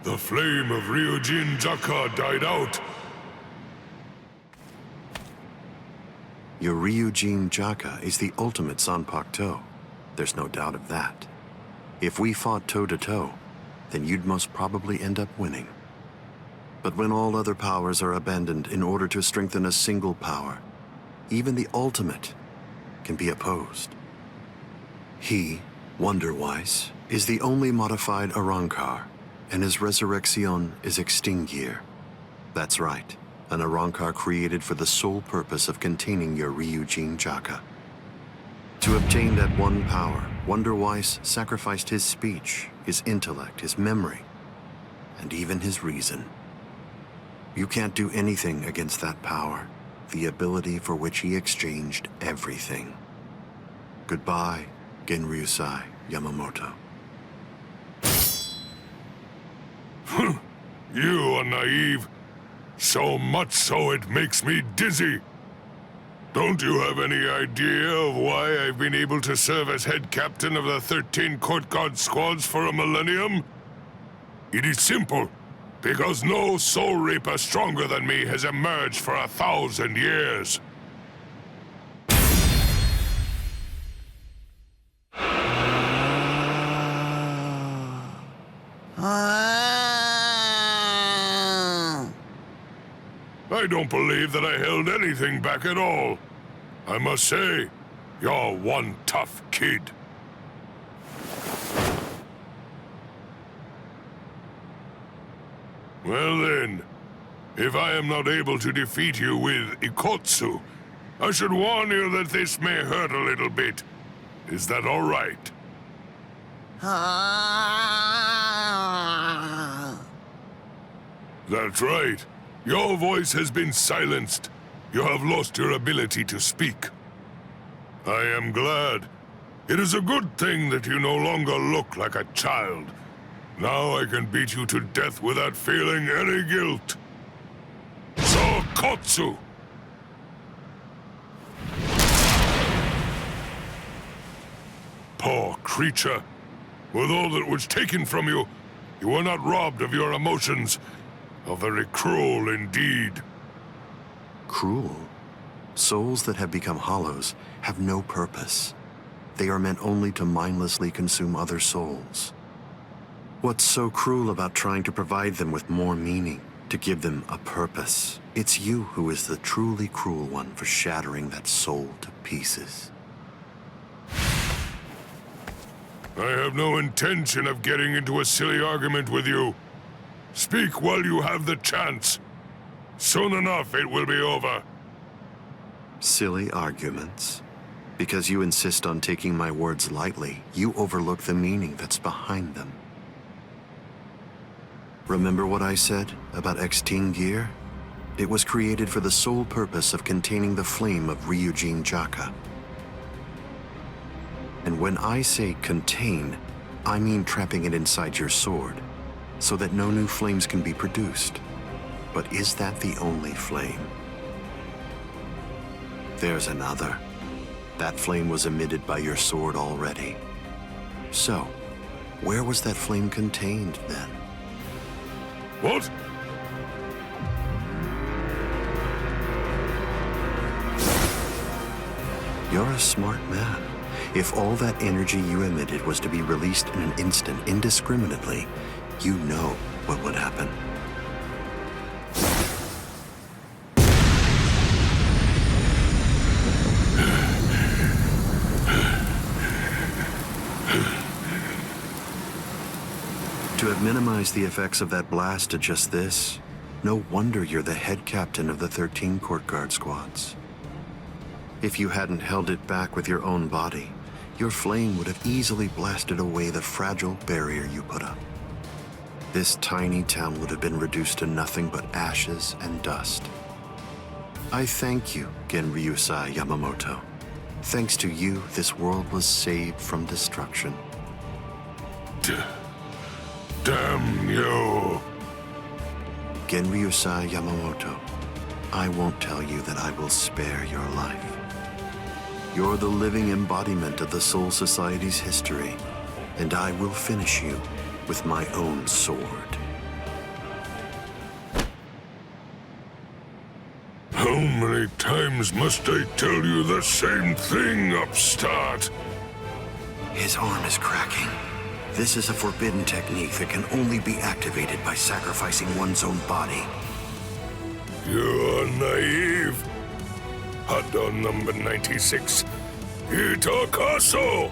The flame of Ryujin Jaka died out. Your Ryujin Jaka is the ultimate Zanpakuto. There's no doubt of that. If we fought toe-to-toe, then you'd most probably end up winning. But when all other powers are abandoned in order to strengthen a single power, even the ultimate can be opposed. He, Wonder-Wise, is the only modified Arrancar, and his resurrection is Extinguir. That's right, an Arrancar created for the sole purpose of containing your Ryujin Jaka. To obtain that one power, Wonder-Wise sacrificed his speech, his intellect, his memory, and even his reason. You can't do anything against that power, the ability for which he exchanged everything. Goodbye, Genryusai Yamamoto. You are naive. So much so it makes me dizzy. Don't you have any idea of why I've been able to serve as head captain of the 13 Court Guard squads for a millennium? It is simple. Because no soul reaper stronger than me has emerged for 1,000 years. I don't believe that I held anything back at all. I must say, you're one tough kid. Well then, if I am not able to defeat you with Ikotsu, I should warn you that this may hurt a little bit. Is that all right? That's right. Your voice has been silenced. You have lost your ability to speak. I am glad. It is a good thing that you no longer look like a child. Now I can beat you to death without feeling any guilt. Sokotsu! Poor creature. With all that was taken from you, you were not robbed of your emotions. How very cruel indeed. Cruel? Souls that have become hollows have no purpose. They are meant only to mindlessly consume other souls. What's so cruel about trying to provide them with more meaning, to give them a purpose? It's you who is the truly cruel one for shattering that soul to pieces. I have no intention of getting into a silly argument with you. Speak while you have the chance. Soon enough, it will be over. Silly arguments? Because you insist on taking my words lightly, you overlook the meaning that's behind them. Remember what I said about X-Teen gear? It was created for the sole purpose of containing the flame of Ryujin Jaka. And when I say contain, I mean trapping it inside your sword, so that no new flames can be produced. But is that the only flame? There's another. That flame was emitted by your sword already. So, where was that flame contained then? What? You're a smart man. If all that energy you emitted was to be released in an instant indiscriminately, you know what would happen. To have minimized the effects of that blast to just this, no wonder you're the head captain of the 13 Court Guard squads. If you hadn't held it back with your own body, your flame would have easily blasted away the fragile barrier you put up. This tiny town would have been reduced to nothing but ashes and dust. I thank you, Genryusai Yamamoto. Thanks to you, this world was saved from destruction. Damn you! Genryusai Yamamoto, I won't tell you that I will spare your life. You're the living embodiment of the Soul Society's history, and I will finish you with my own sword. How many times must I tell you the same thing, upstart? His arm is cracking. This is a forbidden technique that can only be activated by sacrificing one's own body. You're naive. Hado number 96. Itakaso!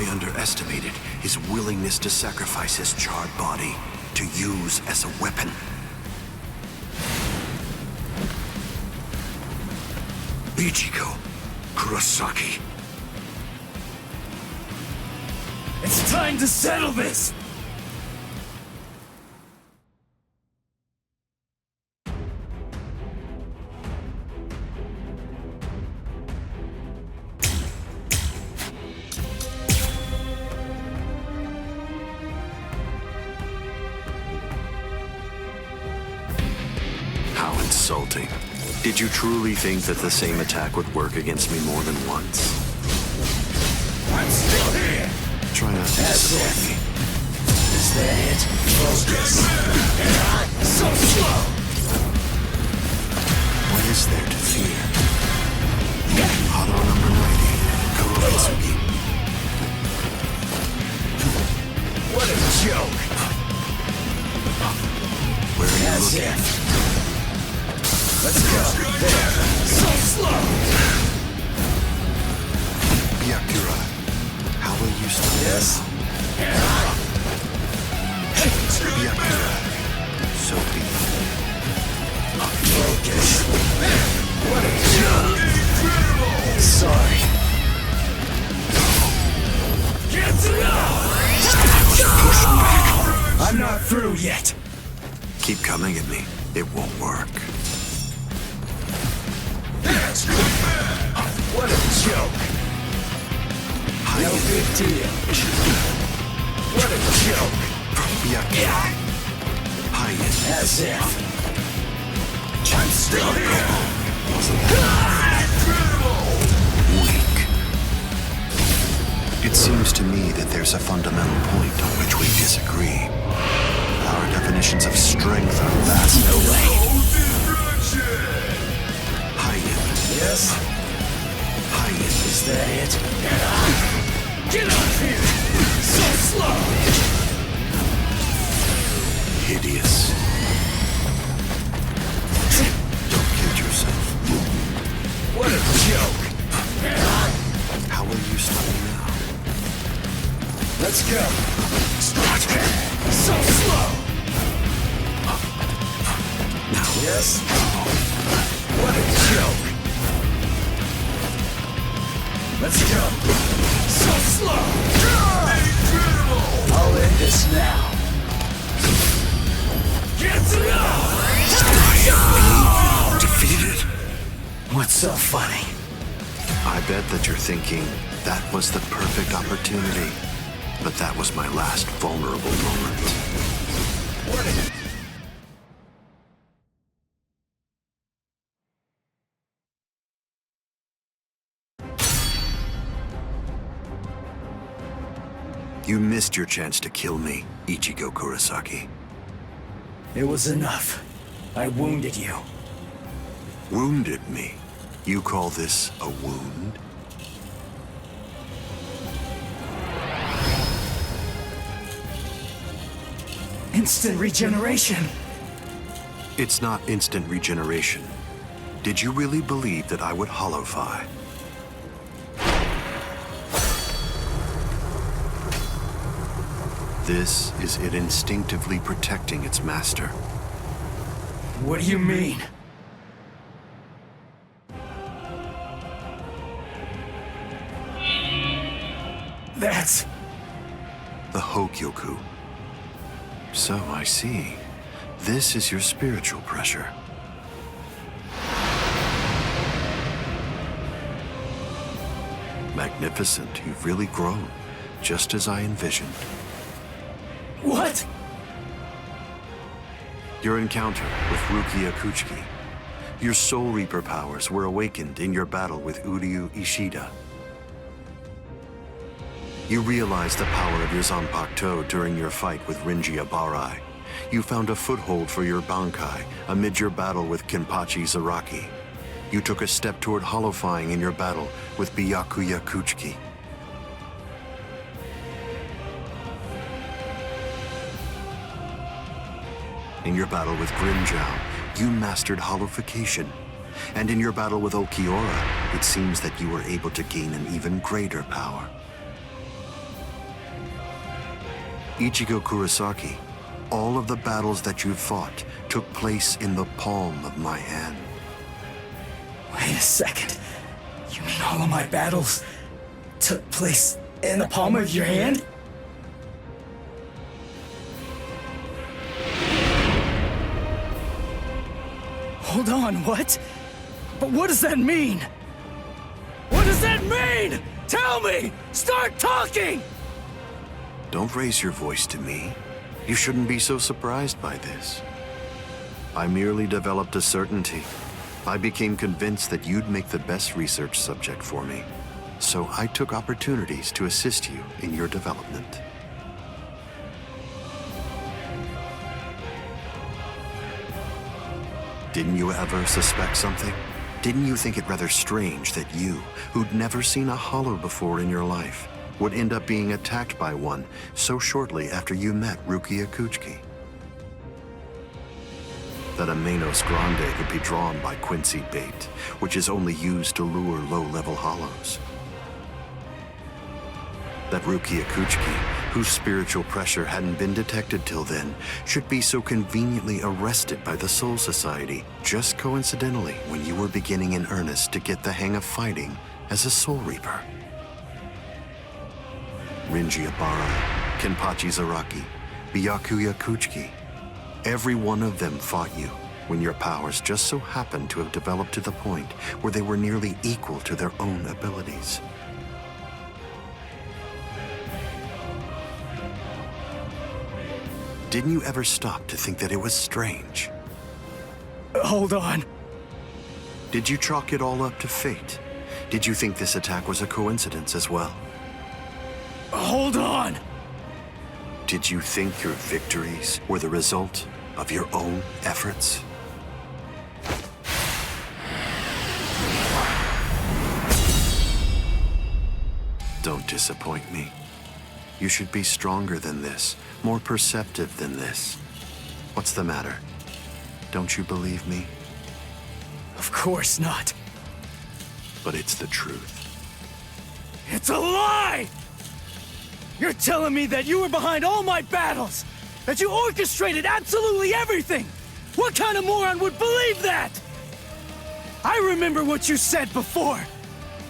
I underestimated his willingness to sacrifice his charred body to use as a weapon. Ichigo Kurosaki. It's time to settle this! How insulting. Did you truly think that the same attack would work against me more than once? I'm still here! Try not to disappoint me. Is that it? Focus! So slow! What is there to fear? Hado number 90, Kurotsuki. What a joke! Where are you looking? Let's go! There! So slow! Byakura, how will you stop Yes? Byakura, so be it. Focus! What a joke! Sorry. Get up! I'm not through yet. Keep coming at me. It won't work. What a joke! No big deal. What a joke! Byakura. Highness. As if. I'm still here! Weak. It seems to me that there's a fundamental point on which we disagree. Our definitions of strength are vast. No way! Highness. Yes? Highness. Is that it? Get up here! So slow! Hideous. Don't kid yourself. What a joke! How will you stop me now? Let's go! So slow! Now. Yes? What a joke! Let's go! So slow! I'll end this now! Get up! Defeated? What's so funny? I bet that you're thinking, that was the perfect opportunity. But that was my last vulnerable moment. What a... You missed your chance to kill me, Ichigo Kurosaki. It was enough. I wounded you. Wounded me? You call this a wound? Instant regeneration! It's not instant regeneration. Did you really believe that I would holofy? This is it instinctively protecting its master. What do you mean? That's... the Hogyoku. So I see. This is your spiritual pressure. Magnificent. You've really grown, just as I envisioned. What? Your encounter with Rukia Kuchiki. Your Soul Reaper powers were awakened in your battle with Uryu Ishida. You realized the power of your Zanpakuto during your fight with Rinji Abarai. You found a foothold for your Bankai amid your battle with Kenpachi Zaraki. You took a step toward holofying in your battle with Byakuya Kuchiki. In your battle with Grimjow, you mastered holification. And in your battle with Okiora, it seems that you were able to gain an even greater power. Ichigo Kurosaki, all of the battles that you've fought took place in the palm of my hand. Wait a second. You mean all of my battles took place in the palm of your hand? Hold on, what? But what does that mean? What does that mean? Tell me! Start talking! Don't raise your voice to me. You shouldn't be so surprised by this. I merely developed a certainty. I became convinced that you'd make the best research subject for me. So I took opportunities to assist you in your development. Didn't you ever suspect something? Didn't you think it rather strange that you, who'd never seen a hollow before in your life, would end up being attacked by one so shortly after you met Rukia Kuchiki? That a Menos Grande could be drawn by Quincy bait, which is only used to lure low-level hollows. That Rukia Kuchiki, whose spiritual pressure hadn't been detected till then, should be so conveniently arrested by the Soul Society just coincidentally when you were beginning in earnest to get the hang of fighting as a Soul Reaper. Rinji Abara, Kenpachi Zaraki, Byakuya Kuchiki, every one of them fought you when your powers just so happened to have developed to the point where they were nearly equal to their own abilities. Didn't you ever stop to think that it was strange? Hold on. Did you chalk it all up to fate? Did you think this attack was a coincidence as well? Hold on! Did you think your victories were the result of your own efforts? Don't disappoint me. You should be stronger than this, more perceptive than this. What's the matter? Don't you believe me? Of course not. But it's the truth. It's a lie! You're telling me that you were behind all my battles! That you orchestrated absolutely everything! What kind of moron would believe that? I remember what you said before.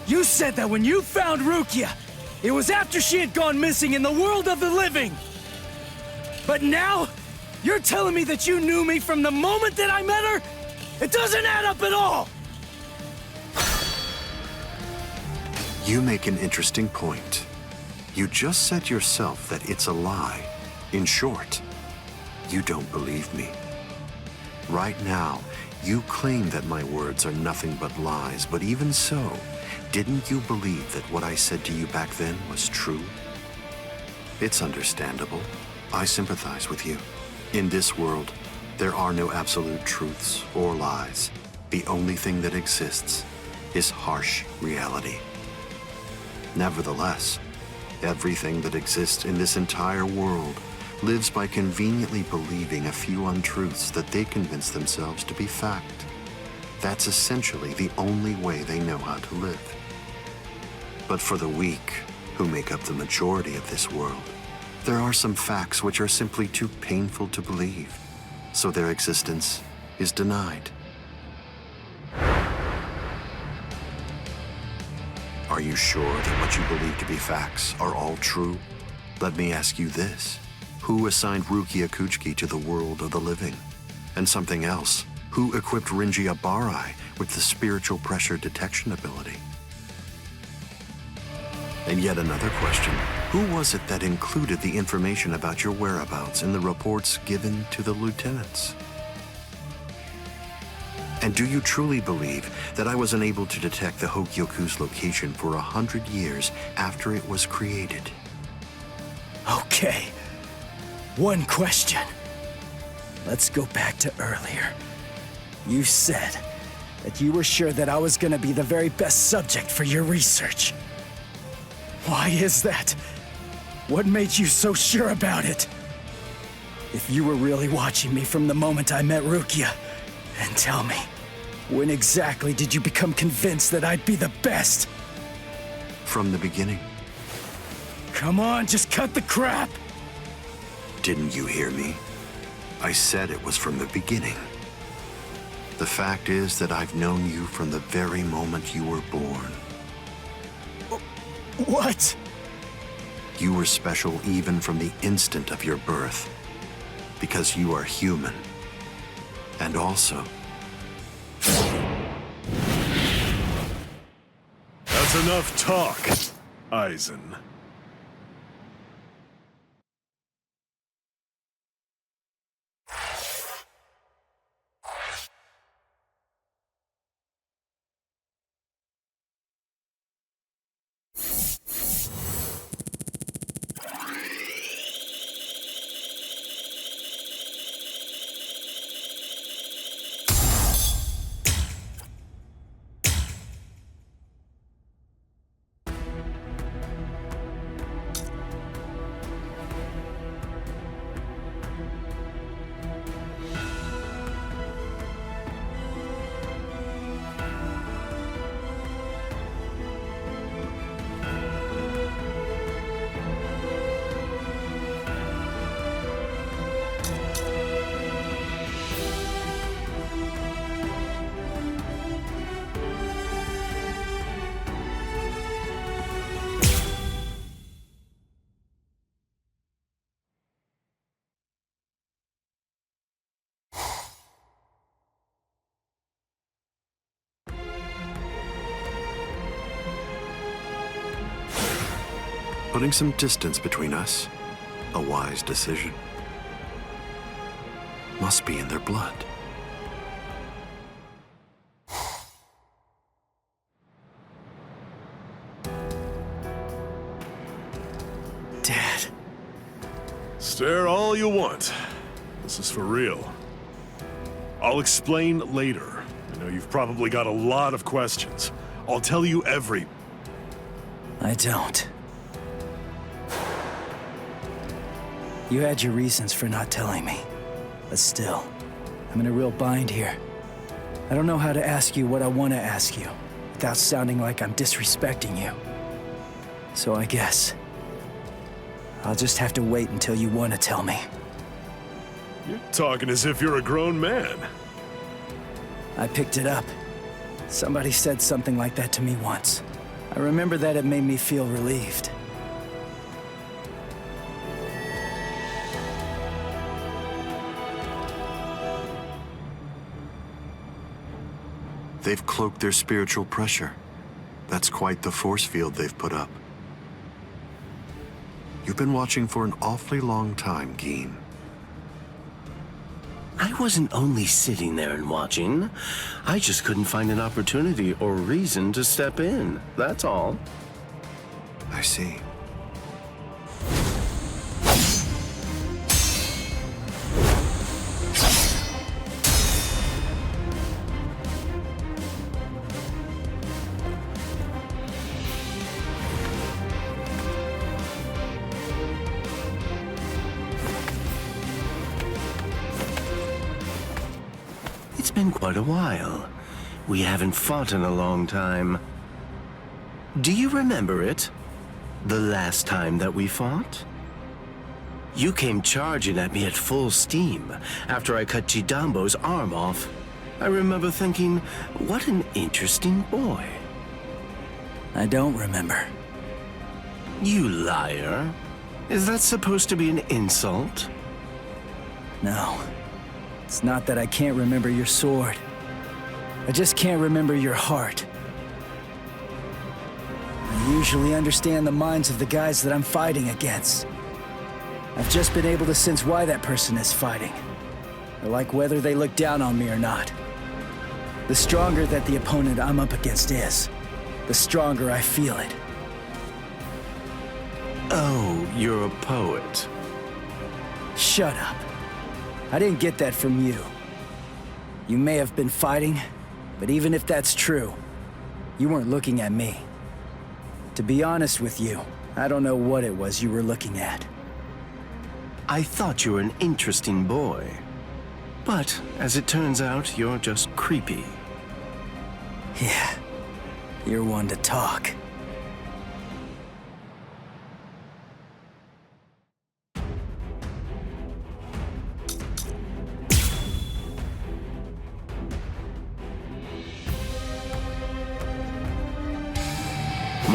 You said that when you found Rukia, it was after she had gone missing in the world of the living. But now, you're telling me that you knew me from the moment that I met her? It doesn't add up at all! You make an interesting point. You just said yourself that it's a lie. In short, you don't believe me. Right now, you claim that my words are nothing but lies, but even so, didn't you believe that what I said to you back then was true? It's understandable. I sympathize with you. In this world, there are no absolute truths or lies. The only thing that exists is harsh reality. Nevertheless, everything that exists in this entire world lives by conveniently believing a few untruths that they convince themselves to be fact. That's essentially the only way they know how to live. But for the weak, who make up the majority of this world, there are some facts which are simply too painful to believe, so their existence is denied. Are you sure that what you believe to be facts are all true? Let me ask you this. Who assigned Rukia Kuchiki to the world of the living? And something else, who equipped Rinji Abarai with the spiritual pressure detection ability? And yet another question, who was it that included the information about your whereabouts in the reports given to the lieutenants? And do you truly believe that I was unable to detect the Hogyoku's location for 100 years after it was created? Okay. One question. Let's go back to earlier. You said that you were sure that I was gonna be the very best subject for your research. Why is that? What made you so sure about it? If you were really watching me from the moment I met Rukia, then tell me, when exactly did you become convinced that I'd be the best? From the beginning. Come on, just cut the crap! Didn't you hear me? I said it was from the beginning. The fact is that I've known you from the very moment you were born. What? You were special even from the instant of your birth, because you are human. And also... That's enough talk, Aizen. Putting some distance between us, a wise decision. Must be in their blood. Dad. Stare all you want. This is for real. I'll explain later. I know you've probably got a lot of questions. I'll tell you every... I don't. You had your reasons for not telling me. But still, I'm in a real bind here. I don't know how to ask you what I want to ask you, without sounding like I'm disrespecting you. So I guess... I'll just have to wait until you want to tell me. You're talking as if you're a grown man. I picked it up. Somebody said something like that to me once. I remember that it made me feel relieved. They've cloaked their spiritual pressure. That's quite the force field they've put up. You've been watching for an awfully long time, Geen. I wasn't only sitting there and watching. I just couldn't find an opportunity or reason to step in. That's all. I see. It's been quite a while. We haven't fought in a long time. Do you remember it? The last time that we fought? You came charging at me at full steam after I cut Chidambo's arm off. I remember thinking, what an interesting boy. I don't remember. You liar. Is that supposed to be an insult? No. It's not that I can't remember your sword. I just can't remember your heart. I usually understand the minds of the guys that I'm fighting against. I've just been able to sense why that person is fighting. I like whether they look down on me or not. The stronger that the opponent I'm up against is, the stronger I feel it. Oh, you're a poet. Shut up. I didn't get that from you. You may have been fighting, but even if that's true, you weren't looking at me. To be honest with you, I don't know what it was you were looking at. I thought you were an interesting boy. But, as it turns out, you're just creepy. Yeah, you're one to talk.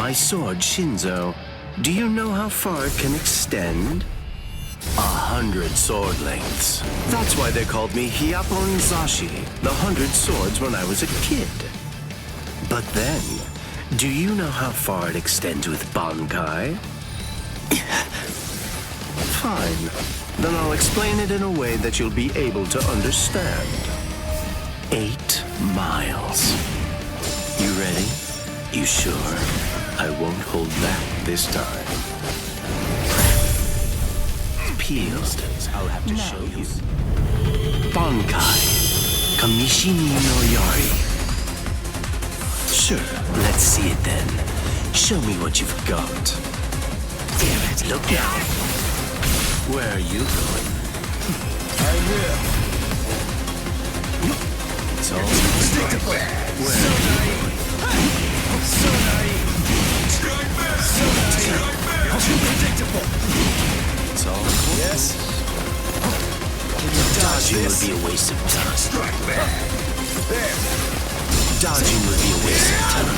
My sword, Shinzo, do you know how far it can extend? 100 sword lengths. That's why they called me Hyapon Zashi, the 100 swords when I was a kid. But then, do you know how far it extends with Bankai? Fine. Then I'll explain it in a way that you'll be able to understand. 8 miles. You ready? You sure? I won't hold back this time. Peeled. I'll have to show you. Bankai. Kamishimi no Yari. Sure, let's see it then. Show me what you've got. Damn it, look out. Where are you going? I will. It's all predictable. Where So are you naive. going? So naive. So naive. Too predictable. It's all Yes. Dodging would be a waste of time. Strike back. There. Dodging would be a waste of time.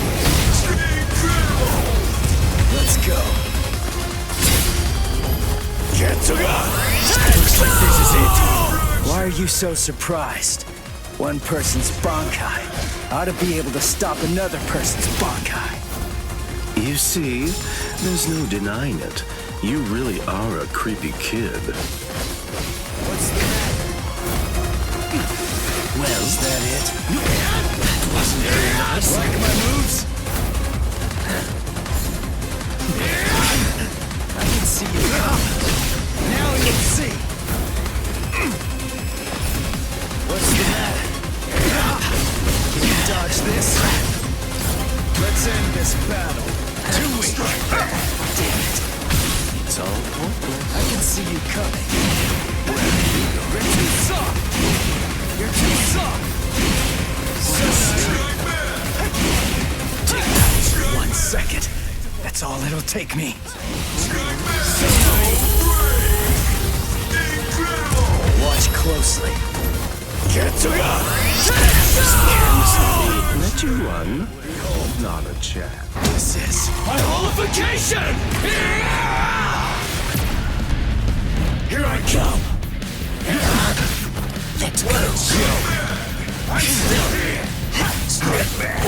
Let's go. Looks like this is it. Why are you so surprised? One person's Bankai ought to be able to stop another person's Bankai. You see, there's no denying it. You really are a creepy kid. What's the matter? Well, is that it? That wasn't very nice. Like my moves? I can see you coming. Now you'll see. What's the matter? Can you dodge this? Let's end this battle. Too weak. Damn it. It's all hopeless. I can see you coming. You're too soft. You're too soft. Take that. 1 second. That's all it'll take me. Watch closely. Get to Let you run? Not a chance. This is my holification! Here I come! Let's go. I'm still here! Strike back!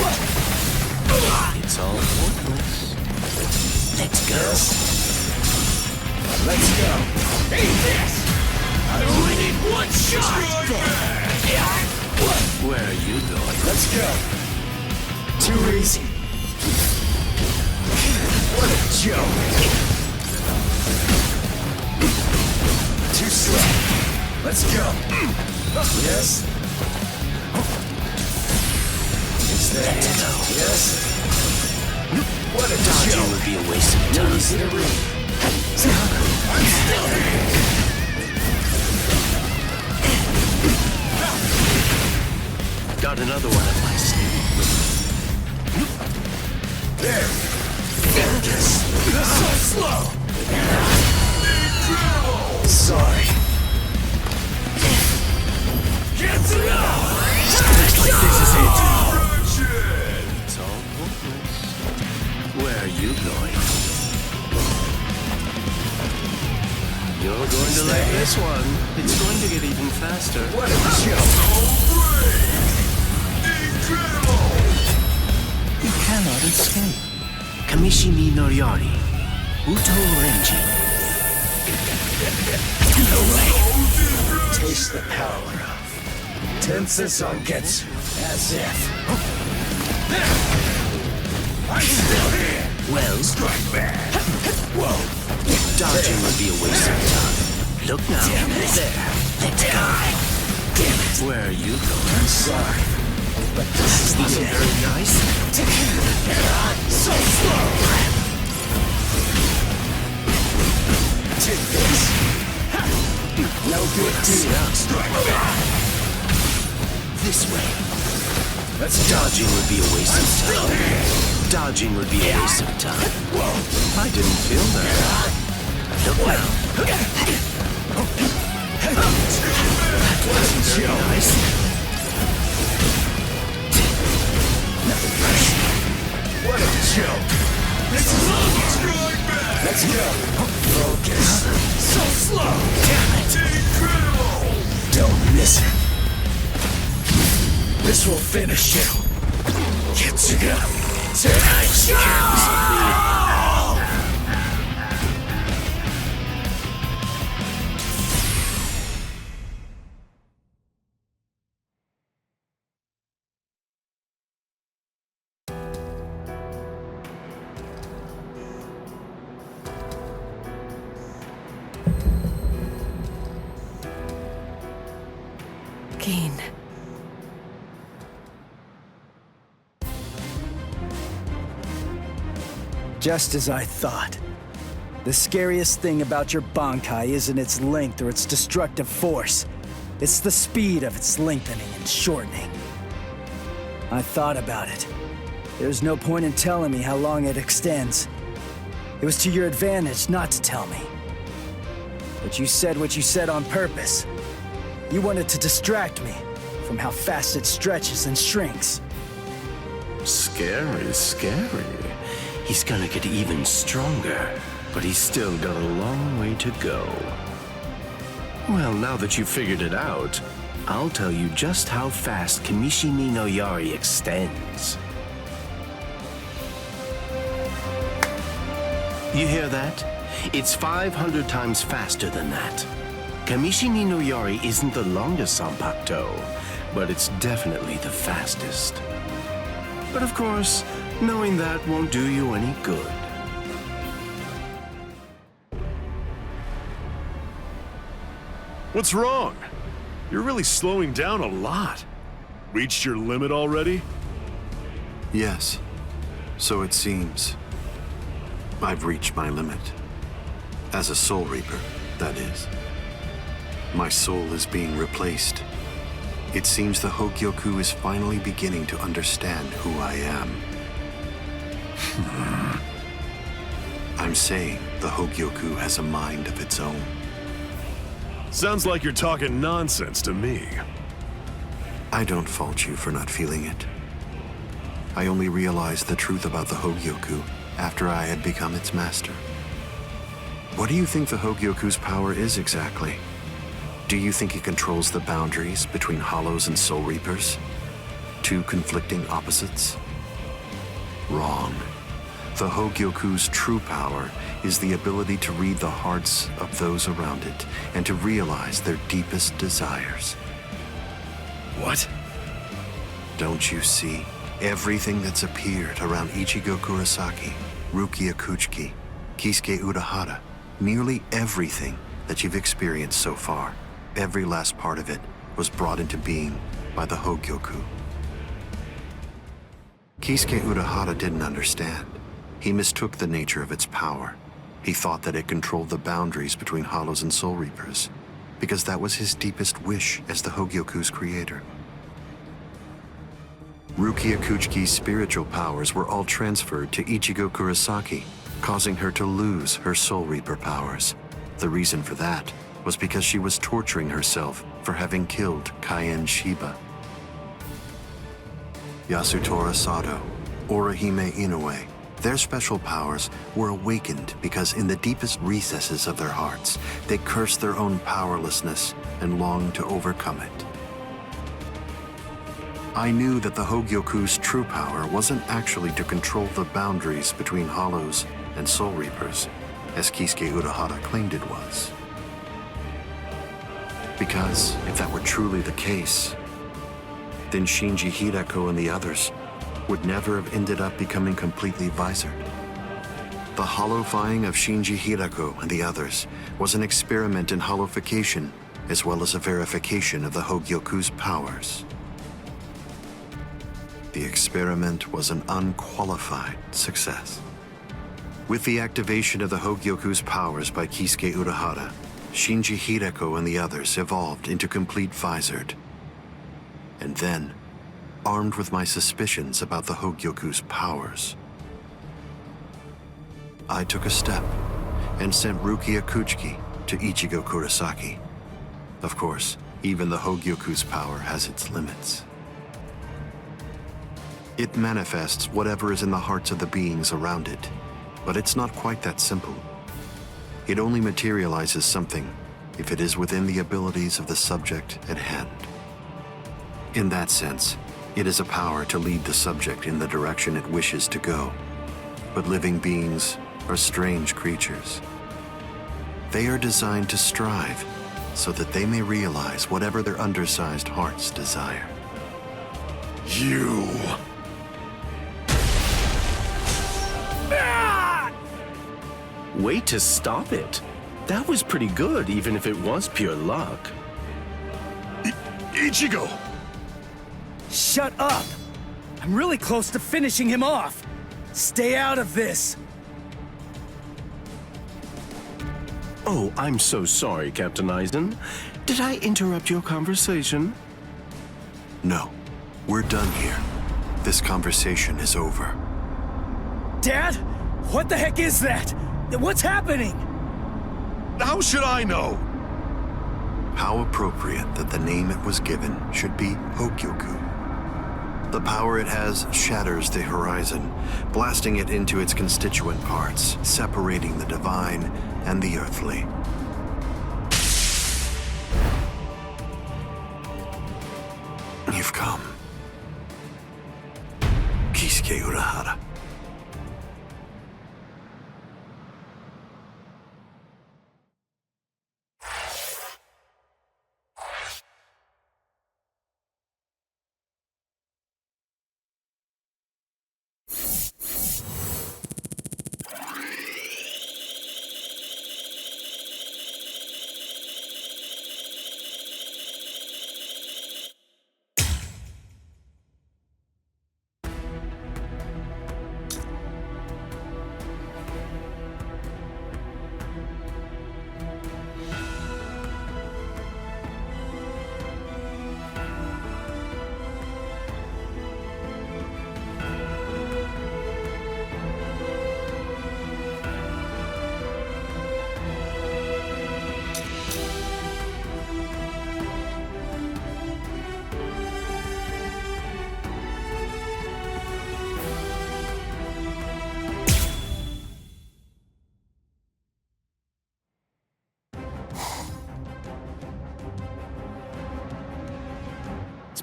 It's all hopeless. Let's go. Let's go! Eat this! I only need 1 shot! Where are you going? Let's go! Too easy. What a joke! Too slow. Let's go. Yes? Is that it? Yes? What a Dodging joke! would be a waste of time. Easy to read. I'm still here! Got another one up my sleeve. There! Focus! So slow! Sorry. Get to know! Looks like this is it. It's all hopeless. Where are you going? You're going to like this one. It's going to get even faster. What a joke! You cannot escape. Kamishimi no Yari. Uto Renji. No way! Taste the power of Tensei Zangetsu. As if. There! I'm still here! Well, Strike back! Whoa! dodging would be a waste of time. Look now. Damn it. There. Let's go. Damn it! Where are you going? I'm sorry, but this is the Wasn't end. very nice. So slow! Take this. No good deal. Strike back! This way. Let's go. Dodging would be a waste of time. Dodging would be a waste of time. I didn't feel that. Look now. That wasn't very nice. What a joke! Let's go. Focus. So slow. Damn it. Incredible. Don't miss it. This will finish you. Kitsuga. Keen. Just as I thought. The scariest thing about your Bankai isn't its length or its destructive force. It's the speed of its lengthening and shortening. I thought about it. There's no point in telling me how long it extends. It was to your advantage not to tell me. But you said what you said on purpose. You wanted to distract me from how fast it stretches and shrinks. Scary, scary. He's gonna get even stronger, but he's still got a long way to go. Well, now that you've figured it out, I'll tell you just how fast Kamishini no Yari extends. You hear that? It's 500 times faster than that. Kamishini no Yari isn't the longest Zanpakuto, but it's definitely the fastest. But of course, knowing that won't do you any good. What's wrong? You're really slowing down a lot. Reached your limit already? Yes, so it seems. I've reached my limit. As a Soul Reaper, that is. My soul is being replaced. It seems the Hogyoku is finally beginning to understand who I am. I'm saying the Hogyoku has a mind of its own. Sounds like you're talking nonsense to me. I don't fault you for not feeling it. I only realized the truth about the Hogyoku after I had become its master. What do you think the Hogyoku's power is exactly? Do you think it controls the boundaries between Hollows and Soul Reapers? Two conflicting opposites? Wrong. The Hogyoku's true power is the ability to read the hearts of those around it and to realize their deepest desires. What? Don't you see? Everything that's appeared around Ichigo Kurosaki, Rukia Kuchiki, Kisuke Urahara, nearly everything that you've experienced so far, every last part of it was brought into being by the Hogyoku. Kisuke Urahara didn't understand. He mistook the nature of its power. He thought that it controlled the boundaries between Hollows and Soul Reapers, because that was his deepest wish as the Hogyoku's creator. Rukia Kuchiki's spiritual powers were all transferred to Ichigo Kurosaki, causing her to lose her Soul Reaper powers. The reason for that was because she was torturing herself for having killed Kaien Shiba. Yasutora Sado, Orihime Inoue, their special powers were awakened because in the deepest recesses of their hearts, they cursed their own powerlessness and longed to overcome it. I knew that the Hogyoku's true power wasn't actually to control the boundaries between Hollows and Soul Reapers, as Kisuke Urahara claimed it was. Because if that were truly the case, then Shinji Hideko and the others would never have ended up becoming completely Visored. The hollowifying of Shinji Hideko and the others was an experiment in hollowification as well as a verification of the Hogyoku's powers. The experiment was an unqualified success. With the activation of the Hogyoku's powers by Kisuke Urahara, Shinji Hideko and the others evolved into complete Visored. And then, armed with my suspicions about the Hogyoku's powers, I took a step and sent Rukia Kuchiki to Ichigo Kurosaki. Of course, even the Hogyoku's power has its limits. It manifests whatever is in the hearts of the beings around it, But it's not quite that simple. It only materializes something if it is within the abilities of the subject at hand. In that sense, it is a power to lead the subject in the direction it wishes to go. But living beings are strange creatures. They are designed to strive so that they may realize whatever their undersized hearts desire. You... Way to stop it. That was pretty good, even if it was pure luck. Ichigo! Shut up! I'm really close to finishing him off. Stay out of this. Oh, I'm so sorry, Captain Aizen. Did I interrupt your conversation? No, we're done here. This conversation is over. Dad? What the heck is that? What's happening? How should I know? How appropriate that the name it was given should be Hogyoku. The power it has shatters the horizon, blasting it into its constituent parts, separating the divine and the earthly. You've come. Kisuke Urahara.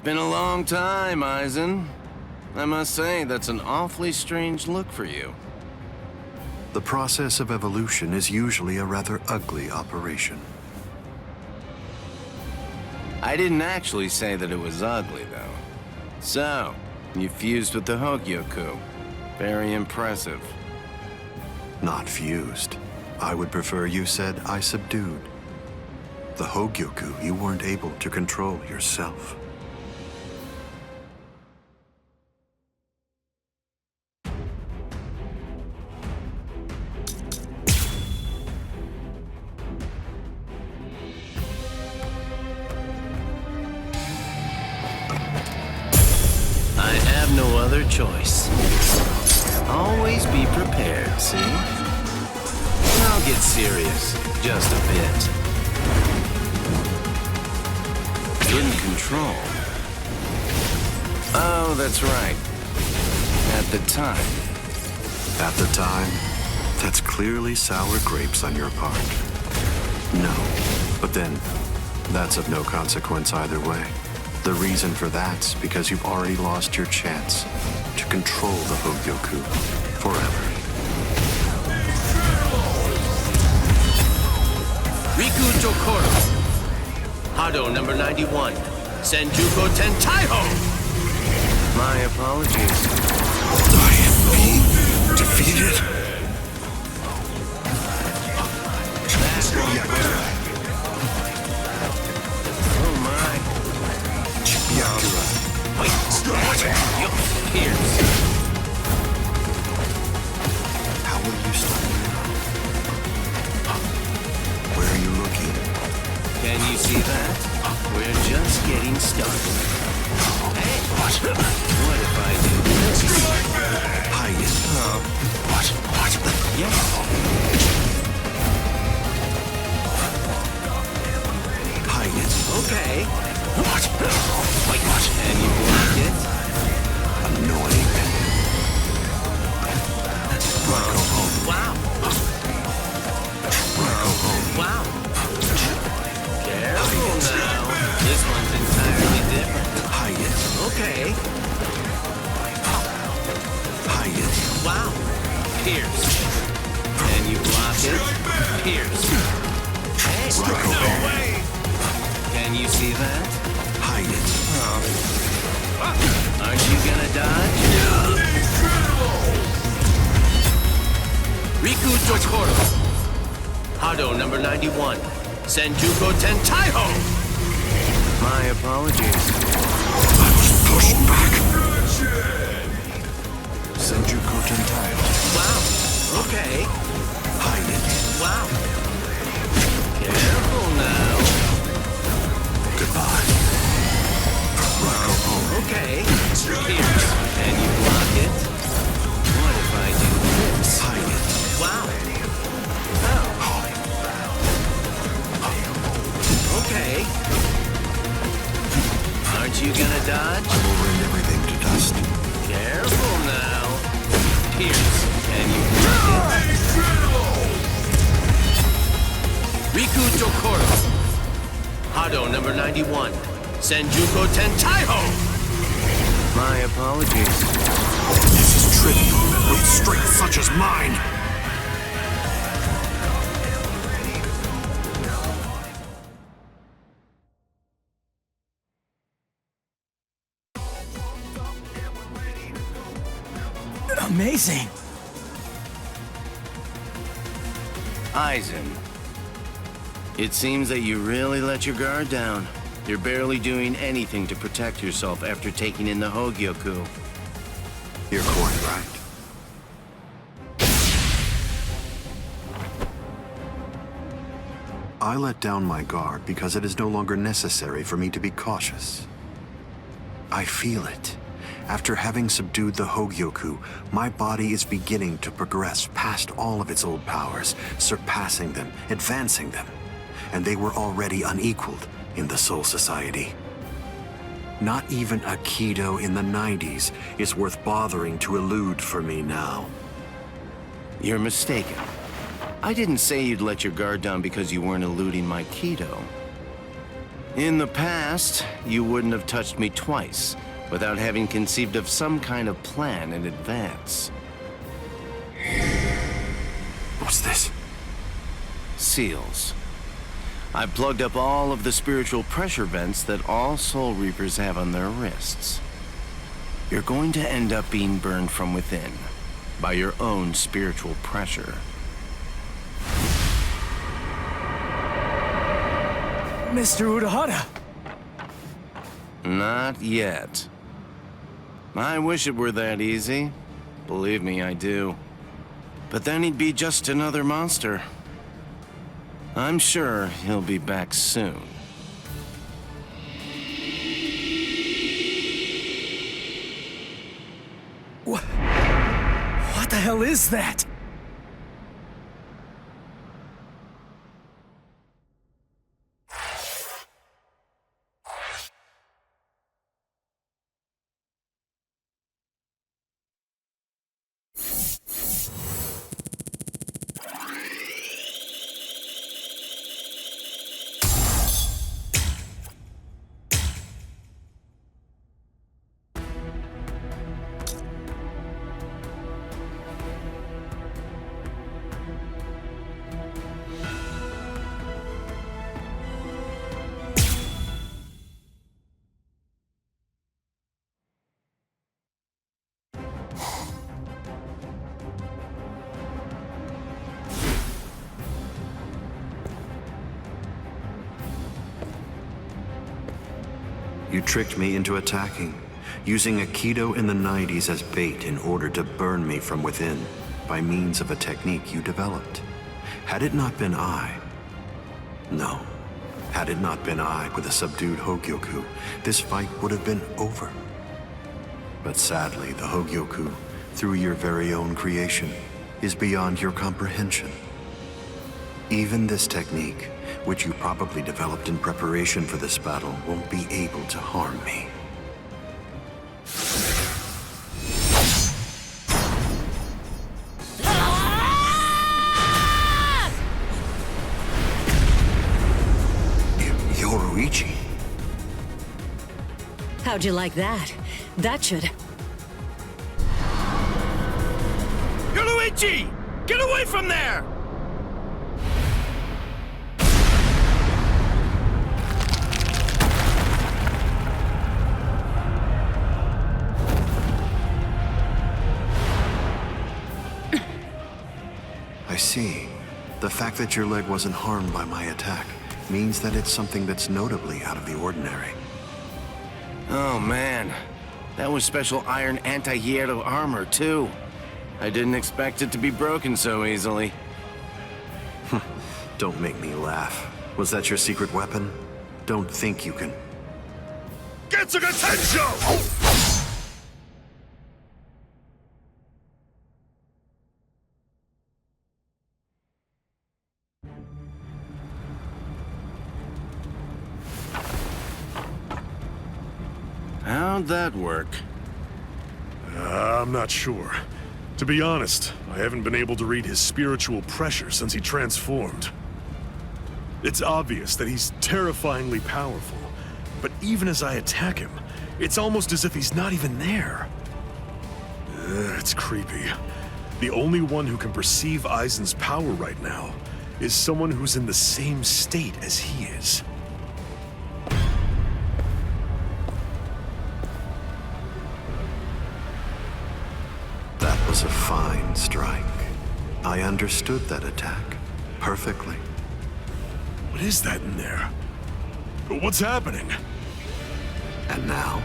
It's been a long time, Aizen. I must say, that's an awfully strange look for you. The process of evolution is usually a rather ugly operation. I didn't actually say that it was ugly, though. So, you fused with the Hogyoku. Very impressive. Not fused. I would prefer you said I subdued. The Hogyoku you weren't able to control yourself. No other choice. Always be prepared, see? I'll get serious, just a bit. In control. Oh, that's right. At the time. At the time? That's clearly sour grapes on your part. No, but then, that's of no consequence either way. The reason for that's because you've already lost your chance to control the Hogyoku forever. Riku Jokoro. Hado number 91. Senjuko Tentaiho. My apologies. I am being defeated. How will you stop now? Where are you looking? Can you see that? We're just getting started. Hey! What if I do this? Hide it. What? Yes. Hide it. Okay. Wait, and you blocked it? Annoying. Wow. Pierce. Can you block it? Pierce. Hey, no way! Can you see that? Hide it. Oh. Aren't you gonna dodge? Riku Dokoro. Hado number 91. Senjuko Tentaiho! My apologies. I was pushed back. Senjuko Tentaiho. Wow. Okay. Hide it. Wow. Careful now. Goodbye. Okay. Pierce. Can you block it? What if I do this? Hide it. Wow. Oh. Okay. Aren't you gonna dodge? I will rend everything to dust. Careful now. Pierce. Can you block it? Riku Dokoro. Hado number 91. Senjuko Tentaiho! My apologies. This is trivial with strength such as mine. Amazing. Aizen. It seems that you really let your guard down. You're barely doing anything to protect yourself after taking in the Hogyoku. You're quite right. I let down my guard because it is no longer necessary for me to be cautious. I feel it. After having subdued the Hogyoku, my body is beginning to progress past all of its old powers, surpassing them, advancing them. And they were already unequaled in the Soul Society. Not even a Kido in the 90s is worth bothering to elude for me now. You're mistaken. I didn't say you'd let your guard down because you weren't eluding my Kido. In the past, you wouldn't have touched me twice without having conceived of some kind of plan in advance. What's this? Seals. I plugged up all of the spiritual pressure vents that all Soul Reapers have on their wrists. You're going to end up being burned from within by your own spiritual pressure. Mr. Urahara! Not yet. I wish it were that easy. Believe me, I do. But then he'd be just another monster. I'm sure he'll be back soon. What the hell is that? You tricked me into attacking, using a Kido in the 90s as bait in order to burn me from within by means of a technique you developed. Had it not been No. Had it not been I with a subdued Hogyoku, this fight would have been over. But sadly, the Hogyoku, through your very own creation, is beyond your comprehension. Even this technique, which you probably developed in preparation for this battle, won't be able to harm me. Yoruichi. How'd you like that? That should... Yoruichi! Shinji! Get away from there! I see. The fact that your leg wasn't harmed by my attack means that it's something that's notably out of the ordinary. Oh man, that was special iron anti-hierro armor too. I didn't expect it to be broken so easily. Don't make me laugh. Was that your secret weapon? Don't think you can... Getsuga Tensho! How'd that work? I'm not sure. To be honest, I haven't been able to read his spiritual pressure since he transformed. It's obvious that he's terrifyingly powerful, but even as I attack him, it's almost as if he's not even there. It's creepy. The only one who can perceive Aizen's power right now is someone who's in the same state as he is. That was a fine strike. I understood that attack perfectly. What is that in there? What's happening? And now,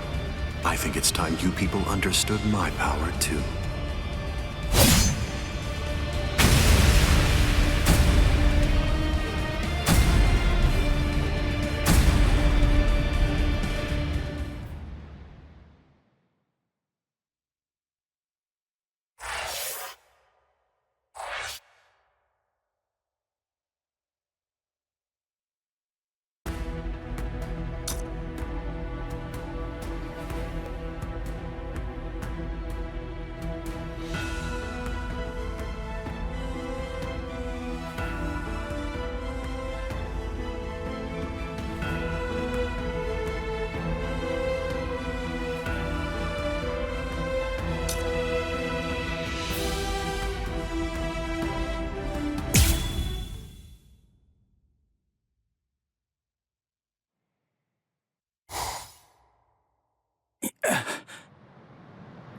I think it's time you people understood my power too.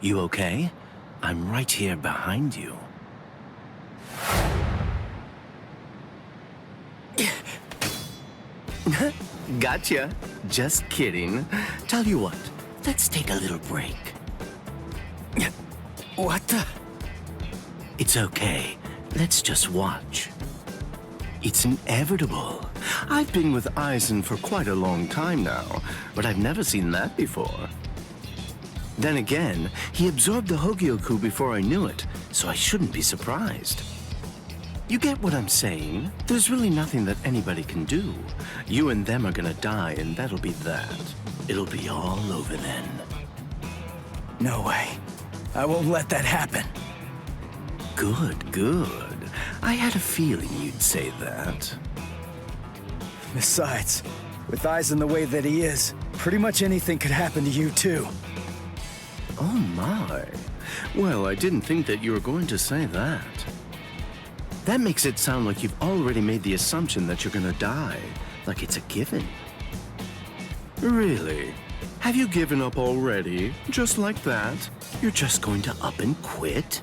You okay? I'm right here behind you. Gotcha. Just kidding. Tell you what, let's take a little break. What the? It's okay. Let's just watch. It's inevitable. I've been with Aizen for quite a long time now, but I've never seen that before. Then again, he absorbed the Hogyoku before I knew it, so I shouldn't be surprised. You get what I'm saying? There's really nothing that anybody can do. You and them are gonna die, and that'll be that. It'll be all over then. No way. I won't let that happen. Good, good. I had a feeling you'd say that. Besides, with Aizen the way that he is, pretty much anything could happen to you too. Oh my. Well, I didn't think that you were going to say that. That makes it sound like you've already made the assumption that you're gonna die, like it's a given. Really? Have you given up already? Just like that? You're just going to up and quit?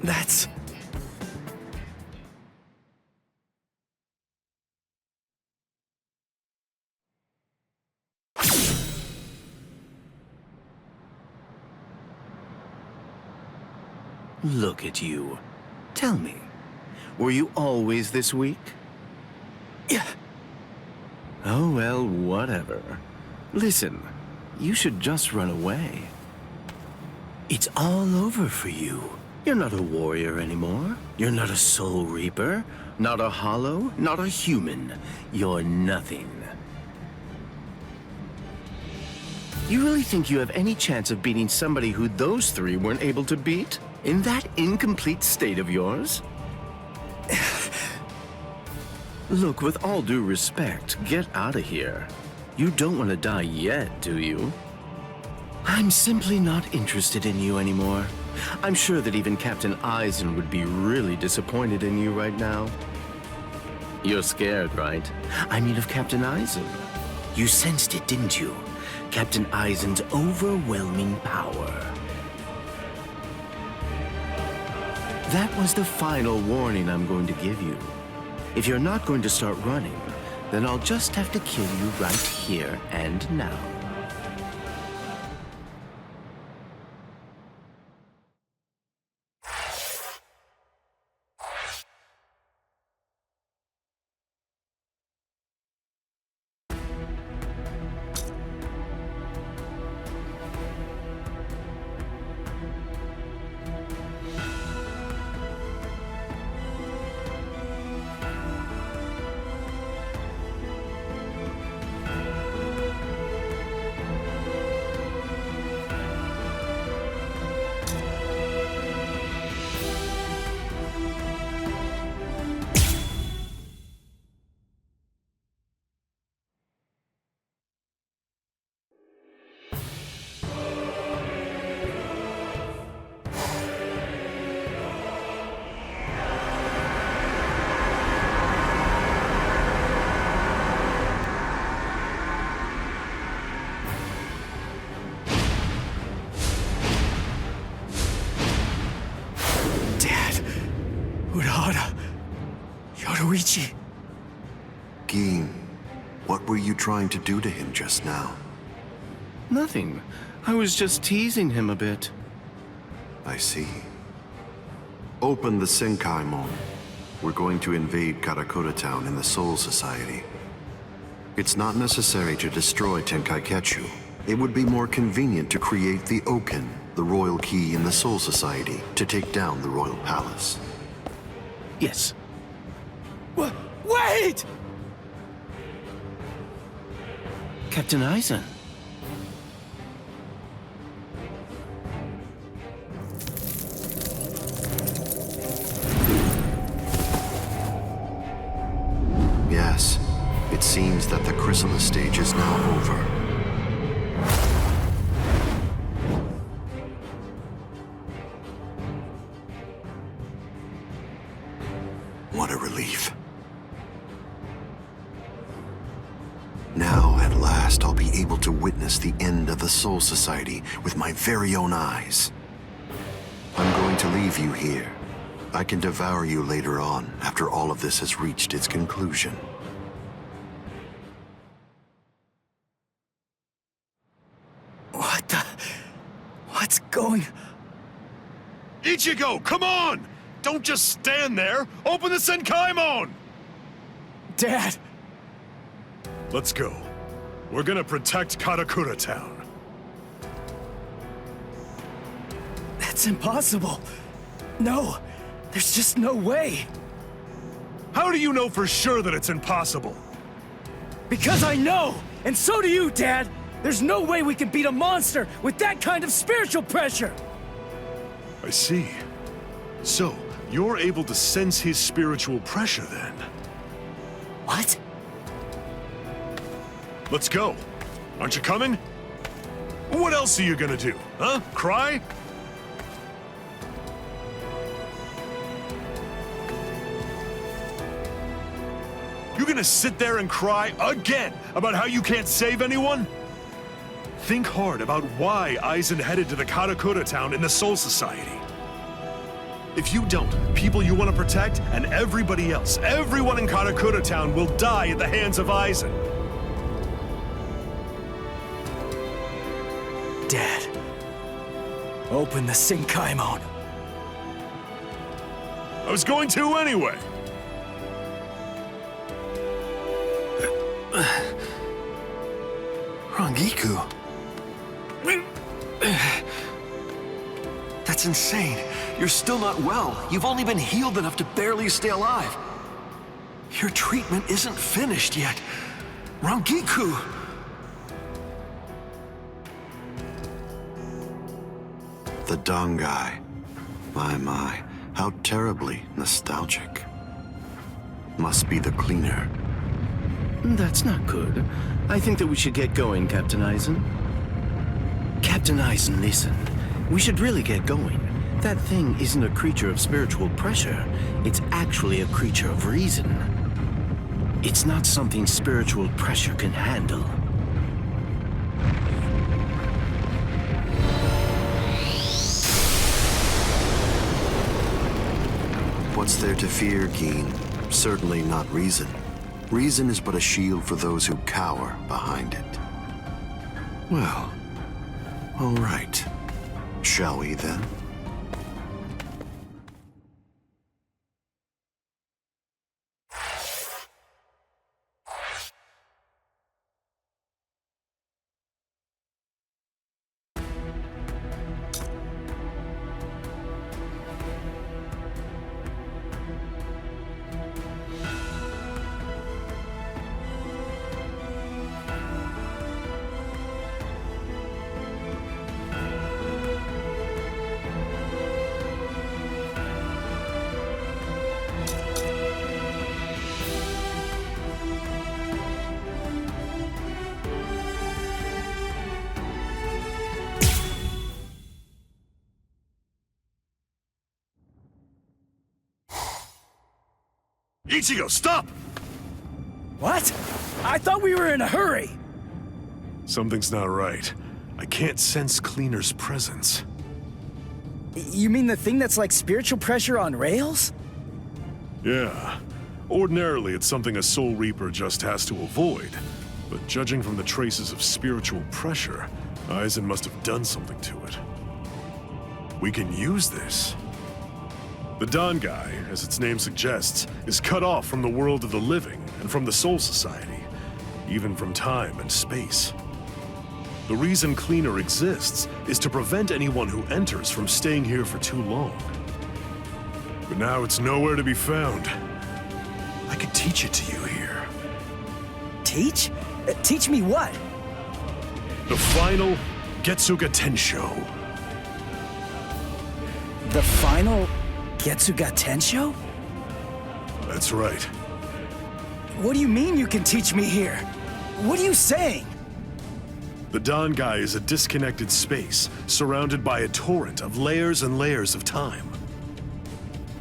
That's... Look at you. Tell me, were you always this weak? Yeah. Oh, well, whatever. Listen, you should just run away. It's all over for you. You're not a warrior anymore. You're not a soul reaper, not a hollow, not a human. You're nothing. You really think you have any chance of beating somebody who those three weren't able to beat? In that incomplete state of yours? Look, with all due respect, get out of here. You don't want to die yet, do you? I'm simply not interested in you anymore. I'm sure that even Captain Aizen would be really disappointed in you right now. You're scared, right? I mean of Captain Aizen. You sensed it, didn't you? Captain Aizen's overwhelming power. That was the final warning I'm going to give you. If you're not going to start running, then I'll just have to kill you right here and now. Gin, what were you trying to do to him just now? Nothing. I was just teasing him a bit. I see. Open the Senkaimon. We're going to invade Karakura Town in the Soul Society. It's not necessary to destroy Tenkaiketsu. It would be more convenient to create the Oken, the royal key in the Soul Society, to take down the royal palace. Yes. Wait! Captain Aizen. Yes, it seems that the chrysalis stage is now over. What a relief. Now, at last, I'll be able to witness the end of the Soul Society with my very own eyes. I'm going to leave you here. I can devour you later on, after all of this has reached its conclusion. What's going... Ichigo, come on! Don't just stand there! Open the Senkaimon! Dad! Let's go. We're gonna protect Karakura Town. That's impossible. No, there's just no way. How do you know for sure that it's impossible? Because I know! And so do you, Dad! There's no way we can beat a monster with that kind of spiritual pressure! I see. So, you're able to sense his spiritual pressure, then? What? Let's go. Aren't you coming? What else are you gonna do, huh? Cry? You gonna sit there and cry again about how you can't save anyone? Think hard about why Aizen headed to the Karakura Town in the Soul Society. If you don't, people you want to protect and everybody else, everyone in Karakura Town will die at the hands of Aizen. Dad, open the Senkaimon. I was going to anyway. Rangiku. That's insane. You're still not well. You've only been healed enough to barely stay alive. Your treatment isn't finished yet. Rangiku! The Dangai. My, how terribly nostalgic. Must be the cleaner. That's not good. I think that we should get going, Captain Aizen. Captain Aizen, listen. We should really get going. That thing isn't a creature of spiritual pressure. It's actually a creature of reason. It's not something spiritual pressure can handle. What's there to fear, Geen? Certainly not reason. Reason is but a shield for those who cower behind it. Well, all right. Shall we then? Ichigo, stop! What? I thought we were in a hurry! Something's not right. I can't sense Cleaner's presence. You mean the thing that's like spiritual pressure on rails? Yeah. Ordinarily, it's something a Soul Reaper just has to avoid. But judging from the traces of spiritual pressure, Aizen must have done something to it. We can use this. The Don Guy, as its name suggests, is cut off from the world of the living and from the Soul Society, even from time and space. The reason Cleaner exists is to prevent anyone who enters from staying here for too long. But now it's nowhere to be found. I could teach it to you here. Teach? Teach me what? The final Getsuga Tensho. The final Getsuga Tensho? That's right. What do you mean you can teach me here? What are you saying? The Don Guy is a disconnected space, surrounded by a torrent of layers and layers of time.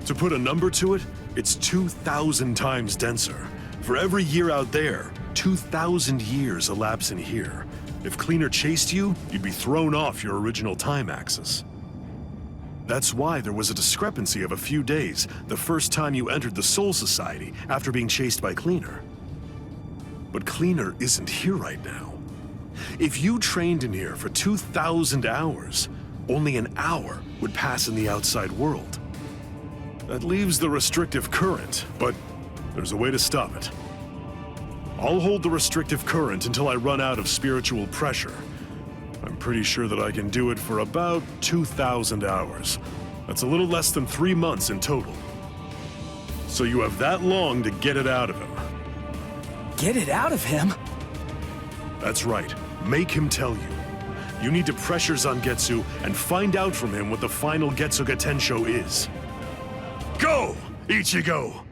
To put a number to it, it's 2,000 times denser. For every year out there, 2,000 years elapse in here. If Cleaner chased you, you'd be thrown off your original time axis. That's why there was a discrepancy of a few days the first time you entered the Soul Society after being chased by Cleaner. But Cleaner isn't here right now. If you trained in here for 2,000 hours, only an hour would pass in the outside world. That leaves the restrictive current, but there's a way to stop it. I'll hold the restrictive current until I run out of spiritual pressure. I'm pretty sure that I can do it for about 2,000 hours. That's a little less than 3 months in total. So you have that long to get it out of him. Get it out of him? That's right. Make him tell you. You need to pressure Zangetsu and find out from him what the final Getsuga Tensho is. Go, Ichigo!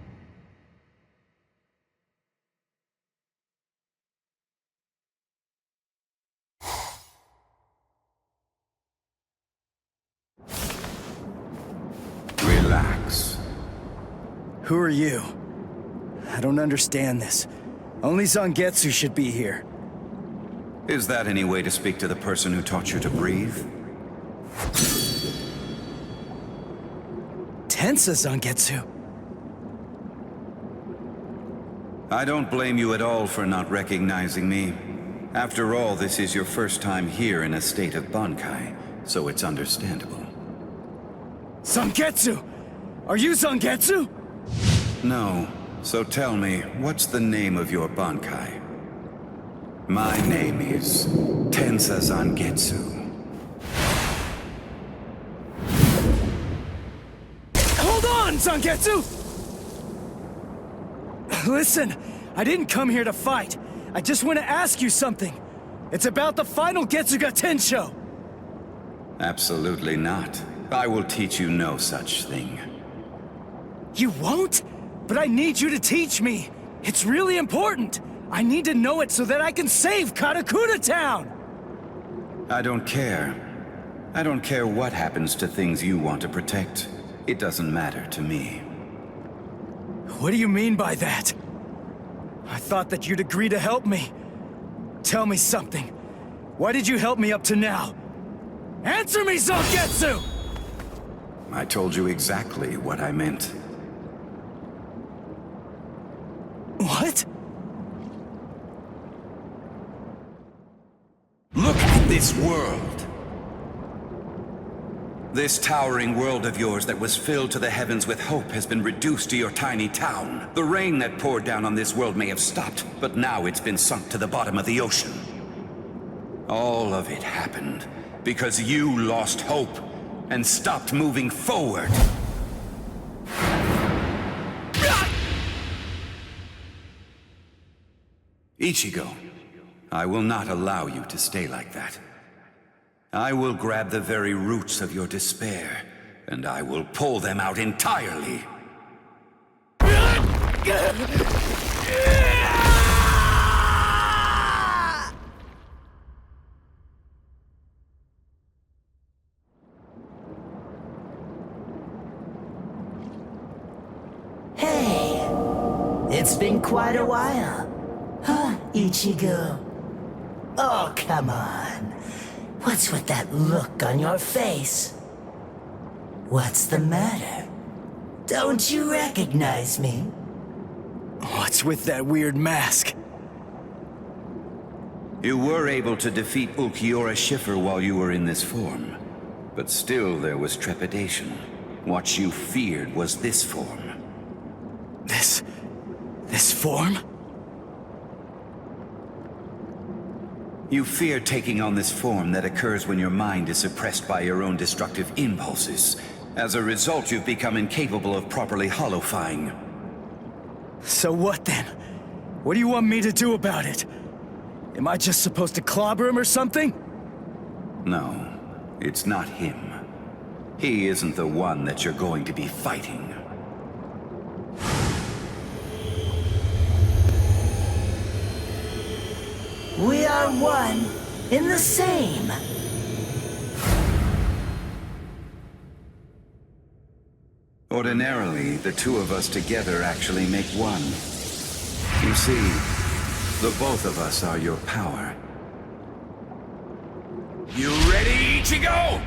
Relax. Who are you? I don't understand this. Only Zangetsu should be here. Is that any way to speak to the person who taught you to breathe? Tensa Zangetsu. I don't blame you at all for not recognizing me. After all, this is your first time here in a state of Bankai, so it's understandable. Zangetsu! Are you Zangetsu? No. So tell me, what's the name of your Bankai? My name is Tensa Zangetsu. Hold on, Zangetsu! Listen, I didn't come here to fight. I just want to ask you something. It's about the final Getsuga Tensho. Absolutely not. I will teach you no such thing. You won't? But I need you to teach me. It's really important. I need to know it so that I can save Karakura Town. I don't care. I don't care what happens to things you want to protect. It doesn't matter to me. What do you mean by that? I thought that you'd agree to help me. Tell me something. Why did you help me up to now? Answer me, Zogetsu! I told you exactly what I meant. What? Look at this world! This towering world of yours that was filled to the heavens with hope has been reduced to your tiny town. The rain that poured down on this world may have stopped, but now it's been sunk to the bottom of the ocean. All of it happened because you lost hope and stopped moving forward. Ichigo, I will not allow you to stay like that. I will grab the very roots of your despair, and I will pull them out entirely. Hey, it's been quite a while. Huh, Ichigo? Oh, come on. What's with that look on your face? What's the matter? Don't you recognize me? What's with that weird mask? You were able to defeat Ulquiorra Schiffer while you were in this form. But still there was trepidation. What you feared was this form. This form? You fear taking on this form that occurs when your mind is suppressed by your own destructive impulses. As a result, you've become incapable of properly holofying. So what then? What do you want me to do about it? Am I just supposed to clobber him or something? No, it's not him. He isn't the one that you're going to be fighting. We are one in the same. Ordinarily, the two of us together actually make one. You see, the both of us are your power. You ready, Ichigo?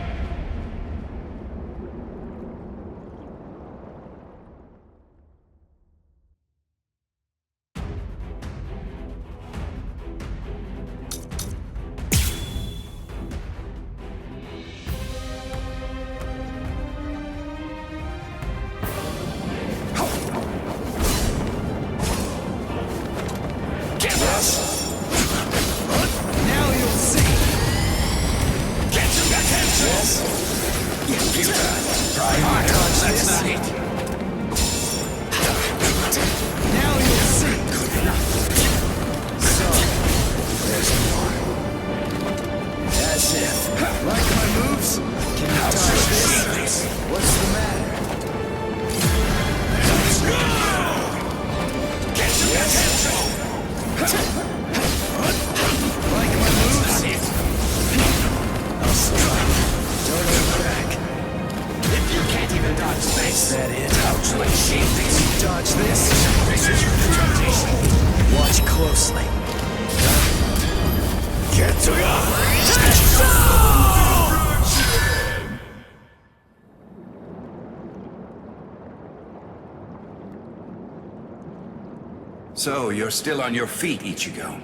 So, you're still on your feet, Ichigo.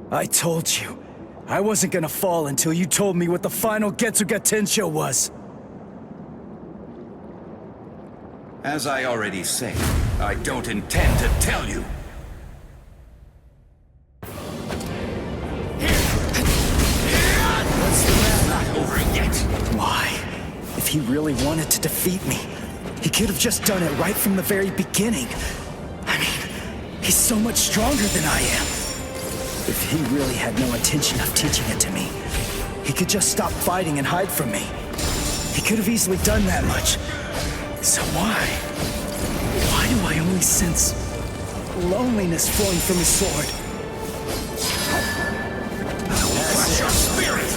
I told you. I wasn't gonna fall until you told me what the final Getsuga Tensho was. As I already said, I don't intend to tell you. What's the matter? Not over yet. Why? If he really wanted to defeat me, he could have just done it right from the very beginning. I mean, he's so much stronger than I am. If he really had no intention of teaching it to me, he could just stop fighting and hide from me. He could have easily done that much. So why? Why do I only sense loneliness flowing from his sword? Crush your spirit!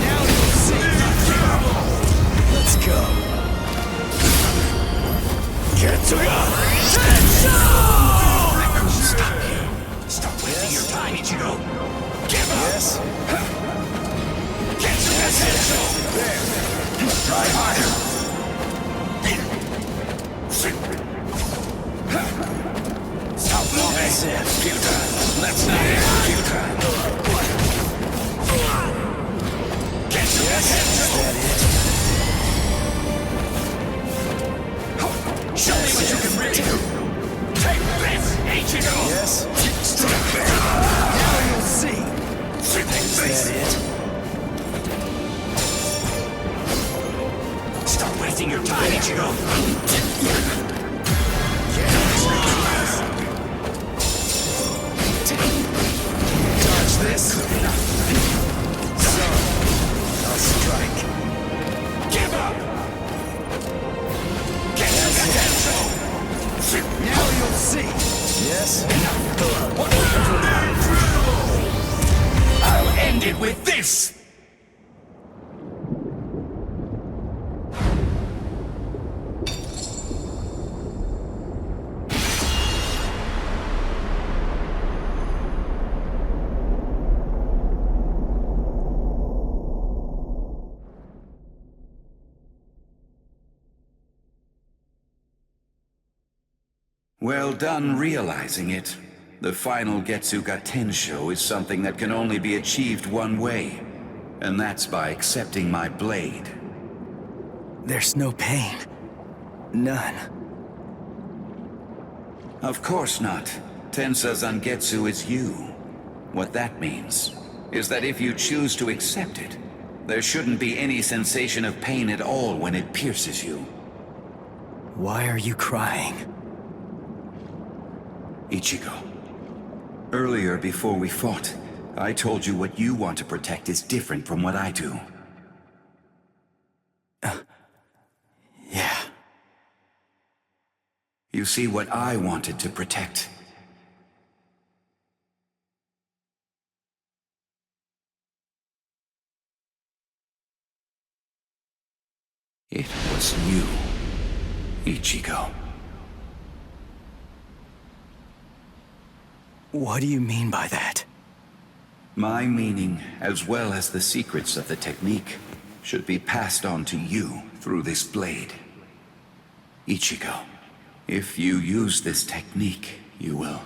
Now you'll see. Let's go. I couldn't stop you. Stop wasting your time, Ichigo. Give up. Yes. Get to the central. There. Try harder. Stop moving. That's it. Futile. Let's not end futile. Get to the central. That it? Show me what you can really do. Take this, Ichigo. Yes. Strike there. Now you'll see. Take Is this. that it? Stop wasting your time, Ichigo. Dodge this. So, I'll strike. Give up. Get to the central. Now you'll see. Yes. I'll end it with this. Well done realizing it. The final Getsuga Tensho is something that can only be achieved one way, and that's by accepting my blade. There's no pain. None. Of course not. Tensa Zangetsu is you. What that means is that if you choose to accept it, there shouldn't be any sensation of pain at all when it pierces you. Why are you crying? Ichigo, earlier before we fought, I told you what you want to protect is different from what I do. Yeah. You see, what I wanted to protect. It was you, Ichigo. What do you mean by that? My meaning, as well as the secrets of the technique, should be passed on to you through this blade. Ichigo, if you use this technique, you will.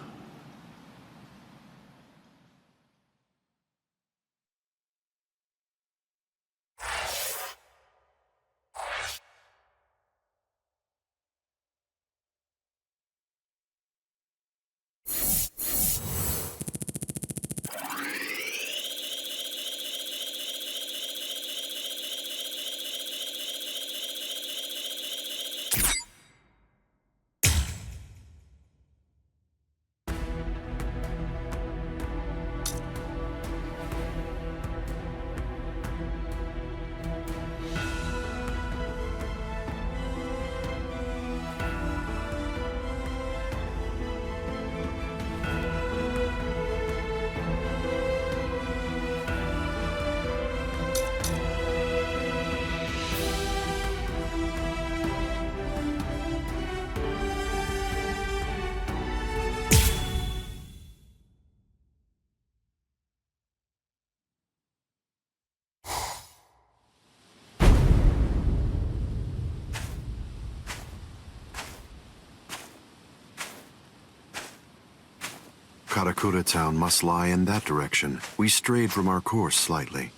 Karakura town must lie in that direction. We strayed from our course slightly.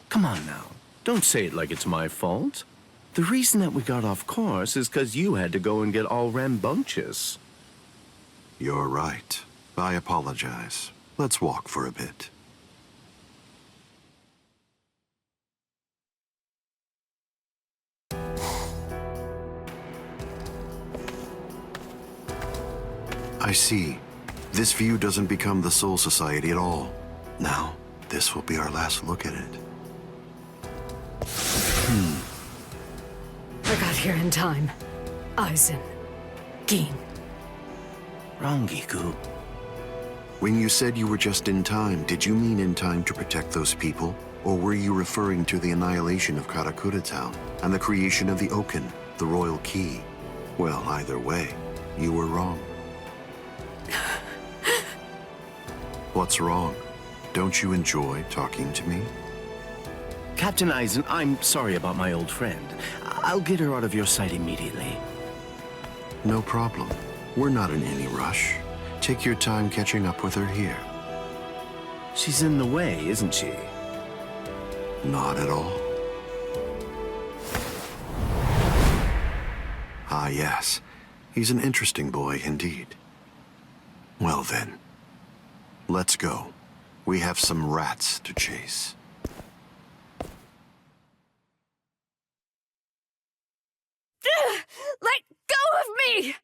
Come on now. Don't say it like it's my fault. The reason that we got off course is because you had to go and get all rambunctious. You're right. I apologize. Let's walk for a bit. I see. This view doesn't become the Soul Society at all. Now, this will be our last look at it. I got here in time. Aizen. Gin. Rangiku. When you said you were just in time, did you mean in time to protect those people? Or were you referring to the annihilation of Karakura Town and the creation of the Oaken, the Royal Key? Well, either way, you were wrong. What's wrong? Don't you enjoy talking to me? Captain Aizen, I'm sorry about my old friend. I'll get her out of your sight immediately. No problem. We're not in any rush. Take your time catching up with her here. She's in the way, isn't she? Not at all. Ah, yes. He's an interesting boy indeed. Well then, let's go. We have some rats to chase. Let go of me!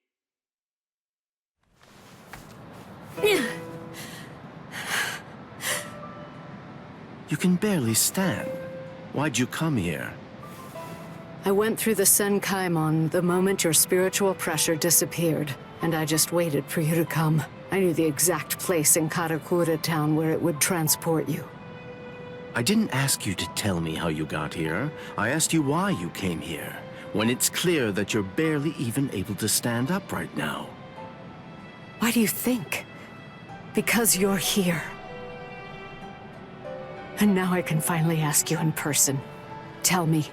You can barely stand. Why'd you come here? I went through the Senkaimon the moment your spiritual pressure disappeared, and I just waited for you to come. I knew the exact place in Karakura Town where it would transport you. I didn't ask you to tell me how you got here. I asked you why you came here, when it's clear that you're barely even able to stand up right now. Why do you think? Because you're here. And now I can finally ask you in person. Tell me,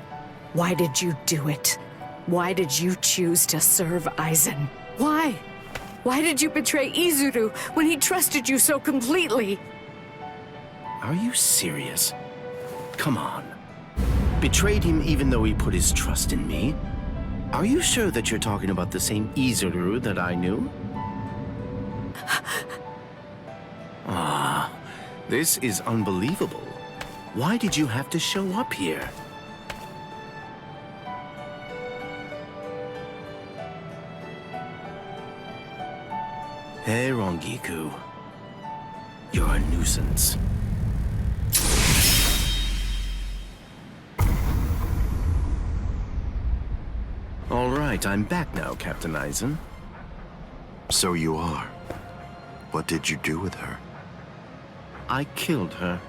why did you do it? Why did you choose to serve Aizen? Why? Why did you betray Izuru when he trusted you so completely? Are you serious? Come on. Betrayed him even though he put his trust in me? Are you sure that you're talking about the same Izuru that I knew? Ah, this is unbelievable. Why did you have to show up here? Hey, Rongiku. You're a nuisance. All right, I'm back now, Captain Aizen. So you are. What did you do with her? I killed her.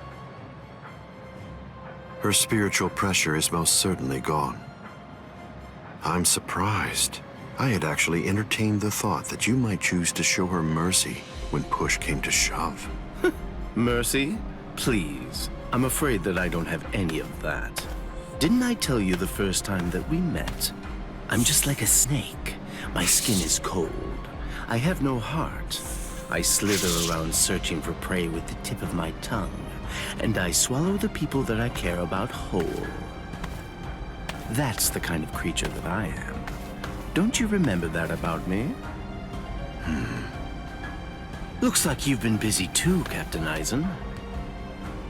Her spiritual pressure is most certainly gone. I'm surprised. I had actually entertained the thought that you might choose to show her mercy when push came to shove. Mercy? Please. I'm afraid that I don't have any of that. Didn't I tell you the first time that we met? I'm just like a snake. My skin is cold. I have no heart. I slither around searching for prey with the tip of my tongue, and I swallow the people that I care about whole. That's the kind of creature that I am. Don't you remember that about me? Looks like you've been busy too, Captain Aizen.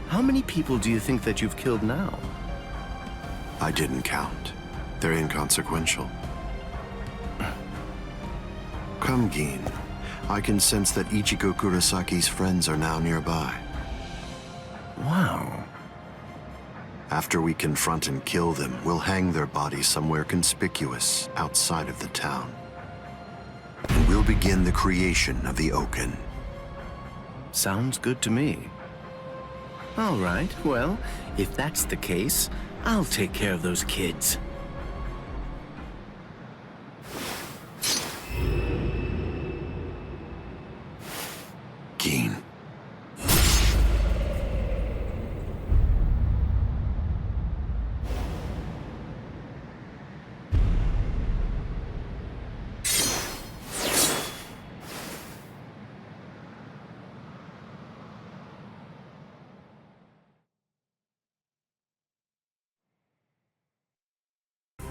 How many people do you think that you've killed now? I didn't count. They're inconsequential. Come, Gin. I can sense that Ichigo Kurosaki's friends are now nearby. Wow. After we confront and kill them, we'll hang their bodies somewhere conspicuous outside of the town. And we'll begin the creation of the Oaken. Sounds good to me. All right, well, if that's the case, I'll take care of those kids. Gin.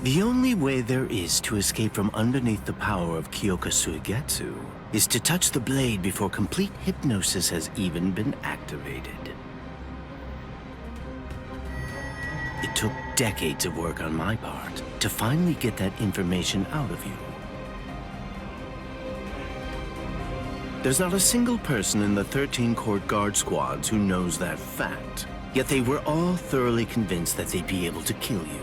The only way there is to escape from underneath the power of Kyoka Suigetsu is to touch the blade before complete hypnosis has even been activated. It took decades of work on my part to finally get that information out of you. There's not a single person in the 13 court guard squads who knows that fact, yet they were all thoroughly convinced that they'd be able to kill you.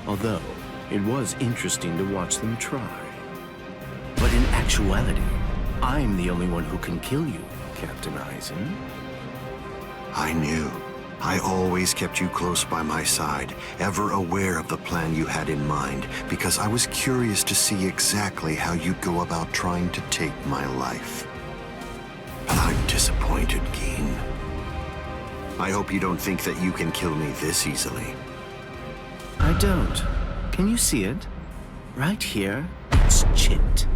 Although, it was interesting to watch them try. But in actuality, I'm the only one who can kill you, Captain Aizen. I knew. I always kept you close by my side, ever aware of the plan you had in mind, because I was curious to see exactly how you'd go about trying to take my life. But I'm disappointed, Geen. I hope you don't think that you can kill me this easily. I don't. Can you see it? Right here, it's chipped.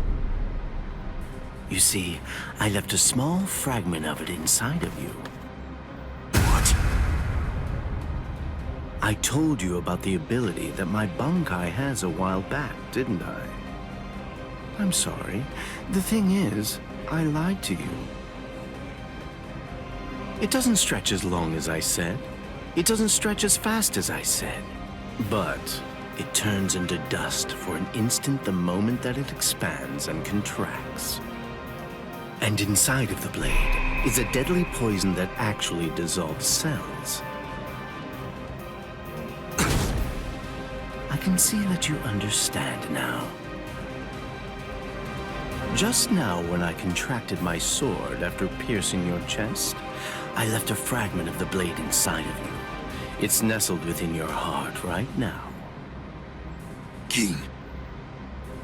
You see, I left a small fragment of it inside of you. What? I told you about the ability that my Bankai has a while back, didn't I? I'm sorry. The thing is, I lied to you. It doesn't stretch as long as I said. It doesn't stretch as fast as I said. But it turns into dust for an instant the moment that it expands and contracts. And inside of the blade is a deadly poison that actually dissolves cells. I can see that you understand now. Just now, when I contracted my sword after piercing your chest, I left a fragment of the blade inside of you. It's nestled within your heart right now. Geen.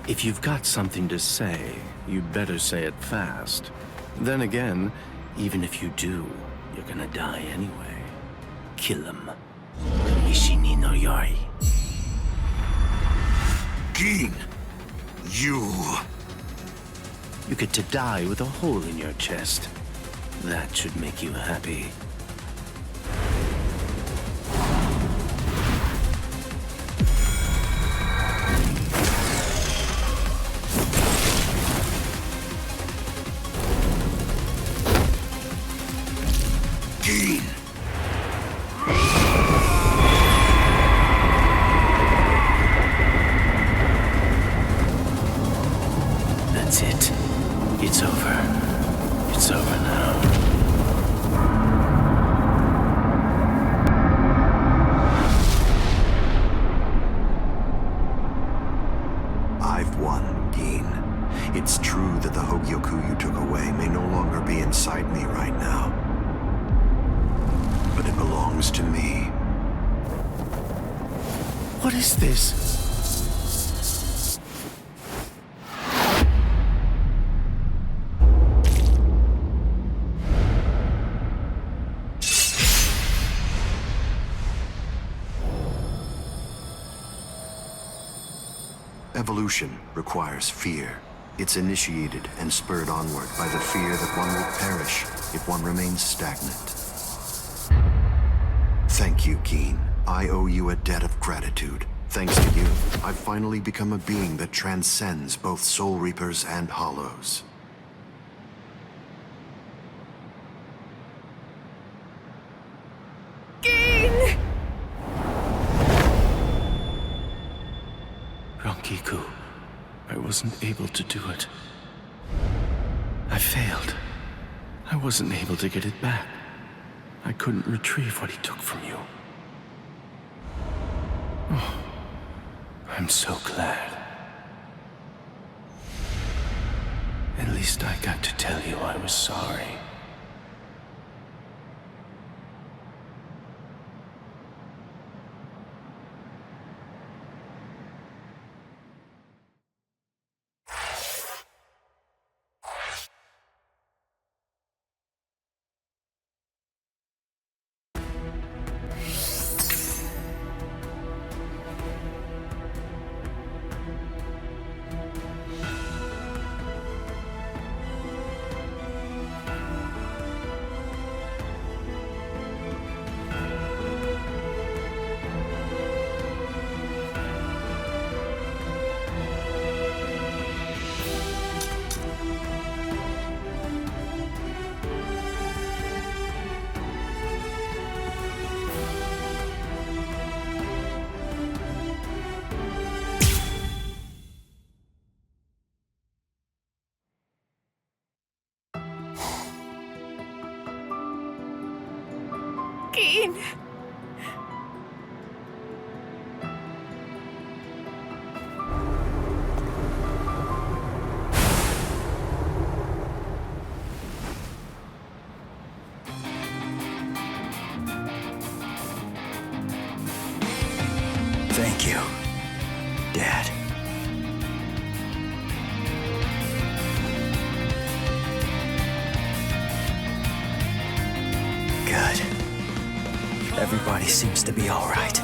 If you've got something to say, you'd better say it fast. Then again, even if you do, you're gonna die anyway. Kill him. Nishini no Yori. Geen! You get to die with a hole in your chest. That should make you happy. Geen! That's it. It's over. It's over now. I've won, Geen. It's true that the Hogyoku you took away may no longer be inside me right now. But it belongs to me. What is this? Evolution requires fear. It's initiated and spurred onward by the fear that one will perish if one remains stagnant. Thank you, Geen. I owe you a debt of gratitude. Thanks to you, I've finally become a being that transcends both Soul Reapers and Hollows. Rangiku, I wasn't able to do it. I failed. I wasn't able to get it back. I couldn't retrieve what he took from you. Oh, I'm so glad. At least I got to tell you I was sorry. Thank you, Dad. Good. Everybody seems to be all right.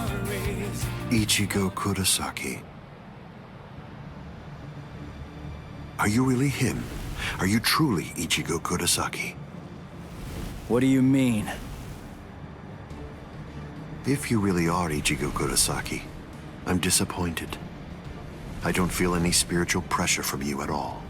Ichigo Kurosaki. Are you really him? Are you truly Ichigo Kurosaki? What do you mean? If you really are Ichigo Kurosaki, I'm disappointed. I don't feel any spiritual pressure from you at all.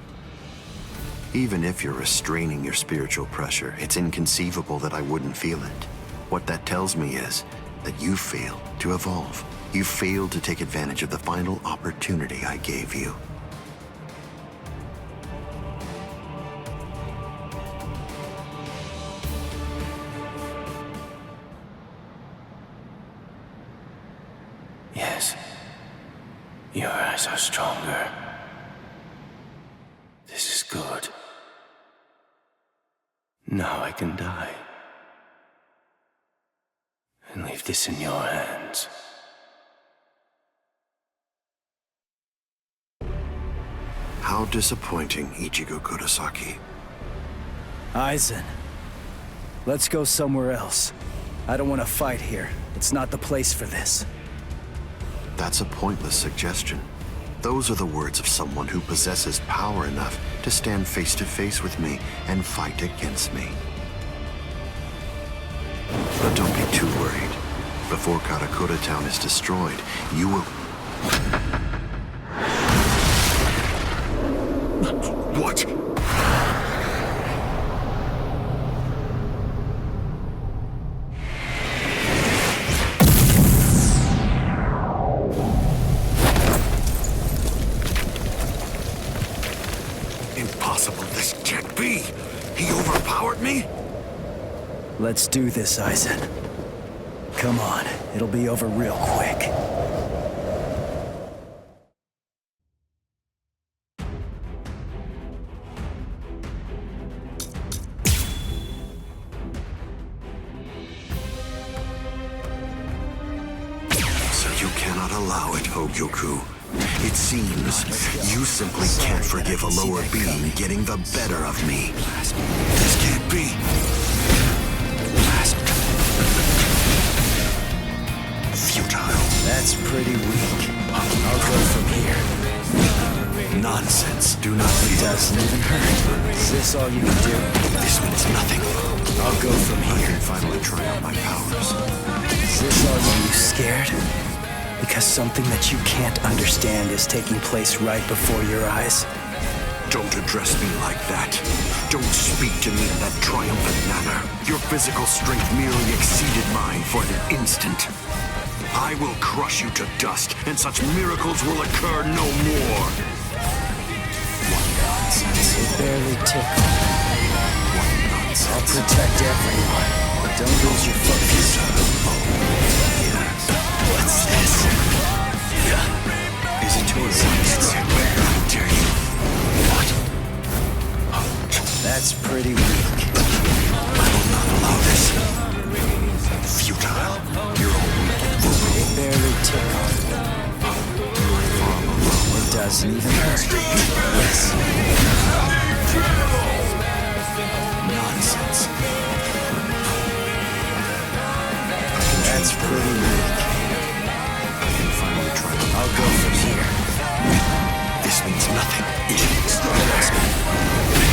Even if you're restraining your spiritual pressure, it's inconceivable that I wouldn't feel it. What that tells me is that you failed to evolve. You failed to take advantage of the final opportunity I gave you. Yes. Your eyes are stronger. This is good. Now I can die. And leave this in your hands. How disappointing, Ichigo Kurosaki. Aizen, let's go somewhere else. I don't want to fight here. It's not the place for this. That's a pointless suggestion. Those are the words of someone who possesses power enough to stand face to face with me and fight against me. But don't be too worried. Before Karakura town is destroyed, you will... What? Impossible, this can't be! He overpowered me? Let's do this, Aizen. Come on, it'll be over real quick. So you cannot allow it, Hogyoku. It seems you simply can't forgive a lower being getting the better of me. This can't be. Futile. That's pretty weak. I'll go from here. Nonsense. Do not leave. It doesn't even hurt. Is this all you can do? This means nothing. I'll go from here. I can finally try out my powers. Is this all you scared? Because something that you can't understand is taking place right before your eyes? Don't address me like that. Don't speak to me in that triumphant manner. Your physical strength merely exceeded mine for an instant. I will crush you to dust, and such miracles will occur no more. What nonsense. It barely tickled. What nonsense. I'll protect everyone. Don't lose your focus. What's this? Is it too late? How dare you? What? That's pretty weak. I will not allow this. Futile. You're all weak. It barely tickled. It doesn't even hurt. Yes. Nonsense. That's pretty weak. I'll go from here. This means nothing. It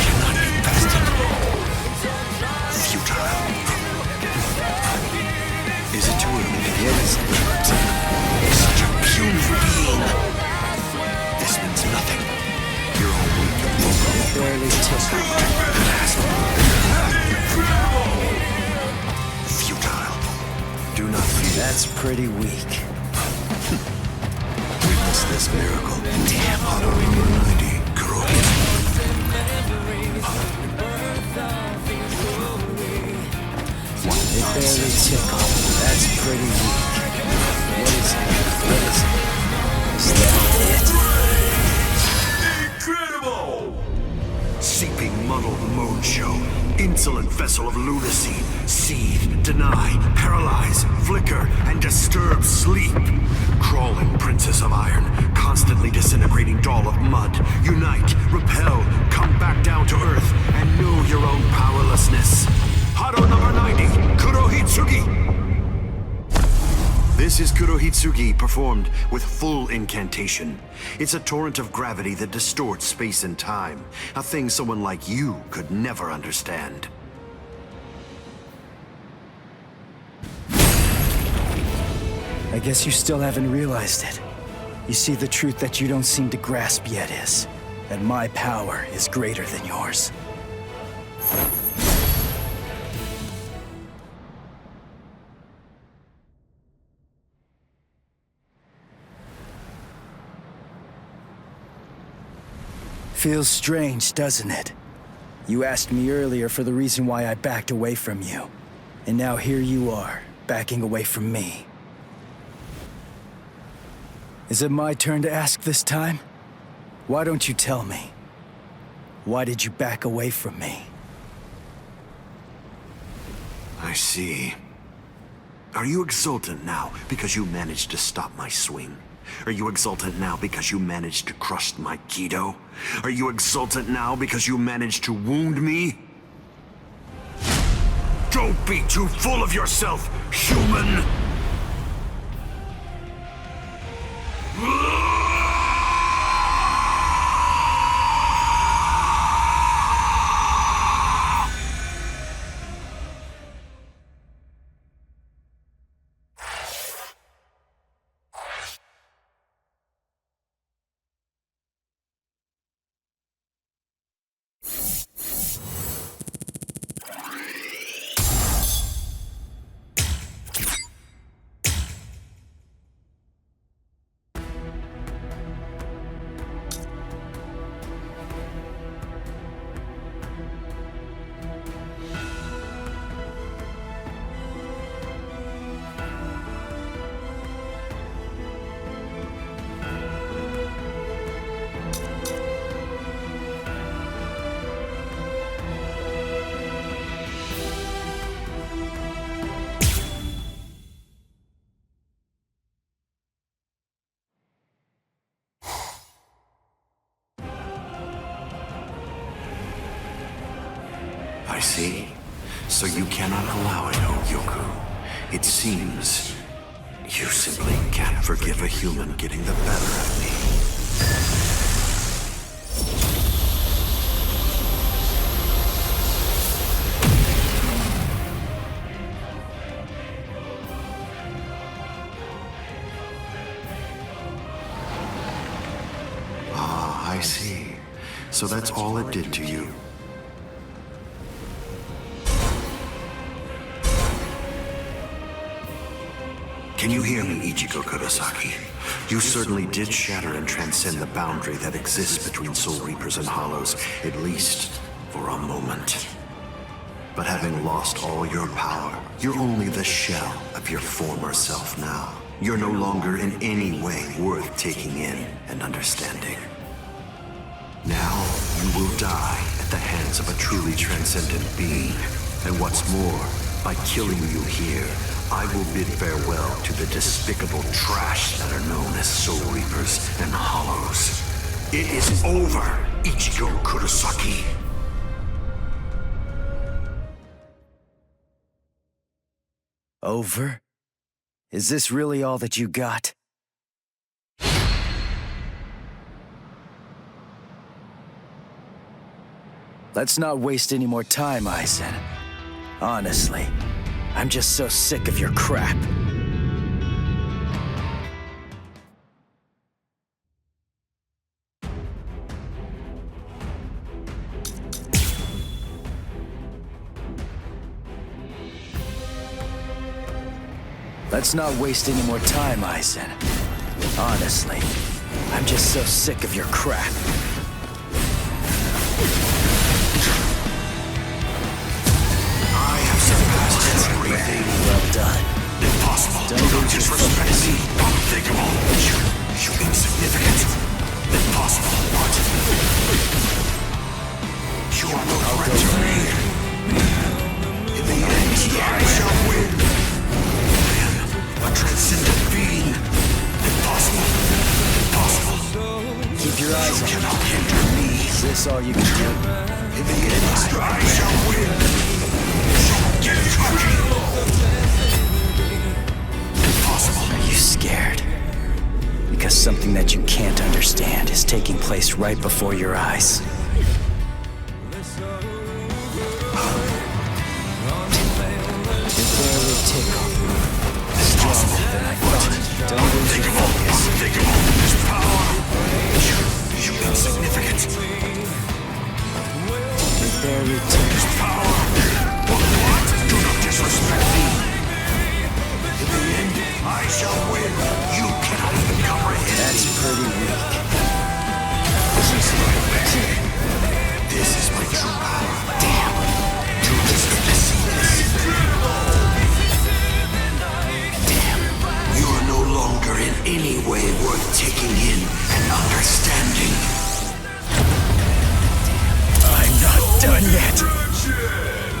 cannot be bested. Futile. Is it too early to get it? Such a puny being. This means nothing. You're all weak. It barely tickled. Futile. Do not fear. That's pretty weak. Witness this miracle. Damn. Auto number 90. Kuroki. It barely tickled. That's pretty weak. What is it? What is it? Is that it? Incredible! Seeping muddled moon show. Insolent vessel of lunacy. seethe, deny, paralyze, flicker, and disturb sleep. Crawling princess of iron, constantly disintegrating doll of mud. Unite, repel, come back down to earth, and know your own powerlessness. Hado number 90, Kurohitsugi! This is Kurohitsugi performed with full incantation. It's a torrent of gravity that distorts space and time, a thing someone like you could never understand. I guess you still haven't realized it. You see, the truth that you don't seem to grasp yet is that my power is greater than yours. Feels strange, doesn't it? You asked me earlier for the reason why I backed away from you. And now here you are, backing away from me. Is it my turn to ask this time? Why don't you tell me? Why did you back away from me? I see. Are you exultant now because you managed to stop my swing? Are you exultant now because you managed to crush my Kido? Are you exultant now because you managed to wound me? Don't be too full of yourself, human! I see. So you cannot allow it, Yoku. It seems you simply can't forgive a human getting the better of me. Ah, I see. So that's all it did to you. Can you hear me, Ichigo Kurosaki? You certainly did shatter and transcend the boundary that exists between Soul Reapers and Hollows, at least for a moment. But having lost all your power, you're only the shell of your former self now. You're no longer in any way worth taking in and understanding. Now, you will die at the hands of a truly transcendent being. And what's more, by killing you here, I will bid farewell to the despicable trash that are known as Soul Reapers and Hollows. It is over, Ichigo Kurosaki. Over? Is this really all that you got? Let's not waste any more time, Aizen. Honestly, I'm just so sick of your crap. Let's not waste any more time, Aizen. Honestly, I'm just so sick of your crap. Everything. Well done. Impossible. Don't disrespect me. Unthinkable. You insignificant. Impossible. What? You are no threat to me. In the end, I shall win. I am a transcendent being. Impossible. Impossible. Keep your eyes on. You cannot hinder me. Is this all you can do? In the end, I shall win. Get cocky. Impossible. Are you scared? Because something that you can't understand is taking place right before your eyes. You're barely tickled. Stronger than I thought. Don't lose your focus. Think of all this power. You insignificant. You're barely tickled. Power. What? Do not disrespect me. In the end, I shall win. You cannot even comprehend. That's pretty weak. This is my true power. Damn. You deserve to see this. Damn. You are no longer in any way worth taking in and understanding. I'm not done yet.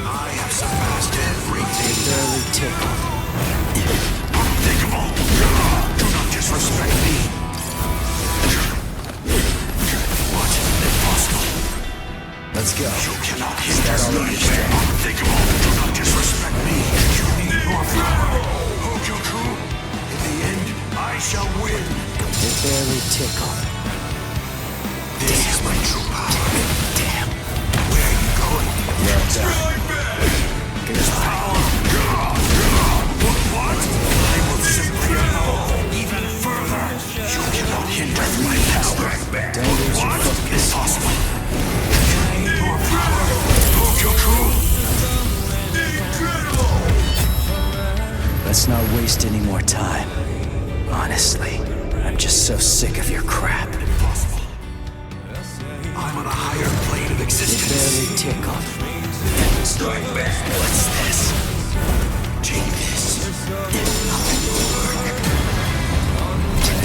I have surpassed everything. You're barely tickled. Unthinkable. Do not disrespect me. What? Impossible. Let's go. You cannot hinder me. Unthinkable. Do not disrespect me. You need more power. Hojoku. In the end, I shall win. You're barely tickled. This is my true power. Damn. Where are you going? Well done. This power. What? I will simply evolve even further. You cannot hinder my power. Don't lose your focus. Impossible. You need more power. Hojoku. Let's not waste any more time. Honestly, I'm just so sick of your crap. Impossible. I'm on a higher plane of existence. You're barely tickled. Strike back. What's this? Take this. Nothing will work.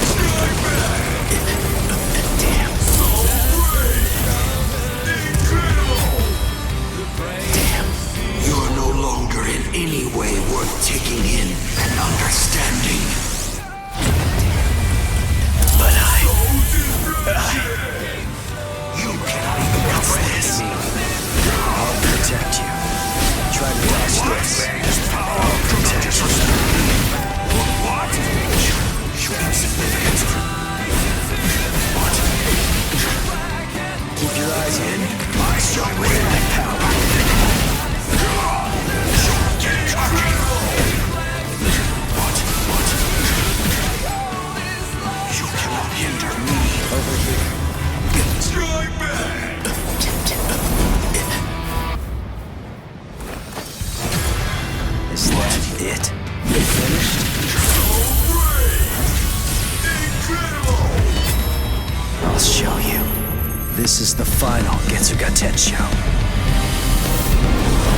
Strike back. Damn. So brave. Damn. You are no longer in any way worth taking in and understanding. But you cannot even comprehend this. I'll protect you. Try to dodge this. I'll protect you. What? You insignificant. What? Keep your eyes on me. I shall win my power. Get cocky. What? You cannot hinder me. Over here. Strike back. Is that it? You finished? I'll show you. This is the final Getsuga Tensho.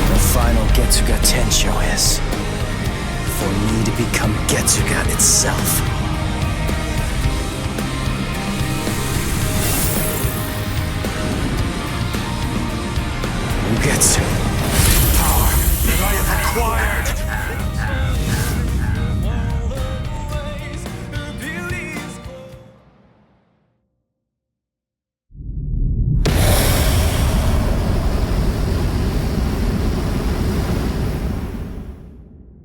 The final Getsuga Tensho is for me to become Getsuga itself. Ugetsu. Power that I have acquired.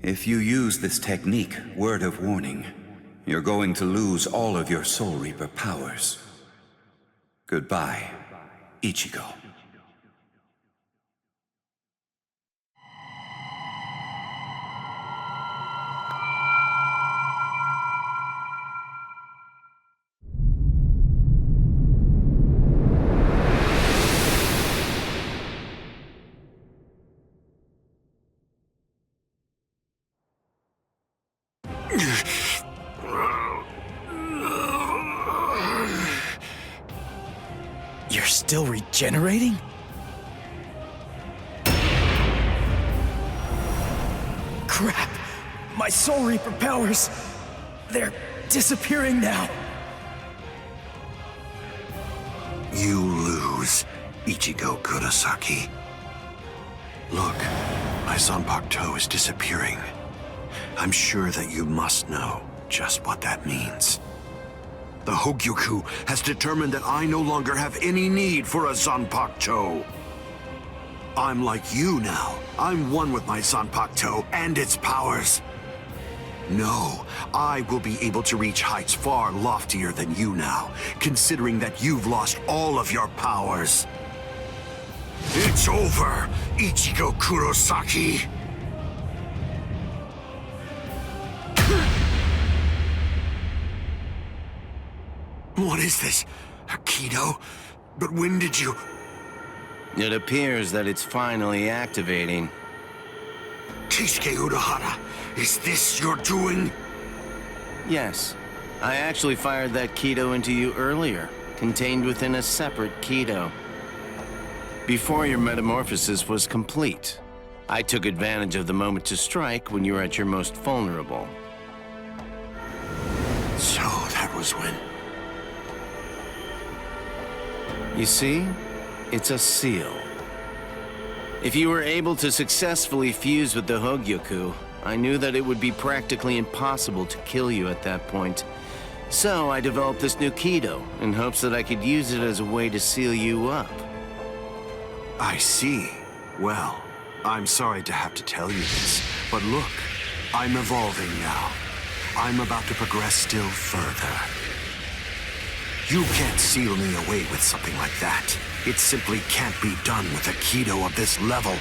If you use this technique, word of warning, you're going to lose all of your Soul Reaper powers. Goodbye, Ichigo. You're still regenerating? Crap! My Soul Reaper powers! They're disappearing now! You lose, Ichigo Kurosaki. Look, My Zanpakuto is disappearing. I'm sure that you must know just what that means. The Hogyoku has determined that I no longer have any need for a Zanpakuto. I'm like you now. I'm one with my Zanpakuto and its powers. No, I will be able to reach heights far loftier than you now, considering that you've lost all of your powers. It's over, Ichigo Kurosaki! What is this? A Kido? But when did you... It appears that it's finally activating. Kisuke Urahara, is this your doing? Yes. I actually fired that Kido into you earlier, contained within a separate Kido. Before your metamorphosis was complete, I took advantage of the moment to strike when you were at your most vulnerable. So that was when... You see? It's a seal. If you were able to successfully fuse with the Hogyoku, I knew that it would be practically impossible to kill you at that point. So I developed this new Kido in hopes that I could use it as a way to seal you up. I see. Well, I'm sorry to have to tell you this, but look, I'm evolving now. I'm about to progress still further. You can't seal me away with something like that. It simply can't be done with a Kido of this level.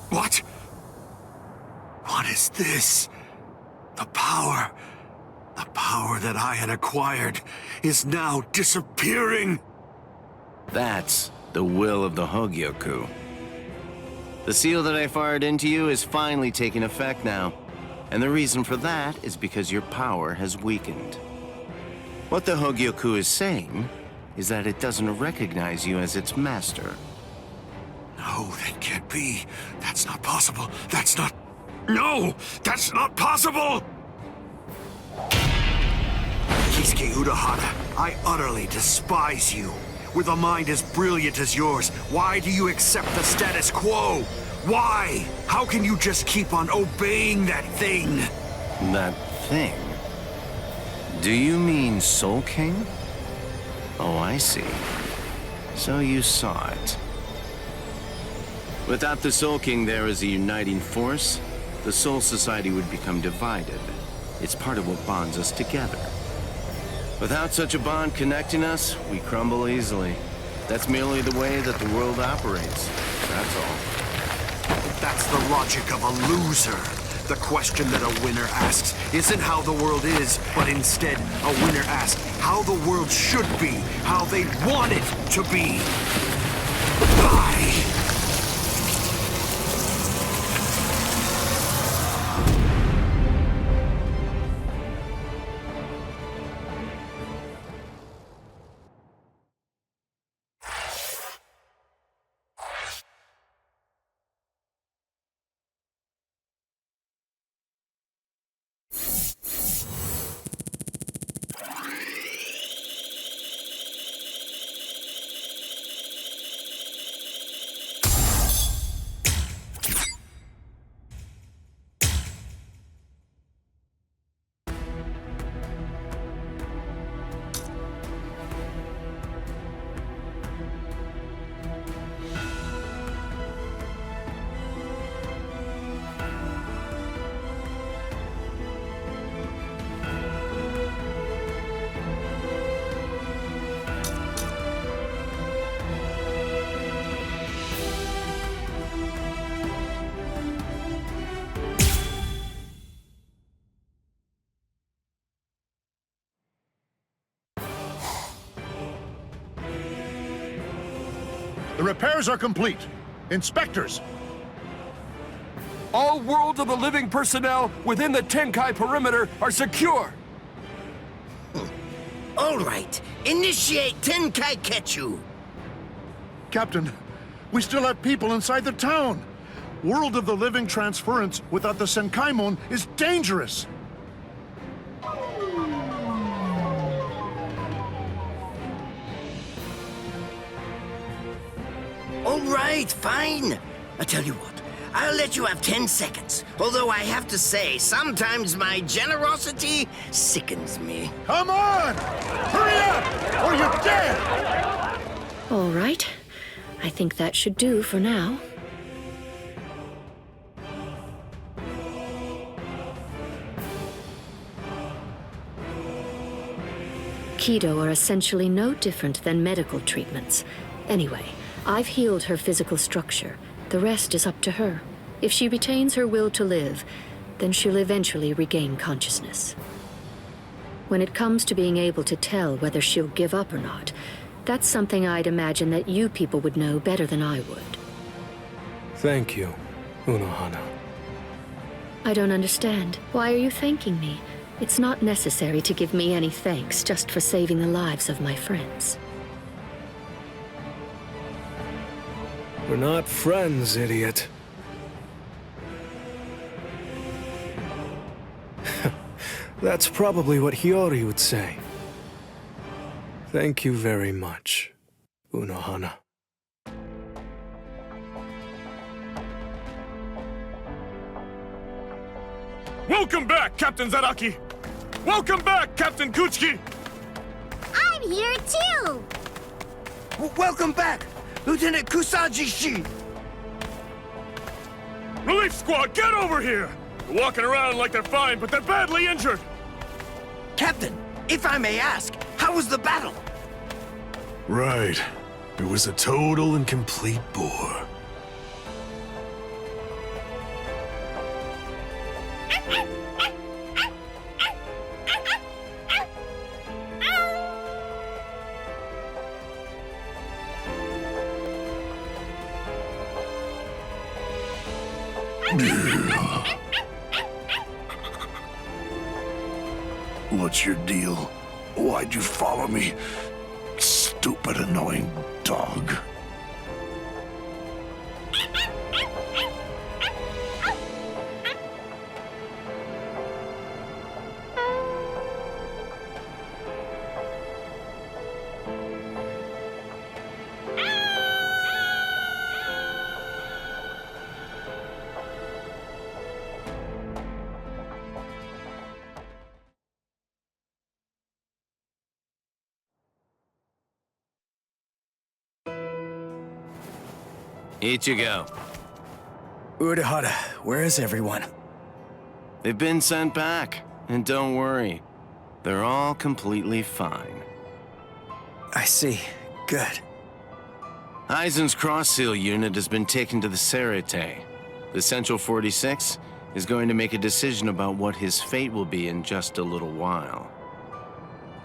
What? What is this? The power that I had acquired is now disappearing. That's the will of the Hogyoku. The seal that I fired into you is finally taking effect now. And the reason for that is because your power has weakened. What the Hogyoku is saying is that it doesn't recognize you as its master. No, that can't be. That's not possible. That's not... No! That's not possible! Kisuke Urahara, I utterly despise you. With a mind as brilliant as yours, why do you accept the status quo? Why? How can you just keep on obeying that thing? That thing? Do you mean Soul King? Oh, I see. So you saw it. Without the Soul King there as a uniting force, the Soul Society would become divided. It's part of what bonds us together. Without such a bond connecting us, we crumble easily. That's merely the way that the world operates. That's all. That's the logic of a loser. The question that a winner asks isn't how the world is, but instead a winner asks how the world should be, how they want it to be. Bye! The repairs are complete. Inspectors! All World of the Living personnel within the Tenkai perimeter are secure! All right. Initiate Tenkai Ketchu! Captain, we still have people inside the town. World of the Living transference without the Senkaimon is dangerous. right, fine. I tell you what, I'll let you have 10 seconds. Although I have to say, sometimes my generosity sickens me. Come on! Hurry up, or you're dead! All right. I think that should do for now. Keto are essentially no different than medical treatments. Anyway, I've healed her physical structure. The rest is up to her. If she retains her will to live, then she'll eventually regain consciousness. When it comes to being able to tell whether she'll give up or not, that's something I'd imagine that you people would know better than I would. Thank you, Unohana. I don't understand. Why are you thanking me? It's not necessary to give me any thanks just for saving the lives of my friends. We're not friends, idiot. That's probably what Hiyori would say. Thank you very much, Unohana. Welcome back, Captain Zaraki! Welcome back, Captain Kuchiki! I'm here too! Welcome back, Lieutenant Kusagi-shi! Relief squad, get over here! They're walking around like they're fine, but they're badly injured! Captain, if I may ask, how was the battle? Right. It was a total and complete bore. What's your deal? Why'd you follow me? Stupid, annoying dog. Ichigo. Urahara, where is everyone? They've been sent back, and don't worry. They're all completely fine. I see. Good. Aizen's cross-seal unit has been taken to the Serete. The Central 46 is going to make a decision about what his fate will be in just a little while.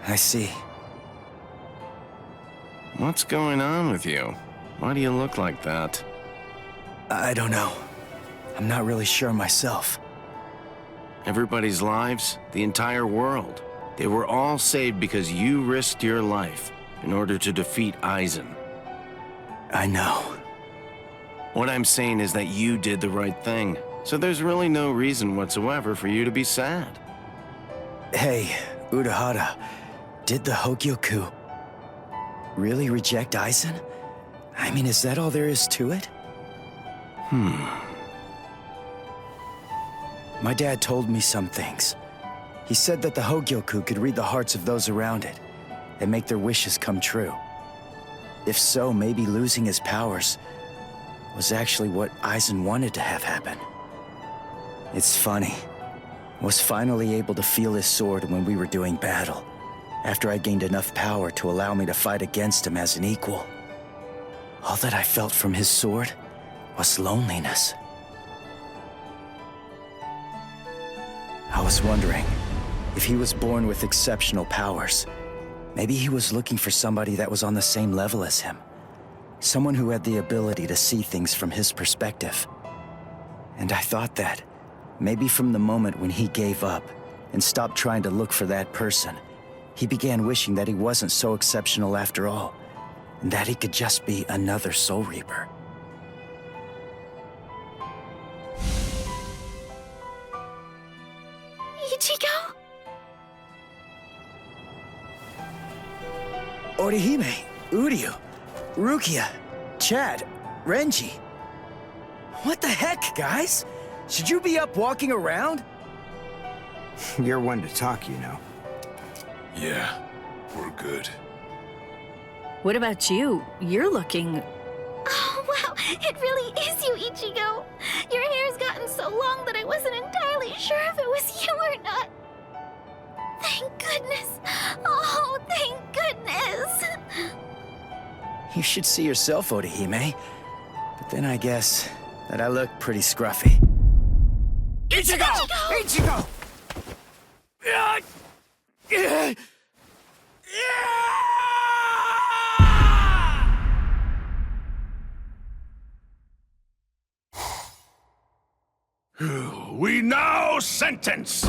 I see. What's going on with you? Why do you look like that? I don't know. I'm not really sure myself. Everybody's lives, the entire world, they were all saved because you risked your life in order to defeat Aizen. I know. What I'm saying is that you did the right thing, so there's really no reason whatsoever for you to be sad. Hey, Urahara, did the Hogyoku really reject Aizen? I mean, is that all there is to it? My dad told me some things. He said that the Hogyoku could read the hearts of those around it and make their wishes come true. If so, maybe losing his powers was actually what Aizen wanted to have happen. It's funny. I was finally able to feel his sword when we were doing battle, after I gained enough power to allow me to fight against him as an equal. All that I felt from his sword was loneliness. I was wondering, if he was born with exceptional powers, maybe he was looking for somebody that was on the same level as him. Someone who had the ability to see things from his perspective. And I thought that, maybe from the moment when he gave up and stopped trying to look for that person, he began wishing that he wasn't so exceptional after all, and that he could just be another Soul Reaper. Ichigo? Orihime, Uryu, Rukia, Chad, Renji. What the heck, guys? Should you be up walking around? You're one to talk, you know. Yeah, we're good. What about you? You're looking... Oh, wow, it really is you, Ichigo. Your hair's gotten so long that I wasn't entirely sure if it was you or not. Thank goodness. Oh, thank goodness. You should see yourself, Orihime. But then I guess that I look pretty scruffy. Ichigo! Ichigo! We now sentence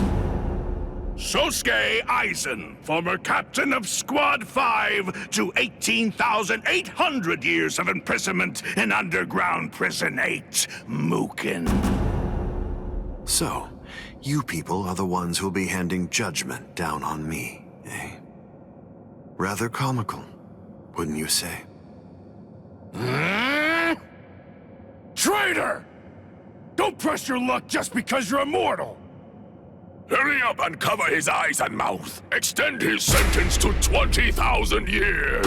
Sosuke Aizen, former captain of Squad 5, to 18,800 years of imprisonment in underground prison 8, Mukin. So, you people are the ones who'll be handing judgment down on me, eh? Rather comical, wouldn't you say? Traitor! Don't press your luck just because you're immortal! Hurry up and cover his eyes and mouth. Extend his sentence to 20,000 years.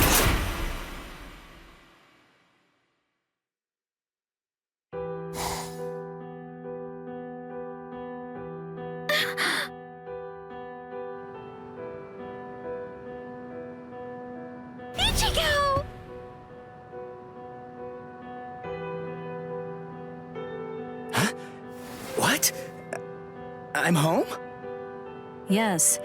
Ichigo! Huh? What? I'm home? Yes.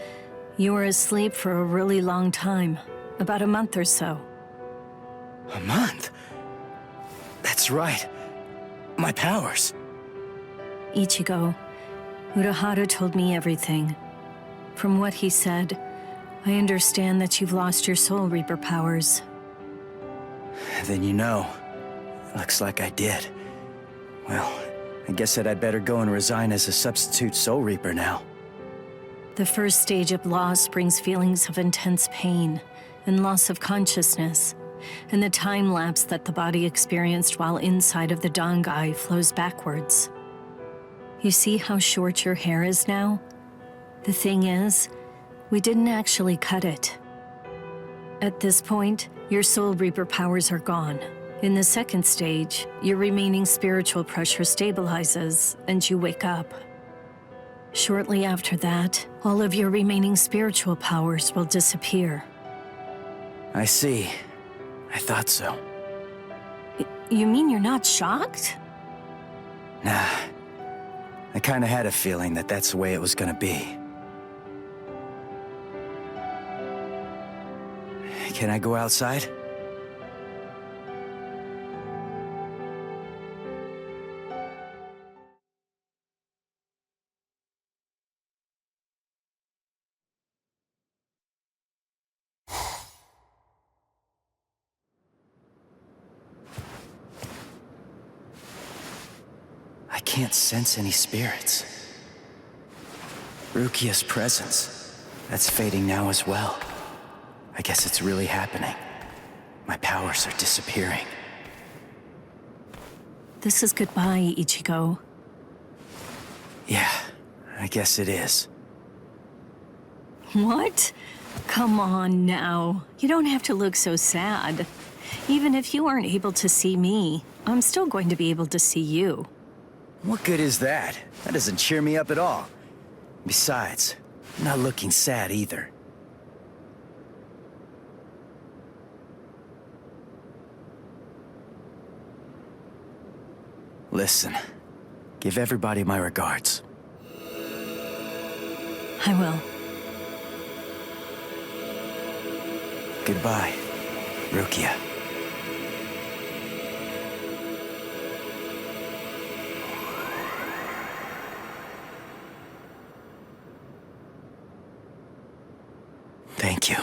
You were asleep for a really long time. About a month or so. A month? That's right. My powers. Ichigo, Urahara told me everything. From what he said, I understand that you've lost your Soul Reaper powers. Then you know. Looks like I did. Well, I guess that I'd better go and resign as a substitute Soul Reaper now. The first stage of loss brings feelings of intense pain and loss of consciousness, and the time lapse that the body experienced while inside of the Dangai flows backwards. You see how short your hair is now? The thing is, we didn't actually cut it. At this point, your Soul Reaper powers are gone. In the second stage, your remaining spiritual pressure stabilizes, and you wake up. Shortly after that, all of your remaining spiritual powers will disappear. I see. I thought so. You mean you're not shocked? Nah. I kinda had a feeling that that's the way it was gonna be. Can I go outside? I can't sense any spirits. Rukia's presence, that's fading now as well. I guess it's really happening. My powers are disappearing. This is goodbye, Ichigo. Yeah, I guess it is. What? Come on now. You don't have to look so sad. Even if you aren't able to see me, I'm still going to be able to see you. What good is that? That doesn't cheer me up at all. Besides, I'm not looking sad either. Listen, give everybody my regards. I will. Goodbye, Rukia. Thank you.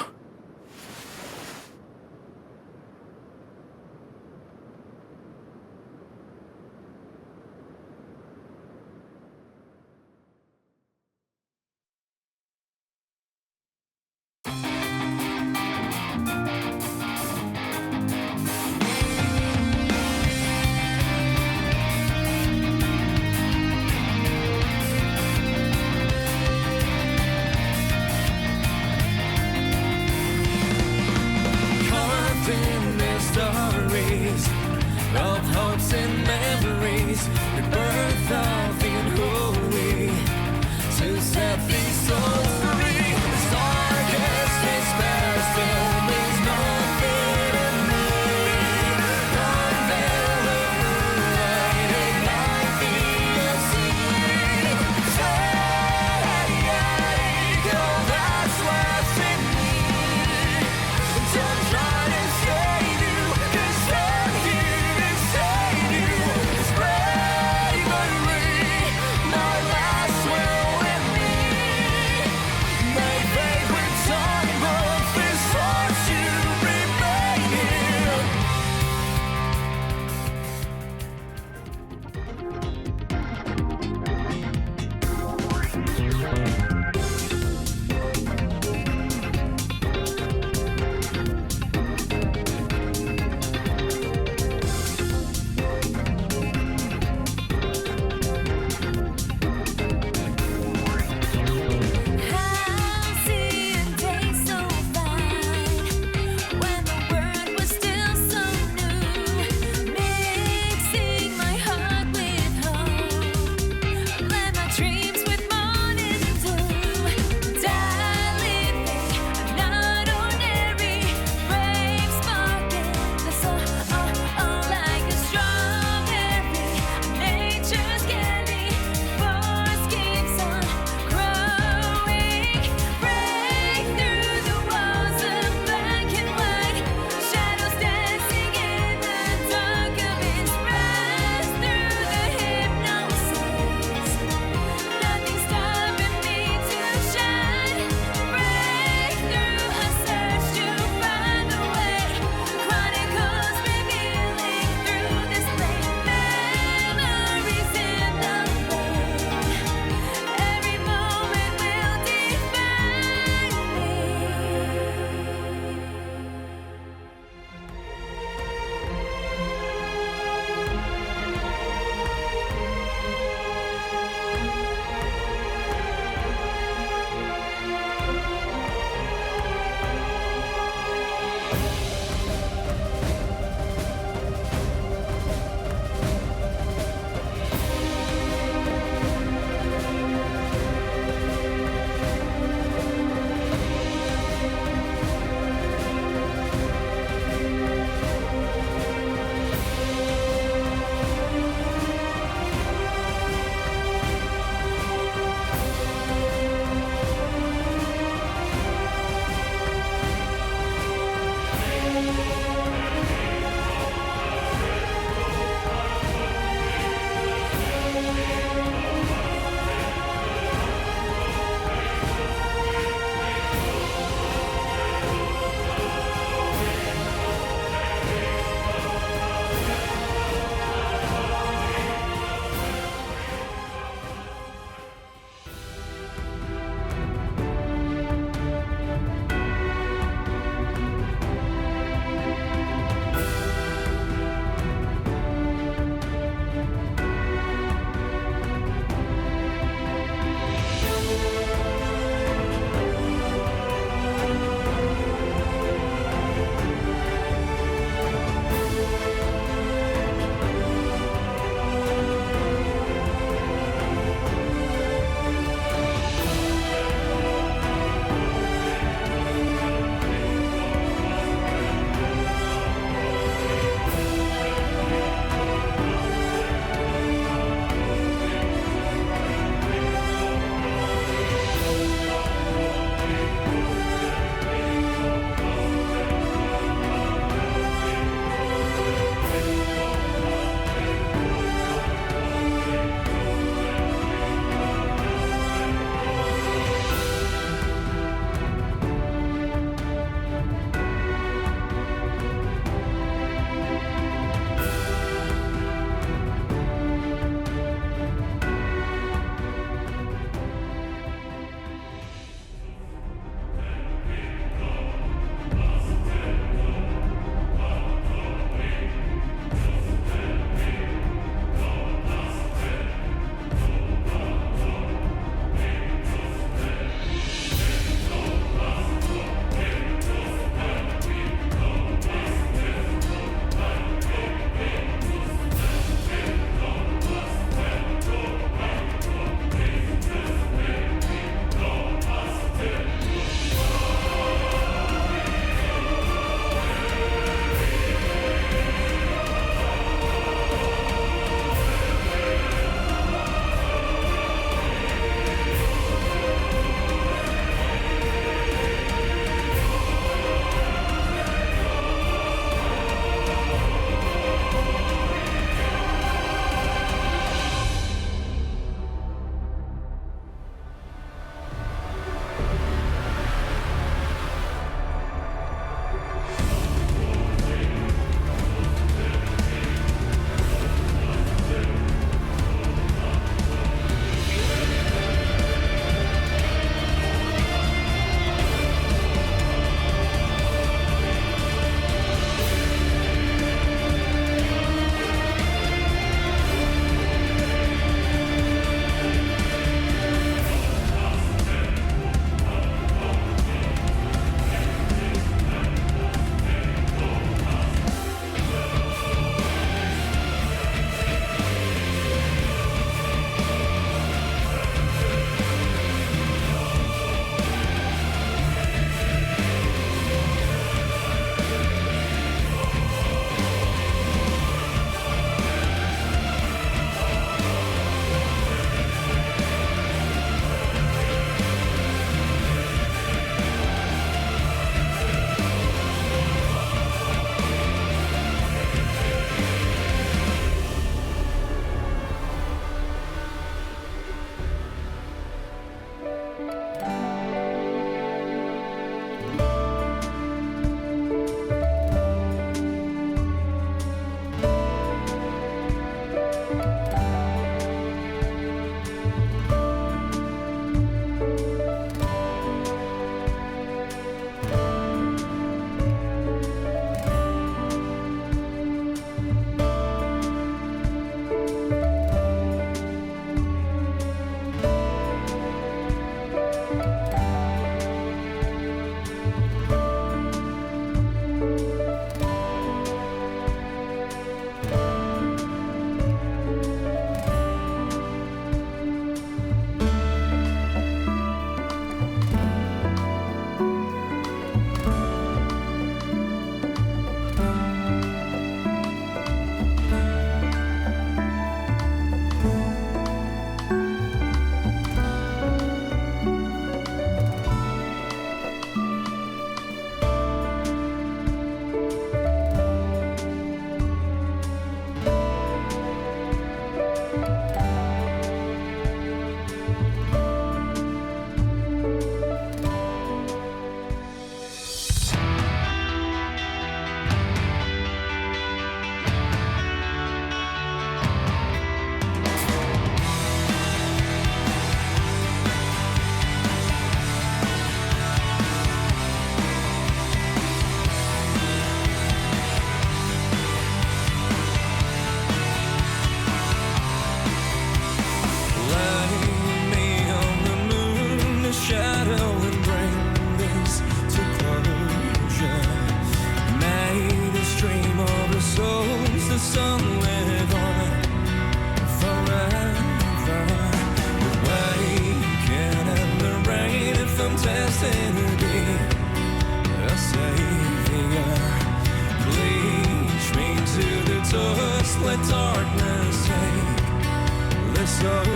so